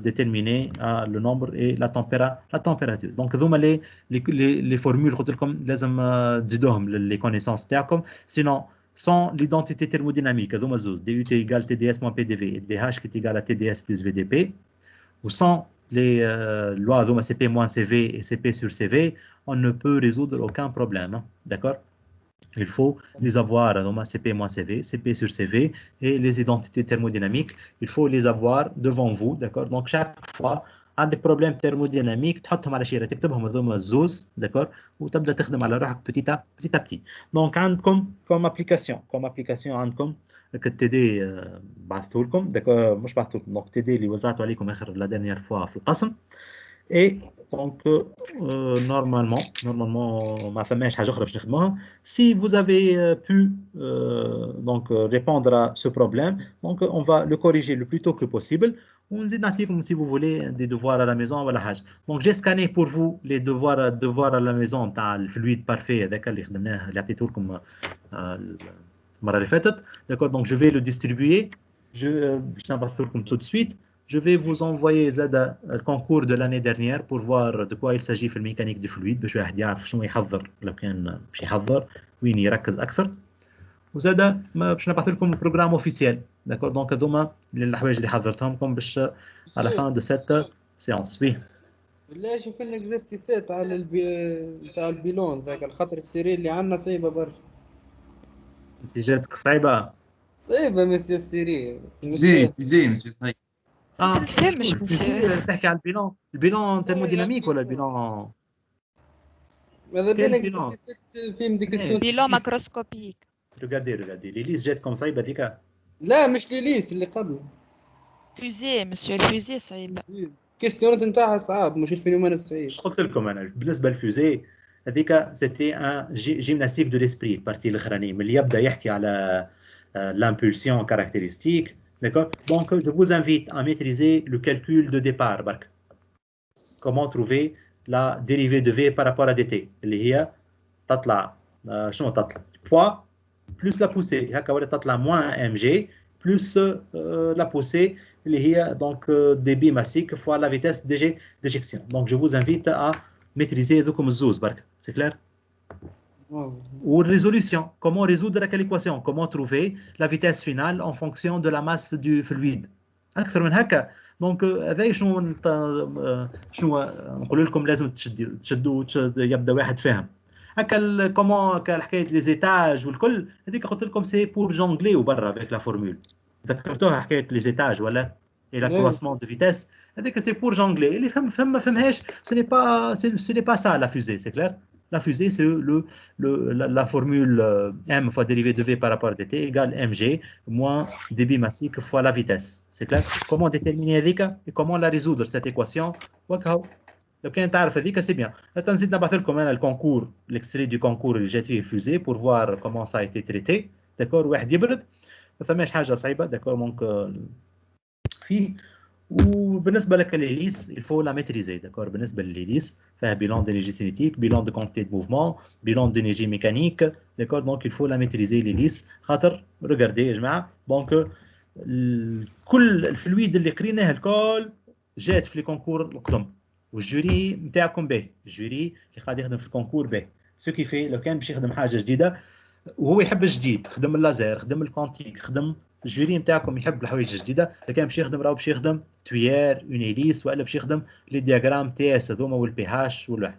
déterminer le nombre et la température. Donc, les formules, les connaissances, sinon, sans l'identité thermodynamique, DUT égale TDS moins PDV et DH qui est égal à TDS plus VDP, ou sans les lois CP moins CV et CP sur CV, on ne peut résoudre aucun problème. D'accord? Il faut les avoir, CP moins CV, CP sur CV et les identités thermodynamiques, il faut les avoir devant vous, d'accord? Donc chaque fois, عندك problème thermodynamique تحطهم على شيرة تكتبهم هذوما الزوز, d'accord? وتبدأ تخدم على روحك petit à petit. Donc عندكم comme application عندكم كالتدي بعثته لكم, d'accord? مش بعثته لكم, donc TD اللي وزعته عليكم آخر la dernière fois في القسم. Et donc, normalement, ma femme si vous avez pu donc, répondre à ce problème, donc on va le corriger le plus tôt que possible. On vous si vous voulez des devoirs à la maison. Donc, j'ai scanné pour vous les devoirs à la maison, le fluide parfait, d'accord, donc je vais le distribuer. Je tout de suite. Je vais vous envoyer Zada le concours de l'année dernière pour voir de quoi il s'agit في الميكانيك du fluide باش واحد يعرف شنو يحضر لو كان باش يحضر وين يركز اكثر. وزادا باش نبعث لكم البروغرام اوفيسيال داكور دونك هذوما الحوايج اللي حضرتهم باش على فان دو سيت سيونس. وي لا شوف لنا اكزرسيسات على تاع البيلون ذاك الخطر السيري اللي عندنا صعيبه برشا. انت جاتك صعيبه مسيو السيري زي مسيو صعيب. ما تفهمش مسيو. تحكي على البيلون ترموديناميك ولا البيلون ماذا بينا اكزرسيسات فيهم ديك بيلون ماكروسكوبيك. ريغاردي لي ليس جاتكم صعيبه ديك. لا مش ليليس اللي قبل فوزي مسيو الفوزي صعيبه. كيستيونات نتاعها صعاب مش الفينومين الصعيب. اش قلت لكم انا بالنسبه للفوزي هذيك سيتي ان جيمناستيك دو ليسبري البارتي الاخرانيه ملي يبدا يحكي على l'impulsion caractéristique. D'accord. Donc, je vous invite à maîtriser le calcul de départ. Comment trouver la dérivée de V par rapport à dt. اللي هي تطلع شنو تطلع poids plus la poussée. هكا ولا تطلع moins mg plus la poussée اللي هي donc débit massique fois la vitesse d'éjection. Donc, je vous invite à maîtriser ذوكم الزوز برك. C'est clair? Ou résolution. Comment résoudre quelle équation? Comment trouver la vitesse finale en fonction de la masse du fluide? أكثر من هكا. Donc هذا شنو نقول لكم لازم تشدوا يبدا واحد فاهم. هكا كومون كحكايه لي زيتاج والكل هذيك قلت لكم سي بور جونغلي وبرا avec la formule. ذكرتوها حكايه لي زيتاج ولا et l'accroissement de vitesse هذيك سي بور جونغلي اللي ما فهمهاش ce n'est pas ça la fusée, c'est clair? La fusée, c'est la formule m fois dérivée de v par rapport à dt égale mg moins débit massique fois la vitesse. C'est clair? Comment déterminer هذيك et comment la résoudre cette équation? وكهو لو كان تعرف هذيك c'est bien. نزيد نبعث لكم انا الكونكور l'extrait du concours اللي جات فيه الفوزي pour voir comment ça a été traité. d'accord واحد يبرد ما فماش حاجه صعيبه. d'accord دونك فيه. وبالنسبه لك للهيليس il faut la maîtriser. d'accord بالنسبه للهيليس فيها bilan d'énergie cinétique, bilan de quantité de mouvement, bilan d'énergie mécanique. d'accord donc il faut la maîtriser l'hélice خاطر regardez يا جماعه دونك كل الفلويد اللي قريناه الكل جات في الكونكور القدم والجوري نتاعكم به. الجوري اللي قاعد يخدم في الكونكور به سو كي في لو كان باش يخدم حاجه جديده وهو يحب الجديد خدم اللازير خدم الكونتيك خدم الجوري نتاعكم يحب الحوايج الجديده. اذا كان باش يخدم راهو باش يخدم تويير اون هيليس ولا باش يخدم لي دياغرام تي اس هذوما والبي هاش ولا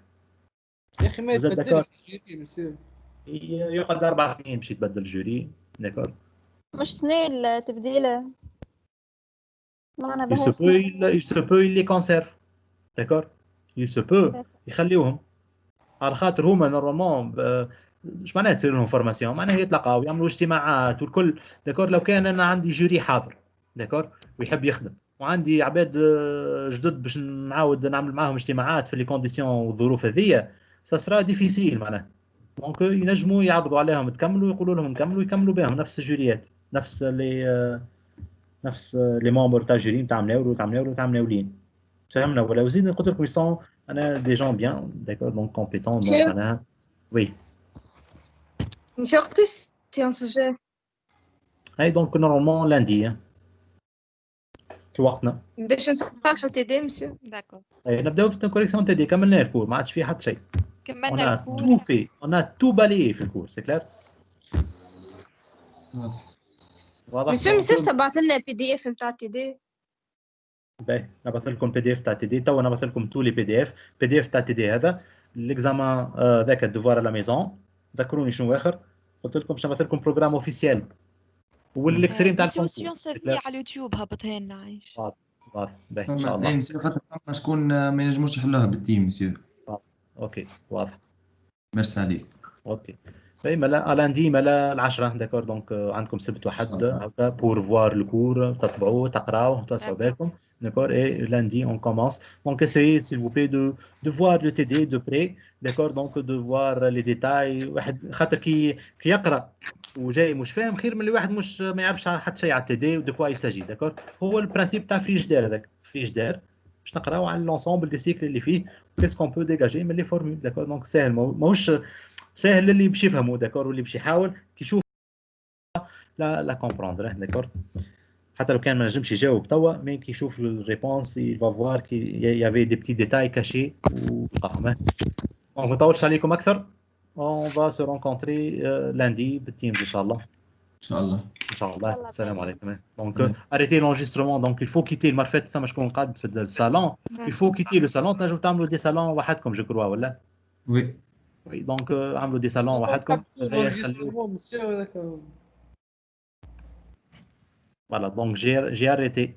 يا اخي ما يتبدلش الجوري مسيو يقعد 4 سنين باش يتبدل الجوري. داكور مش سنين التبديله il se peut il les conserve. d'accord il se peut يخليوهم على خاطر هما نورمالمون اش معناها تصير لهم فورماسيون معناها يتلاقاو يعملوا اجتماعات والكل. داكور لو كان انا عندي جوري حاضر داكور ويحب يخدم وعندي عباد جدد باش نعاود نعمل معاهم اجتماعات في لي كونديسيون والظروف هذيا سا سرا ديفيسيل معناها. دونك ينجموا يعرضوا عليهم تكملوا يقولوا لهم نكملوا يكملوا بهم نفس الجوريات نفس لي ممبر تاع الجوري تاع مناولين فهمنا ولا وزيد قلت لكم يسون انا دي جون بيان. داكور دونك كومبيتون دونك معناها وي مش وقت السيونس الجاي. اي دونك نورمالمون لاندي في وقتنا باش نصلحوا تي دي مسيو. داكور اي نبداو في الكوريكسيون تاع دي كملنا الكور ما عادش فيه حتى شيء. كملنا الكور تو في اون تو بالي في الكور سي كلير. واضح مسيو مسيو تبعث لنا بي دي اف نتاع تي دي. باهي نبعث لكم بي دي اف تاع تي دي تو نبعث لكم تو لي بي دي اف تاع تي دي هذا ليكزامان ذاك الدوفوار على ميزون. ذكروني شنو اخر قلت لكم باش نبعث لكم بروغرام اوفيسيال والاكستريم تاع مسيو سيونس هذه على اليوتيوب هبطها لنا عايش. واضح باهي ان شاء الله. اي مسيو خاطر فما شكون ما ينجموش يحلوها بالتيم مسيو. اوكي واضح. ميرسي عليك. اوكي Oui, mais là, à lundi, mais là, العشرة, d'accord, donc عندكم سبت وحد هكا pour voir le cours, تتبعوه, تقراوه, توسعوا بالكم, d'accord, et lundi, on commence. Donc, essayez, s'il vous plaît, de voir le TD de près, d'accord, donc de voir les détails. واحد خاطر كي يقرا وجاي مش فاهم خير من اللي واحد مش ما يعرفش حتى شيء على التي دي ودو كوا يساجي داكور. هو البرانسيب تاع فريجدير هذاك فريجدير باش نقراو على لونسومبل دي سيكل اللي فيه كيس كون بو ديجاجي من لي فورمول داكور. دونك ساهل ماهوش ساهل اللي باش يفهموا داكور واللي باش يحاول كيشوف لا كومبروندر داكور. حتى لو كان ما نجمش يجاوب توا مي كي يشوف الريبونس يفا فوار كي يافي دي بتي ديتاي كاشي وقاهم. دونك ما نطولش عليكم اكثر. On va se rencontrer lundi بالتيمز ان شاء الله. ان شاء الله. ان شاء الله. السلام عليكم. دونك arrêtez l'enregistrement. Donc il faut quitter المرفت ثم شكون قاعد في الصالون. Il faut quitter le salon. تنجموا تعملوا دي صالون وحدكم جو كروا ولا؟ وي. وي دونك عملوا دي صالون وحدكم. Voilà, donc j'ai arrêté.